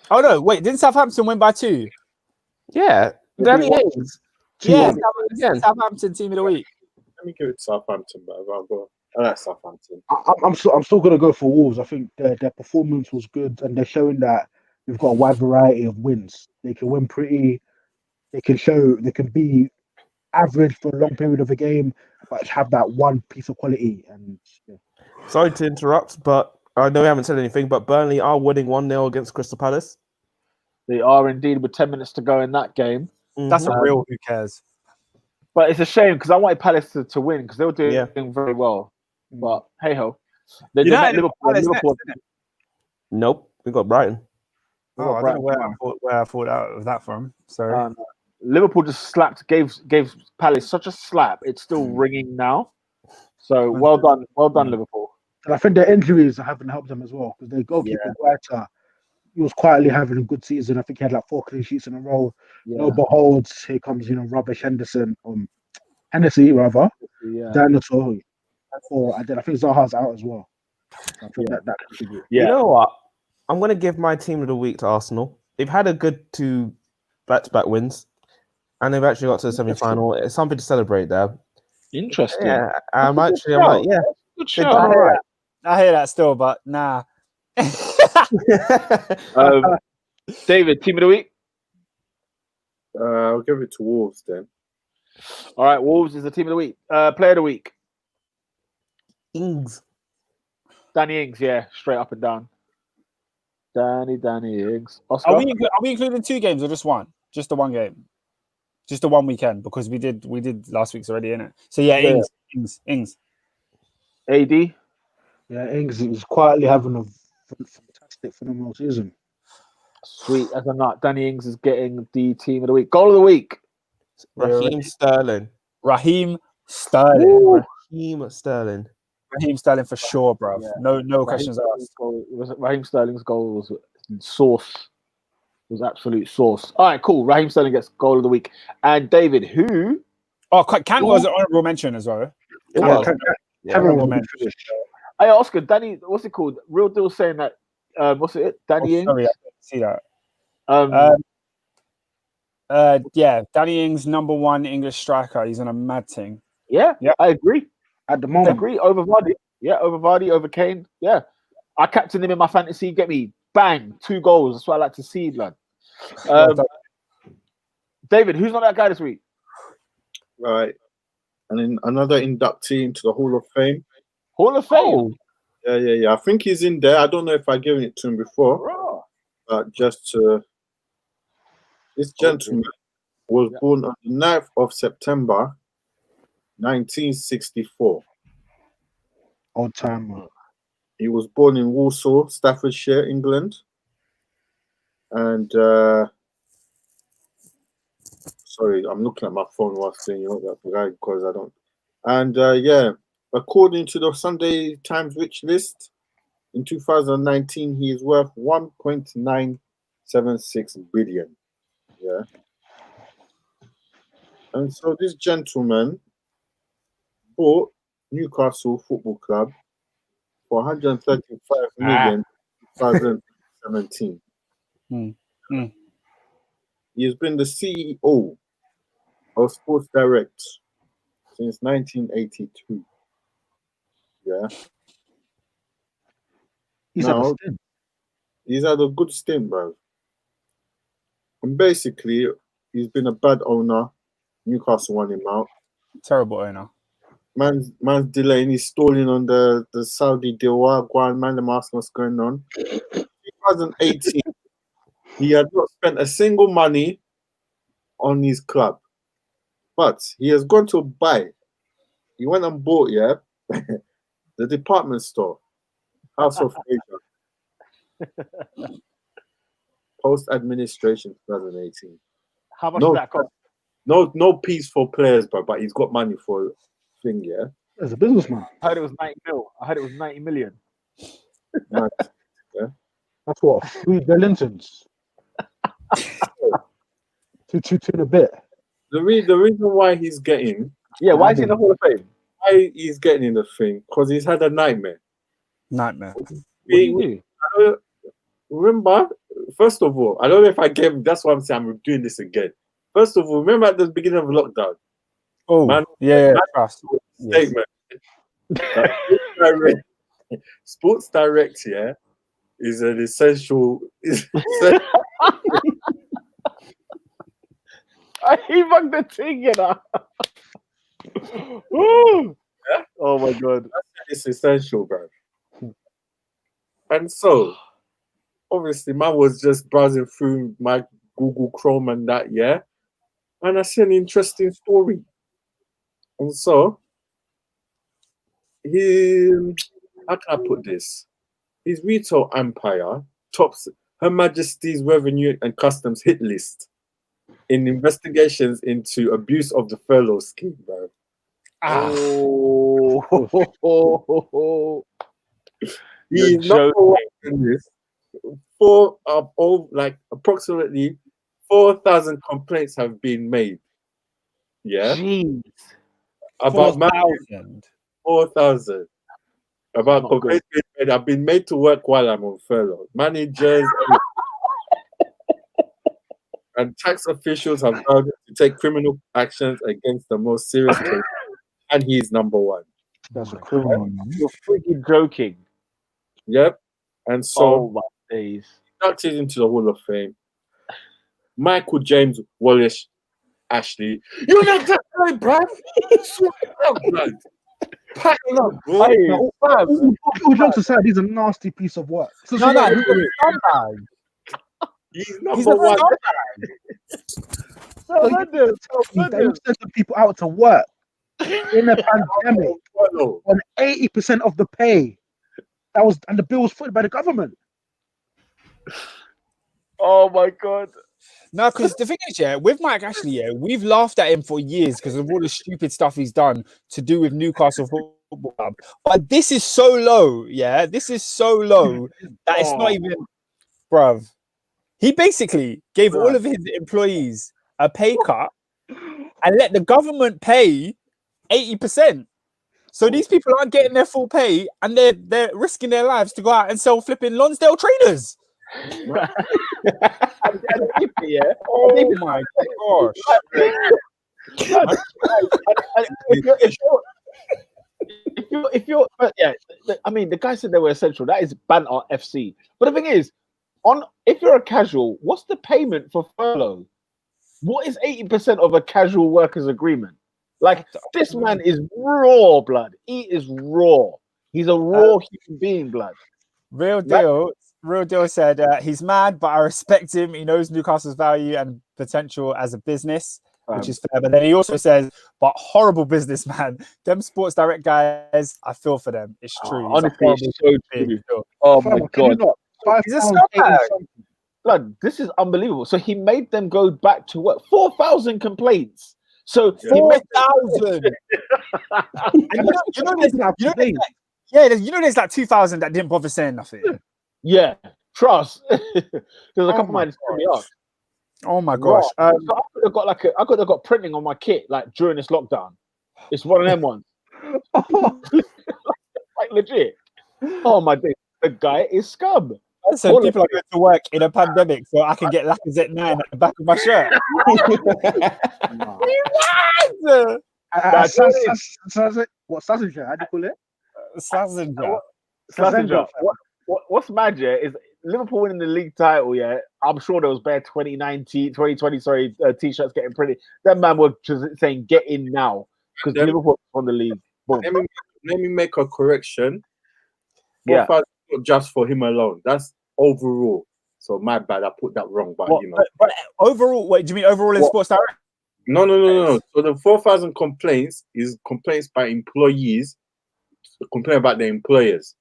Speaker 2: Oh no! Wait, didn't Southampton win by 2?
Speaker 4: Yeah, Danny Ings.
Speaker 2: Yeah, Southampton team of the week.
Speaker 5: Let me give it to Southampton, but I'll go. I like Southampton.
Speaker 3: I'm still gonna go for Wolves. I think their performance was good, and they're showing that we've got a wide variety of wins. They can win pretty. They can be average for a long period of a game, but have that one piece of quality. And
Speaker 4: Sorry to interrupt, but I know we haven't said anything, but Burnley are winning 1-0 against Crystal Palace.
Speaker 1: They are indeed, with 10 minutes to go in that game.
Speaker 2: That's a real who cares.
Speaker 1: But it's a shame because I wanted Palace to win because they were doing very well. But hey ho, they met Liverpool.
Speaker 4: Nope, we got Brighton.
Speaker 2: Oh, I don't know where I thought of that from. Sorry.
Speaker 1: Liverpool just gave Palace such a slap. It's still ringing now. So well done, Liverpool.
Speaker 3: And I think their injuries haven't helped them as well because their goalkeeper Guaita, he was quietly having a good season. I think he had like 4 clean sheets in a row. No beholds, here comes rubbish Hennessy rather. Dinosaur. And then I think Zaha's out as well. I think that contributes.
Speaker 4: You know what? I'm going to give my team of the week to Arsenal. They've had a good 2 back-to-back wins, and they've actually got to the semi-final. It's something to celebrate there.
Speaker 1: Interesting.
Speaker 4: Yeah, I'm like, yeah.
Speaker 1: Good show.
Speaker 2: I hear that still, but nah.
Speaker 1: David, team of the week?
Speaker 5: I'll give it to Wolves then.
Speaker 1: All right, Wolves is the team of the week. Player of the week?
Speaker 4: Ings.
Speaker 1: Danny Ings, straight up and down. Danny Ings. Oscar?
Speaker 2: Are we including 2 games or just one? Just the one game? Just the one weekend because we did last week's already, innit? So Ings.
Speaker 1: AD?
Speaker 3: Yeah, Ings is quietly having a fantastic, phenomenal season.
Speaker 1: Sweet as a nut. Danny Ings is getting the team of the week. Goal of the week?
Speaker 4: Raheem Sterling.
Speaker 2: Raheem Sterling for sure, bro. Yeah. No questions asked.
Speaker 1: Raheem Sterling's goal was sauce. It was absolute sauce. All right, cool. Raheem Sterling gets goal of the week. And David, who?
Speaker 2: Oh, Kant was an honourable mention as well.
Speaker 3: Honourable mention.
Speaker 1: Hey, Oscar, Danny, what's it called? Real Deal saying that. What's it? Danny Ings?
Speaker 2: Sorry, I didn't see that. Danny Ings, #1 English striker. He's on a mad thing.
Speaker 1: Yeah, I agree.
Speaker 3: At the moment,
Speaker 1: I agree. Over Vardy. Yeah, over Vardy, over Kane. Yeah, I captained him in my fantasy. Get me, bang, 2 goals. That's what I like to see, man. David, who's not that guy this week?
Speaker 5: Right, and then another inductee into the Hall of Fame.
Speaker 1: Hall of Fame.
Speaker 5: Yeah. I think he's in there. I don't know if I've given it to him before. Just this gentleman was born on the 9th of September, 1964.
Speaker 3: Old timer.
Speaker 5: He was born in Walsall, Staffordshire, England. And sorry, I'm looking at my phone while saying that guy because I don't. And yeah, according to the Sunday Times Rich List, in 2019, he is worth 1.976 billion. Yeah. And so this gentleman bought Newcastle Football Club for 135 million in 2017. He has been the CEO of Sports Direct since 1982. Yeah.
Speaker 3: He's had a stint.
Speaker 5: He's had a good stint, bro. And basically, he's been a bad owner. Newcastle won him out.
Speaker 2: Terrible owner.
Speaker 5: Man's delaying, he's stalling on the Saudi deal. Man, the mask, what's going on? 2018, he had not spent a single money on his club. But he has gone to buy. He went and bought, the department store, House of Asia. Post administration 2018.
Speaker 1: How much does that cost?
Speaker 5: No piece for players, but he's got money for thing, yeah.
Speaker 3: As a businessman.
Speaker 1: I heard it was 90 mil. I heard it was 90 million.
Speaker 5: Nice. Yeah.
Speaker 3: That's what 3 Bellingtons. two and a bit.
Speaker 5: The reason why he's getting
Speaker 1: why is he in the Hall of Fame?
Speaker 5: Why he's getting in the thing? Because he's had a nightmare. Remember, first of all, I don't know if I gave. That's why I'm saying I'm doing this again. First of all, remember at the beginning of lockdown. Statement. Sports Direct, is an essential.
Speaker 1: He bugged the thing, Oh my god,
Speaker 5: it's essential, bro. And so, obviously, man was just browsing through my Google Chrome and that, and I see an interesting story. And so, how can I put this? His retail empire tops Her Majesty's Revenue and Customs hit list in investigations into abuse of the furlough scheme, bro. He's number one in this. Approximately 4,000 complaints have been made. Yeah.
Speaker 2: Jeez.
Speaker 5: About
Speaker 2: 4,000.
Speaker 5: 4,000. About complaints being made. I've been made to work while I'm on furlough. Managers and tax officials have vowed to take criminal actions against the most serious cases, and he's number one.
Speaker 3: That's a criminal.
Speaker 1: You're freaking joking.
Speaker 5: Yep. And so,
Speaker 1: my days.
Speaker 5: Inducted into the Hall of Fame. Michael James Wallace Ashley. You're not that guy, bruv. Pack it up, bro.
Speaker 3: All jokes aside, he's a nasty piece of work.
Speaker 2: He's a scumbag.
Speaker 5: He's number one.
Speaker 3: So you tell me that you sent the people out to work in a pandemic on 80% of the pay. And the bill was footed by the government.
Speaker 1: Oh my god.
Speaker 2: No, because the thing is, with Mike Ashley, we've laughed at him for years because of all the stupid stuff he's done to do with Newcastle Football Club. But this is so low, this is so low that it's not even, bruv. He basically gave all of his employees a pay cut and let the government pay 80%. So these people aren't getting their full pay and they're risking their lives to go out and sell flipping Lonsdale trainers. Oh my gosh.
Speaker 1: I mean, the guy said they were essential. That is banter FC. But the thing is, if you're a casual, what's the payment for furlough? What is 80% of a casual workers agreement? Like, this man is raw blood. He is raw. He's a raw human being, blood.
Speaker 2: Real deal said he's mad, but I respect him. He knows Newcastle's value and potential as a business, which is fair. But then he also says, but horrible businessman. Them Sports Direct guys, I feel for them. It's true.
Speaker 1: Honestly, it's so true. Oh my god.
Speaker 2: He's a scumbag.
Speaker 1: Blood, this is unbelievable. So he made them go back to work. 4,000 complaints. So
Speaker 2: 4,000. You know, there's like 2,000 that didn't bother saying nothing.
Speaker 1: Yeah, trust. There's a couple man me up.
Speaker 2: Oh my gosh!
Speaker 1: So I could have got printing on my kit like during this lockdown. It's one of them ones. Like legit. Oh my days, the guy is scum.
Speaker 2: So people are going to work in a pandemic, so I can get Lacazette 9 at the back of my shirt.
Speaker 3: What Sassinger? How do you call it?
Speaker 2: Sassinger.
Speaker 1: What's mad, yeah, is Liverpool winning the league title, yeah. I'm sure there was bare 2020 t-shirts getting printed. That man was just saying get in now because Liverpool won the league.
Speaker 5: Let me make a correction.
Speaker 1: Yeah.
Speaker 5: Not just for him alone. That's overall. So my bad, I put that wrong, but you know.
Speaker 2: But overall, wait, do you mean overall in Sports Direct?
Speaker 5: No. So the 4,000 complaints is complaints by employees complaining about their employers.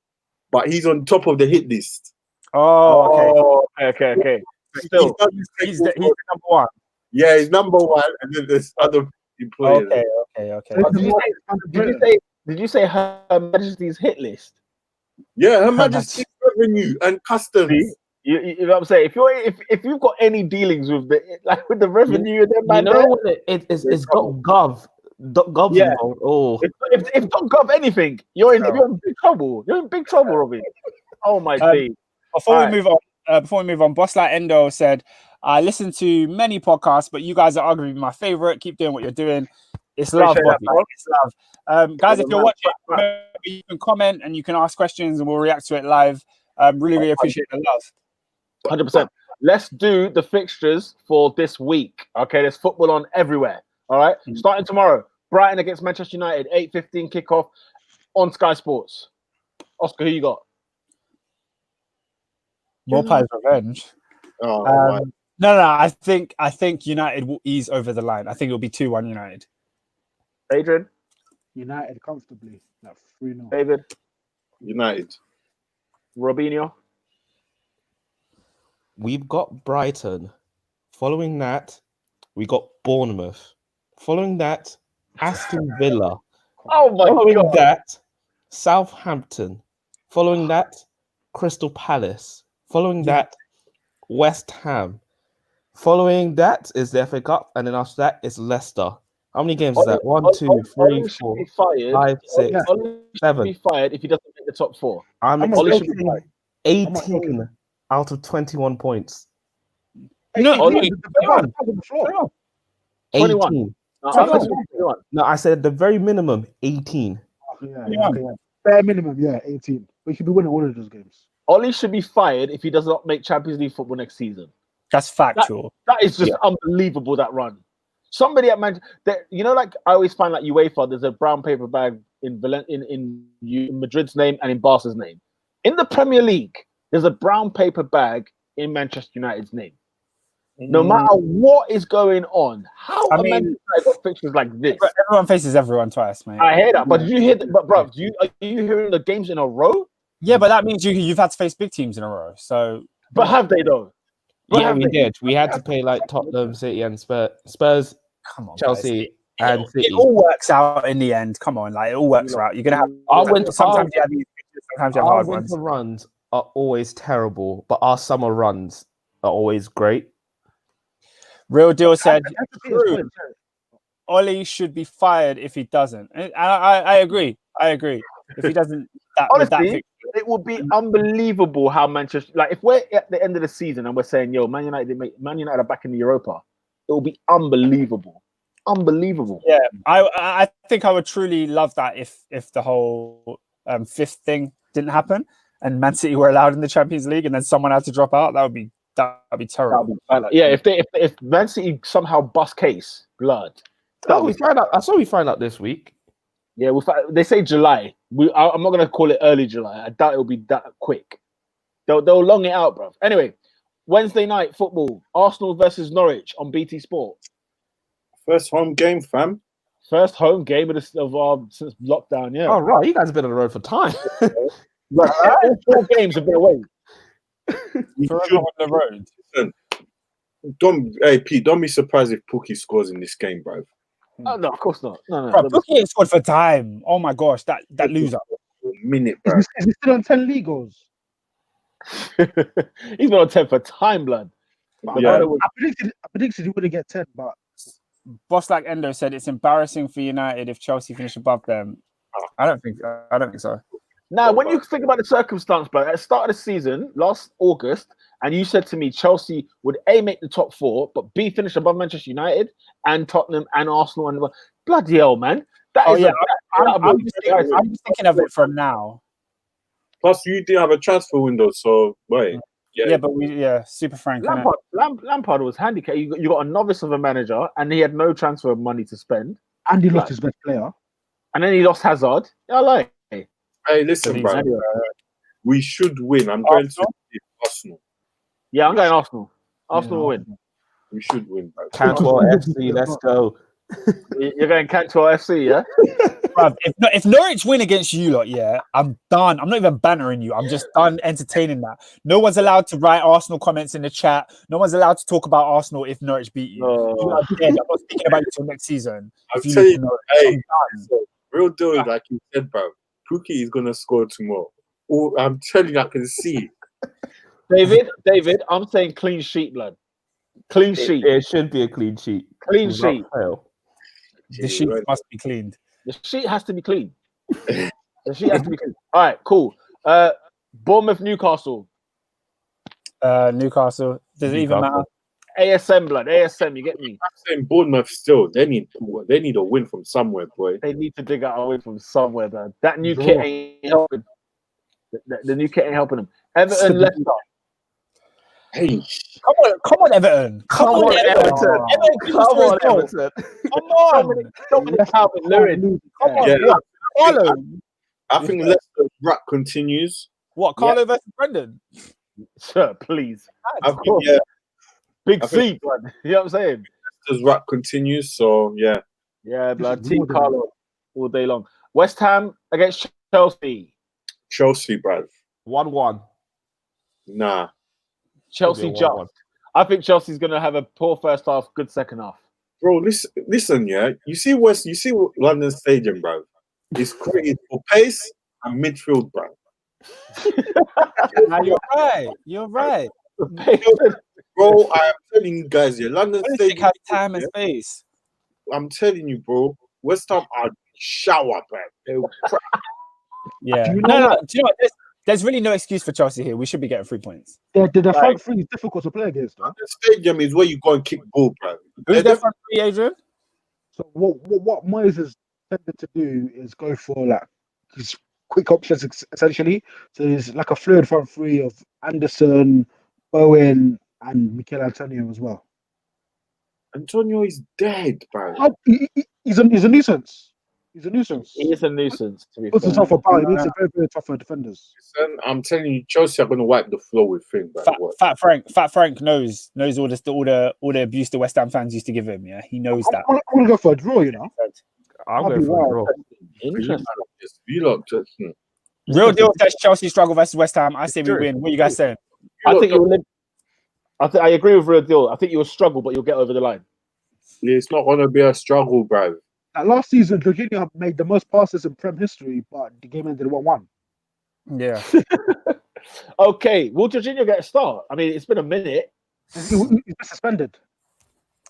Speaker 5: But he's on top of the hit list.
Speaker 2: Oh,
Speaker 1: okay.
Speaker 2: Still, he's number one.
Speaker 5: Yeah, he's number one, and then there's other employers.
Speaker 2: Okay.
Speaker 1: Did you say Her Majesty's hit list?
Speaker 5: Yeah, Her Majesty's revenue and customs.
Speaker 1: You know what I'm saying? If you've got any dealings with the revenue and them, man,
Speaker 4: it's got gov.
Speaker 1: Yeah.
Speaker 4: Involved. Oh,
Speaker 1: if .gov anything, you're in big trouble. You're in big trouble, Robbie. Oh my days.
Speaker 2: Before we move on, Boss Like Endo said, I listen to many podcasts, but you guys are arguably my favorite. Keep doing what you're doing. It's love, it's love. Guys, if you're watching, remember, you can comment and you can ask questions and we'll react to it live. Really appreciate the love.
Speaker 1: 100%. Let's do the fixtures for this week. Okay, there's football on everywhere. All right, starting tomorrow, Brighton against Manchester United, 8:15 kickoff on Sky Sports. Oscar, who you got?
Speaker 2: Morpie's revenge.
Speaker 5: Oh,
Speaker 2: No. I think United will ease over the line. I think it'll be 2-1 United.
Speaker 1: Adrian?
Speaker 3: United comfortably, like 3-0.
Speaker 1: David?
Speaker 5: United.
Speaker 1: Robinho?
Speaker 4: we've got Brighton. Following that, we got Bournemouth. Following that, Aston Villa.
Speaker 1: Oh my
Speaker 4: Following
Speaker 1: God.
Speaker 4: that, Southampton. Following that, Crystal Palace. Following that, West Ham. Following that is the FA Cup, and then after that is Leicester. How many games is that? 1, 2, 3, 4, 5, 6, 7.
Speaker 1: Be fired if he doesn't make the top 4.
Speaker 4: I'm expecting 18 out of 21 points.
Speaker 2: No,
Speaker 1: 21.
Speaker 4: 18.
Speaker 1: No,
Speaker 4: No, I said the very minimum 18.
Speaker 3: Yeah. Bare minimum, 18. We should be winning all of those games.
Speaker 1: Ollie should be fired if he does not make Champions League football next season.
Speaker 2: That's factual.
Speaker 1: That is just unbelievable, that run. Somebody at Manchester, like I always find like UEFA, there's a brown paper bag in Madrid's name and in Barca's name. In the Premier League, there's a brown paper bag in Manchester United's name. No matter what is going on, how Manchester United got fixtures like this?
Speaker 2: Everyone faces everyone twice, mate.
Speaker 1: I hear that, but did you hear? But bro, are you hearing the games in a row?
Speaker 2: Yeah, but that means you've had to face big teams in a row. So,
Speaker 1: but have they though?
Speaker 4: Yeah, we did. We had to play like Tottenham, City, and Spurs,
Speaker 2: come on,
Speaker 4: Chelsea, and City.
Speaker 2: It all works out in the end. Come on, like it all works out. You're gonna have sometimes you have these pictures, sometimes you have hard ones.
Speaker 4: Our winter runs are always terrible, but our summer runs are always great.
Speaker 2: Real Deal said, true. Ollie should be fired if he doesn't. And I agree. If he doesn't,
Speaker 1: honestly, it would be unbelievable how Manchester, like if we're at the end of the season and we're saying, yo, Man United are back in the Europa, it will be unbelievable. Unbelievable.
Speaker 2: Yeah, I think I would truly love that if the whole fifth thing didn't happen and Man City were allowed in the Champions League and then someone had to drop out. That'd be terrible.
Speaker 1: If Man City somehow bust case, blood.
Speaker 4: I saw we find out this week.
Speaker 1: Yeah, they say July. I'm not gonna call it early July. I doubt it'll be that quick. They'll long it out, bro. Anyway, Wednesday night football: Arsenal versus Norwich on BT Sport.
Speaker 5: First home game, fam.
Speaker 1: First home game since lockdown. Yeah.
Speaker 4: Oh right, you guys have been on the road for time.
Speaker 1: Right, all 4 games have been away.
Speaker 2: Forever on the road.
Speaker 5: Pete, don't be surprised if Pookie scores in this game, bro.
Speaker 1: Oh, no, of course not. No.
Speaker 2: Bro, Pookie ain't scored for time. Oh my gosh, that loser.
Speaker 5: Minute, bro.
Speaker 3: Is he still on 10 league goals?
Speaker 1: He's been on 10 for time, blood.
Speaker 5: Yeah.
Speaker 3: I predicted he wouldn't get 10, but
Speaker 2: Boss like Endo said it's embarrassing for United if Chelsea finish above them. I don't think so.
Speaker 1: Now, when you think about the circumstance, bro, at the start of the season, last August, and you said to me Chelsea would A, make the top 4, but B, finish above Manchester United and Tottenham and Arsenal and bloody hell, man. I'm
Speaker 2: just thinking of it from now.
Speaker 5: Plus, you didn't have a transfer window, so wait.
Speaker 2: Yeah, but Super Frank.
Speaker 1: Lampard was handicapped. You got a novice of a manager, and he had no transfer money to spend.
Speaker 3: And he lost his best player.
Speaker 1: And then he lost Hazard. Yeah, like.
Speaker 5: Hey, listen, bro. We should win. I'm going to Arsenal.
Speaker 1: Yeah, I'm going Arsenal. Arsenal will win.
Speaker 5: We should win, bro.
Speaker 4: Cantwell FC, let's go.
Speaker 1: You're going Cantwell FC, yeah?
Speaker 2: Bruv, if Norwich win against you lot, yeah, I'm done. I'm not even bantering you. I'm just done entertaining that. No one's allowed to write Arsenal comments in the chat. No one's allowed to talk about Arsenal if Norwich beat you. You are dead. I'm not speaking about you till next season.
Speaker 5: I'm telling you, hey, real deal, like you said, bro. Pookie is gonna score tomorrow. Oh, I'm telling you, I can see.
Speaker 1: David, I'm saying clean sheet, blood. Clean sheet.
Speaker 4: It should be a clean sheet.
Speaker 1: Clean sheet.
Speaker 2: The sheet must be cleaned.
Speaker 1: The sheet has to be clean. The sheet has to be clean. All right, cool. Bournemouth, Newcastle.
Speaker 2: Newcastle. Does it even matter?
Speaker 1: ASM, blood. ASM, you get me?
Speaker 5: I'm saying Bournemouth still. They need a win from somewhere, boy.
Speaker 1: They need to dig out a win from somewhere, blood. That new kit ain't helping. The new kit ain't helping them. Everton, Leicester.
Speaker 5: Hey,
Speaker 2: come on, Everton. Come on, Everton. Come on.
Speaker 1: Calvin Lewin.
Speaker 2: Come on.
Speaker 5: Carlo. I think Leicester's rap continues.
Speaker 2: What, Carlo versus Brendan?
Speaker 1: Sir, please.
Speaker 5: I think, yeah.
Speaker 1: Big C, blood. You know what I'm saying?
Speaker 5: Leicester's rap continues, so yeah.
Speaker 1: Yeah, blood. Team Carlo all day long. West Ham against Chelsea.
Speaker 5: Chelsea, bruv.
Speaker 4: 1-1.
Speaker 5: Nah.
Speaker 1: Chelsea just. I think Chelsea's gonna have a poor first half, good second half.
Speaker 5: Bro, listen, yeah. You see London Stadium, bro. It's created for pace and midfield, bro.
Speaker 2: You're right.
Speaker 5: Bro, I am telling you guys, yeah, London Stadium
Speaker 2: has time and space.
Speaker 5: I'm telling you, bro. West Ham are shower, bro.
Speaker 2: Yeah. Do you know what? There's really no excuse for Chelsea here. We should be getting 3 points.
Speaker 3: The front three is difficult to play against.
Speaker 5: London Stadium is where you go and kick ball, bro.
Speaker 2: Who's their front three, Adrian?
Speaker 3: So what Moyes has tended to do is go for like his quick options essentially. So there's like a fluid front three of Anderson, Bowen, and Mikel Antonio as well.
Speaker 5: Antonio is dead, bro.
Speaker 3: He's a nuisance. He's a nuisance.
Speaker 1: He is a nuisance. To be
Speaker 3: fair. Tough about. He makes it very, very tough for defenders.
Speaker 5: Listen, I'm telling you, Chelsea are going to wipe the floor with things.
Speaker 2: Fat Frank knows all the abuse the West Ham fans used to give him. Yeah, he knows that.
Speaker 3: I'm going to go for a draw. You know,
Speaker 4: I'm going for a draw.
Speaker 1: Interesting.
Speaker 2: Real deal says Chelsea struggle versus West Ham. I say we win. What are you guys saying?
Speaker 1: I agree with Real Deal. I think you will struggle, but you'll get over the line.
Speaker 5: It's not going to be a struggle, bro.
Speaker 3: Last season, Jorginho made the most passes in Prem history, but the game ended 1-1.
Speaker 2: Yeah.
Speaker 1: Okay. Will Jorginho get a start? I mean, it's been a minute.
Speaker 3: He's been suspended.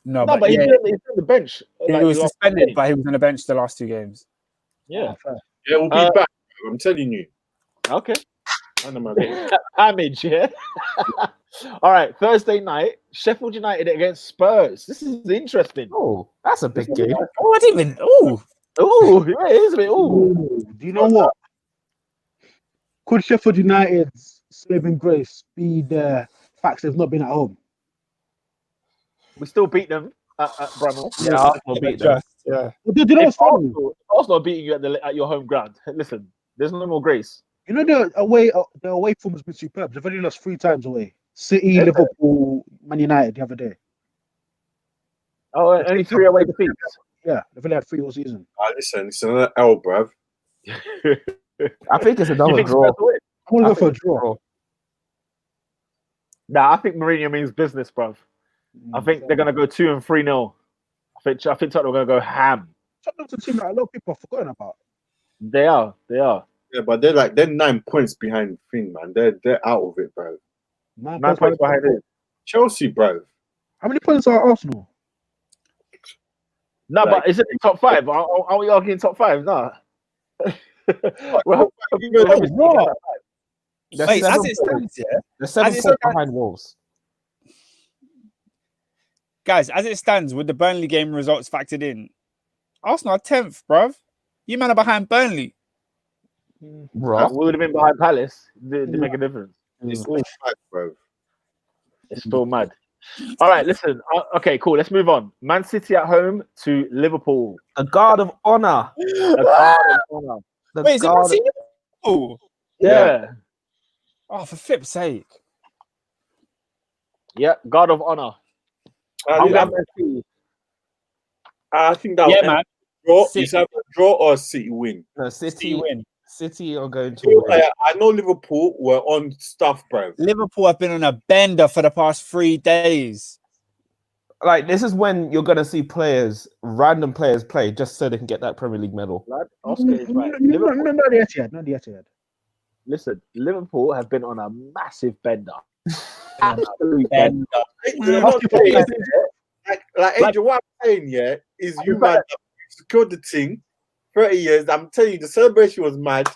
Speaker 1: No, but he's on the bench.
Speaker 2: He was suspended, but he was on the bench the last 2 games.
Speaker 1: Yeah.
Speaker 5: Yeah, we'll be back. I'm telling you.
Speaker 1: Okay. Damage, yeah. All right, Thursday night, Sheffield United against Spurs. This is interesting.
Speaker 4: Oh, that's a big game.
Speaker 2: Oh, I didn't even.
Speaker 1: Yeah, it is a bit.
Speaker 3: Do you know what? Could Sheffield United's saving grace be the fact they've not been at home?
Speaker 1: We still beat them at Bramall.
Speaker 4: Yeah, Arsenal beat them.
Speaker 2: Yeah.
Speaker 3: Do you know what's funny?
Speaker 1: Arsenal are beating you at your home ground. Listen, there's no more grace.
Speaker 3: You know the away form has been superb. They've only lost 3 times away. City, Liverpool, Man United the other day.
Speaker 1: Oh, only 3 away defeats.
Speaker 3: Yeah, they've only had 3 all season.
Speaker 5: Listen, it's another L, bruv.
Speaker 4: I think it's another draw.
Speaker 3: I'm going to go for a draw.
Speaker 1: Nah, I think Mourinho means business, bruv. I think they're going to go 2 and 3-0. I think Tottenham are going to go ham.
Speaker 3: Tottenham's a team that a lot of people have forgotten about.
Speaker 1: They are.
Speaker 5: Yeah, but they're 9 points behind the thing, man. They're out of it, bro.
Speaker 1: 9 points behind it.
Speaker 5: Chelsea, bro.
Speaker 3: How many points are Arsenal?
Speaker 1: No, but is it the top 5? Are we arguing top 5? No. Well,
Speaker 2: Wait, as it stands,
Speaker 4: they're 7 points behind Wolves.
Speaker 2: Guys, as it stands, with the Burnley game results factored in, Arsenal are 10th, bruv. You man are behind Burnley.
Speaker 1: Bro, we would have been behind Palace. Didn't make a difference.
Speaker 5: It's all mad, bro.
Speaker 1: It's still mad. All right, listen. Okay, cool. Let's move on. Man City at home to Liverpool.
Speaker 4: A guard of honor.
Speaker 1: A guard of honor.
Speaker 2: Wait, is it Man City? Liverpool?
Speaker 1: Yeah.
Speaker 2: Oh, for flip's sake.
Speaker 1: Yeah, guard of honor.
Speaker 5: I think that
Speaker 2: man.
Speaker 5: Draw. It's either a draw or a City win.
Speaker 4: No, City
Speaker 2: win.
Speaker 4: City are going to win.
Speaker 5: I know Liverpool were on stuff, bro.
Speaker 2: Liverpool have been on a bender for the past 3 days.
Speaker 4: Like, this is when you're going to see random players play just so they can get that Premier League medal.
Speaker 1: Oscar is right.
Speaker 3: No, the Etihad.
Speaker 1: Listen, Liverpool have been on a massive bender. Absolute bender.
Speaker 5: Like Adrian, what I'm saying, is you man secured the thing 30 years. I'm telling you, the celebration was mad.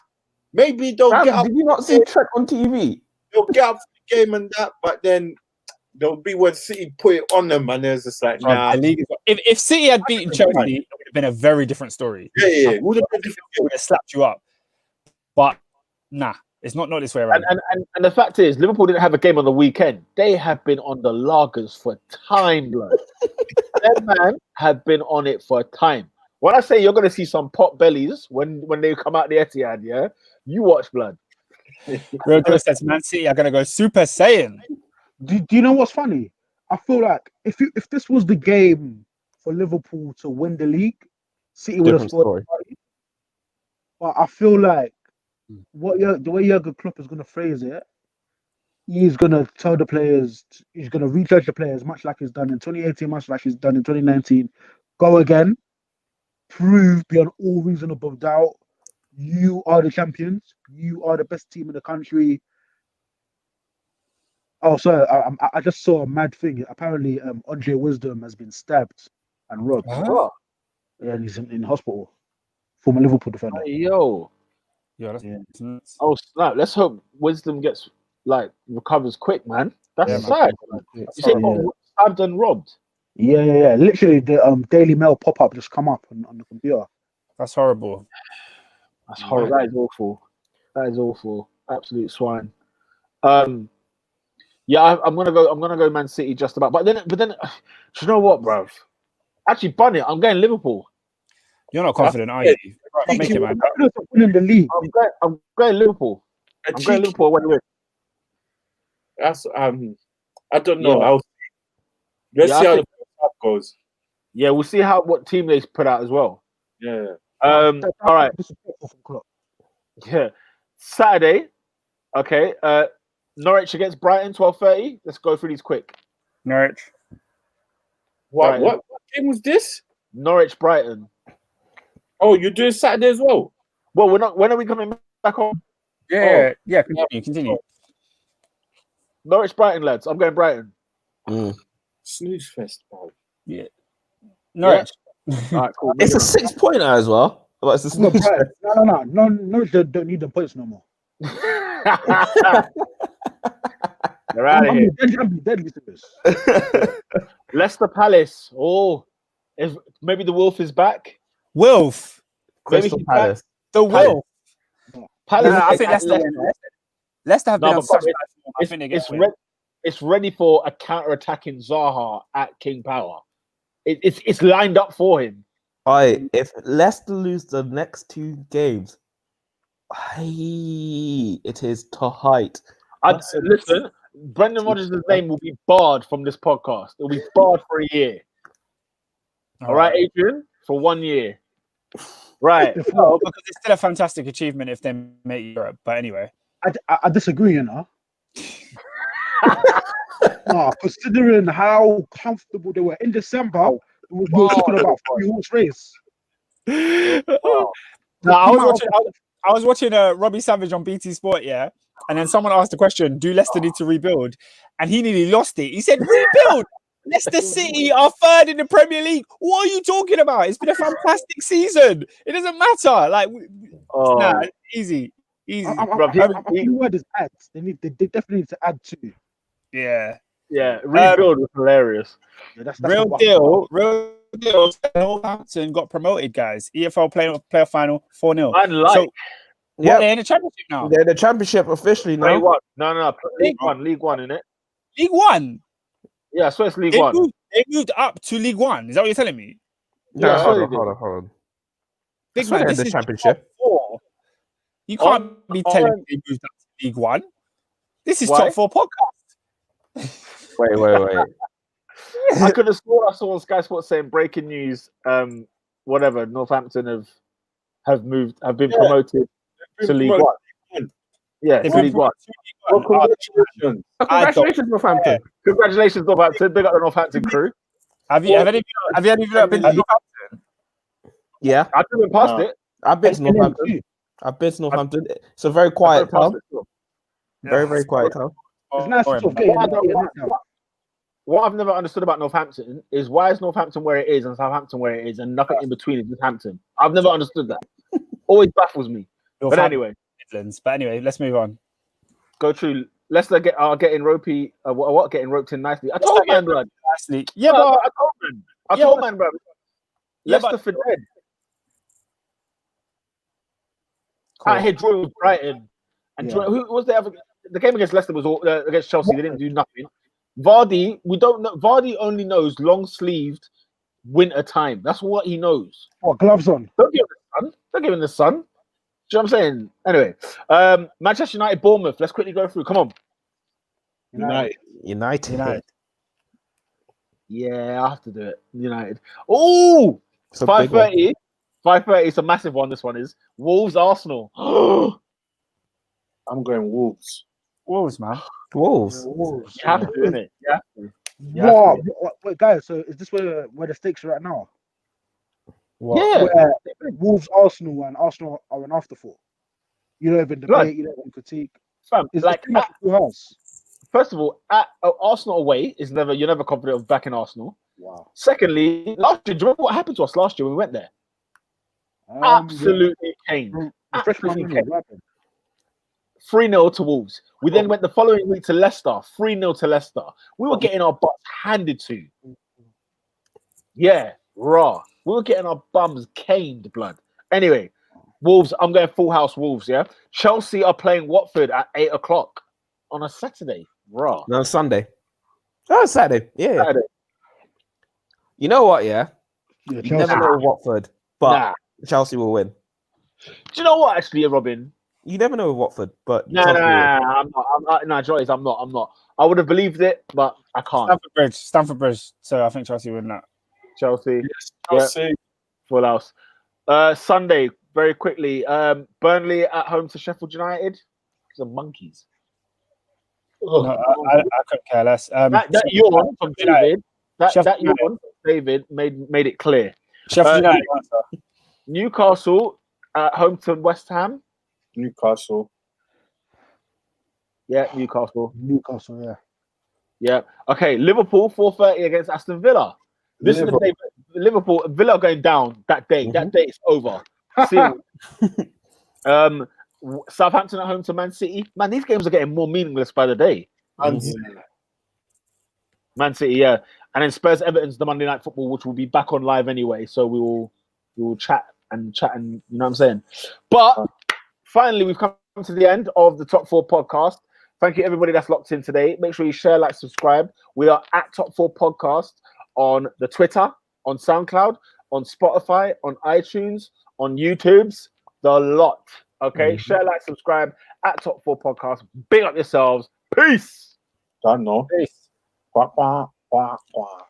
Speaker 5: Maybe they'll get up.
Speaker 4: Did you not see Trek on TV?
Speaker 5: They'll get up for the game and that, but then there'll be when City put it on them, and there's just like, nah.
Speaker 2: If City had beaten Chelsea, it would have been a very different story.
Speaker 5: Yeah.
Speaker 2: Would have slapped you up. But nah, it's not this way around.
Speaker 1: And the fact is, Liverpool didn't have a game on the weekend. They have been on the lagers for time, blood. Them man have been on it for time. When I say you're going to see some pot bellies when they come out the Etihad, yeah, you watch, blood.
Speaker 2: Real deal says Man City are going to go Super Saiyan.
Speaker 3: Do you know what's funny? I feel like if this was the game for Liverpool to win the league, City would have scored. But I feel like the way Jurgen Klopp is going to phrase it, he's going to tell the players, he's going to recharge the players, much like he's done in 2018, much like he's done in 2019. Go again, prove beyond all reasonable doubt, you are the champions, you are the best team in the country. Oh, sorry, I just saw a mad thing. Apparently, Andre Wisdom has been stabbed and robbed.
Speaker 1: What?
Speaker 3: Yeah, and he's in hospital. Former Liverpool defender.
Speaker 1: Hey, yo.
Speaker 2: That's
Speaker 1: Oh, snap. Let's hope Wisdom recovers quick, man. That's sad. You say stabbed and robbed?
Speaker 3: Yeah. Literally, the Daily Mail pop-up just come up on the computer.
Speaker 2: That's horrible.
Speaker 1: That's horrible. That is awful. Absolute swine. Yeah, I'm gonna go Man City just about. But then, do you know what, bruv? Actually, Bunny, I'm going Liverpool.
Speaker 2: You're not confident, are you? Make it, man.
Speaker 3: Winning the league.
Speaker 1: I'm going Liverpool. I'm going Liverpool when we win.
Speaker 5: That's I don't know.
Speaker 1: Yeah.
Speaker 5: Let's see how the cup goes.
Speaker 1: Yeah, we'll see what team they put out as well.
Speaker 5: Yeah.
Speaker 1: All right. Yeah. Saturday. Okay. Norwich against Brighton, 12:30. Let's go through these quick.
Speaker 2: Norwich.
Speaker 5: What game was this?
Speaker 1: Norwich Brighton.
Speaker 5: Oh, you're doing Saturday as well?
Speaker 1: Well, we're not. When are we coming back on?
Speaker 2: Yeah. Continue.
Speaker 1: Norwich Brighton, lads. I'm going Brighton.
Speaker 5: Snooze fest, bro.
Speaker 2: Yeah. Norwich.
Speaker 1: Yeah. All right, cool.
Speaker 4: It's a 6-pointer as well. Well, it's a
Speaker 3: No, Norwich don't need the points no more.
Speaker 1: They're out of here.
Speaker 3: I'm deadly serious.
Speaker 1: Leicester Palace. Oh, maybe the Wolf is back.
Speaker 2: Wolf.
Speaker 4: Crystal Palace.
Speaker 2: The Wolf.
Speaker 1: Palace.
Speaker 2: I think Leicester have been on such bad form.
Speaker 1: It's ready for a counter-attacking Zaha at King Power. It's lined up for him.
Speaker 4: If Leicester lose the next 2 games, it is tight.
Speaker 1: Listen, Brendan Rodgers' name will be barred from this podcast. It'll be barred for a year. All right, Adrian? For 1 year. Right.
Speaker 2: Well, because it's still a fantastic achievement if they make Europe. But anyway.
Speaker 3: I disagree, you know. No, considering how comfortable they were in December, We're talking about 3-horse race.
Speaker 2: No, I was watching Robbie Savage on BT Sport, yeah, and then someone asked the question, "Do Leicester need to rebuild?" And he nearly lost it. He said, "Rebuild? Leicester City are third in the Premier League. What are you talking about? It's been a fantastic season. It doesn't matter. Like, nah, easy."
Speaker 3: The word is add. They definitely need to add to.
Speaker 2: Yeah.
Speaker 1: Rebuild was hilarious.
Speaker 3: Yeah, that's
Speaker 2: Real deal. Northampton got promoted, guys. EFL playoff final 4-0. So, they're in the championship now.
Speaker 4: They're in the championship officially now.
Speaker 1: Wait, what? No. League One, innit?
Speaker 2: League One.
Speaker 1: Yeah, I swear it's League One.
Speaker 2: They moved up to League One. Is that what you're telling me?
Speaker 4: No,
Speaker 1: Yeah,
Speaker 4: hold on.
Speaker 2: Big man, this
Speaker 4: the
Speaker 2: is
Speaker 4: championship.
Speaker 2: top 4. You can't be telling me they moved up to League One. This is top 4 podcast.
Speaker 4: Wait.
Speaker 1: I could have sworn I saw on Sky Sports saying breaking news. Whatever. Northampton have been promoted to League One. Yeah, to League One.
Speaker 5: Well, congratulations.
Speaker 4: Congratulations, Northampton.
Speaker 1: Congratulations, Northampton. Big up the Northampton crew.
Speaker 2: Have you ever been to Northampton?
Speaker 4: Yeah,
Speaker 1: I've driven past it.
Speaker 4: I've been to Northampton. It's a very quiet town. Very, very quiet town.
Speaker 3: It's nice to sort of get
Speaker 1: What I've never understood about Northampton is why is Northampton where it is and Southampton where it is and nothing in between is just Hampton. I've never understood that. Always baffles me. But anyway,
Speaker 2: let's move on.
Speaker 1: Go through. Leicester getting ropey. Getting roped in nicely. I told man, blood.
Speaker 2: Nicely. Yeah, but
Speaker 1: I told man, bro. Leicester for dead. I had draw with Brighton, and who was the game against Leicester was all against Chelsea. They didn't do nothing. Vardy, we don't know. Vardy only knows long sleeved winter time. That's what he knows.
Speaker 3: What, gloves on?
Speaker 1: Don't give him the sun. Do you know what I'm saying? Anyway, Manchester United, Bournemouth. Let's quickly go through. Come on.
Speaker 4: United.
Speaker 1: Yeah, I have to do it. United. Oh, 5:30. 5:30. It's a massive one. This one is Wolves, Arsenal.
Speaker 5: I'm going Wolves.
Speaker 2: Wolves, man.
Speaker 4: Wolves.
Speaker 1: You have to, innit?
Speaker 3: Yeah. Wait, guys. So is this where the stakes are at now?
Speaker 1: Yeah.
Speaker 3: Where Wolves, Arsenal, and Arsenal are an afterthought. You don't even debate. You don't even critique. It's like
Speaker 1: first of all, at Arsenal away is never. You're never confident of backing Arsenal.
Speaker 2: Wow.
Speaker 1: Secondly, last year, do you remember what happened to us last year when we went there? Absolutely caned. Absolutely caned. 3-0 to Wolves. We then went the following week to Leicester. 3-0 to Leicester. We were getting our butts handed to. Yeah, raw. We were getting our bums caned, blood. Anyway, Wolves. I'm going full house Wolves. Yeah. Chelsea are playing Watford at 8 o'clock on a Saturday. Raw.
Speaker 4: No, Sunday. Oh, Saturday. Yeah. Saturday. You know what? Yeah. You never know Watford, but Chelsea will win.
Speaker 1: Do you know what? Actually, Robin.
Speaker 4: You never know with Watford, but
Speaker 1: I'm not. I would have believed it, but I can't.
Speaker 2: Stamford Bridge. So I think Chelsea win that.
Speaker 1: Chelsea.
Speaker 5: Yes, Chelsea.
Speaker 1: Yeah. Full house. Sunday, very quickly. Burnley at home to Sheffield United. The monkeys.
Speaker 2: No, I couldn't care less.
Speaker 1: That yawn from David. That yawn from David made it clear.
Speaker 2: Sheffield United.
Speaker 1: Newcastle at home to West Ham.
Speaker 5: Newcastle.
Speaker 1: Yeah, Newcastle.
Speaker 3: Yeah.
Speaker 1: Yeah. Okay, Liverpool 4:30 against Aston Villa. This is the day Liverpool Villa going down that day. Mm-hmm. That day is over. Southampton at home to Man City. Man, these games are getting more meaningless by the day. Man City, yeah. And then Spurs Everton's the Monday Night Football, which will be back on live anyway. So we will chat and you know what I'm saying. But finally, we've come to the end of the Top 4 podcast. Thank you, everybody that's locked in today. Make sure you share, like, subscribe. We are at Top 4 Podcast on the Twitter, on SoundCloud, on Spotify, on iTunes, on YouTube's, the lot. Okay, share, like, subscribe at Top 4 Podcast. Big up yourselves. Peace.
Speaker 5: Done, no.
Speaker 1: Peace.
Speaker 5: Quack, quack, quack, quack.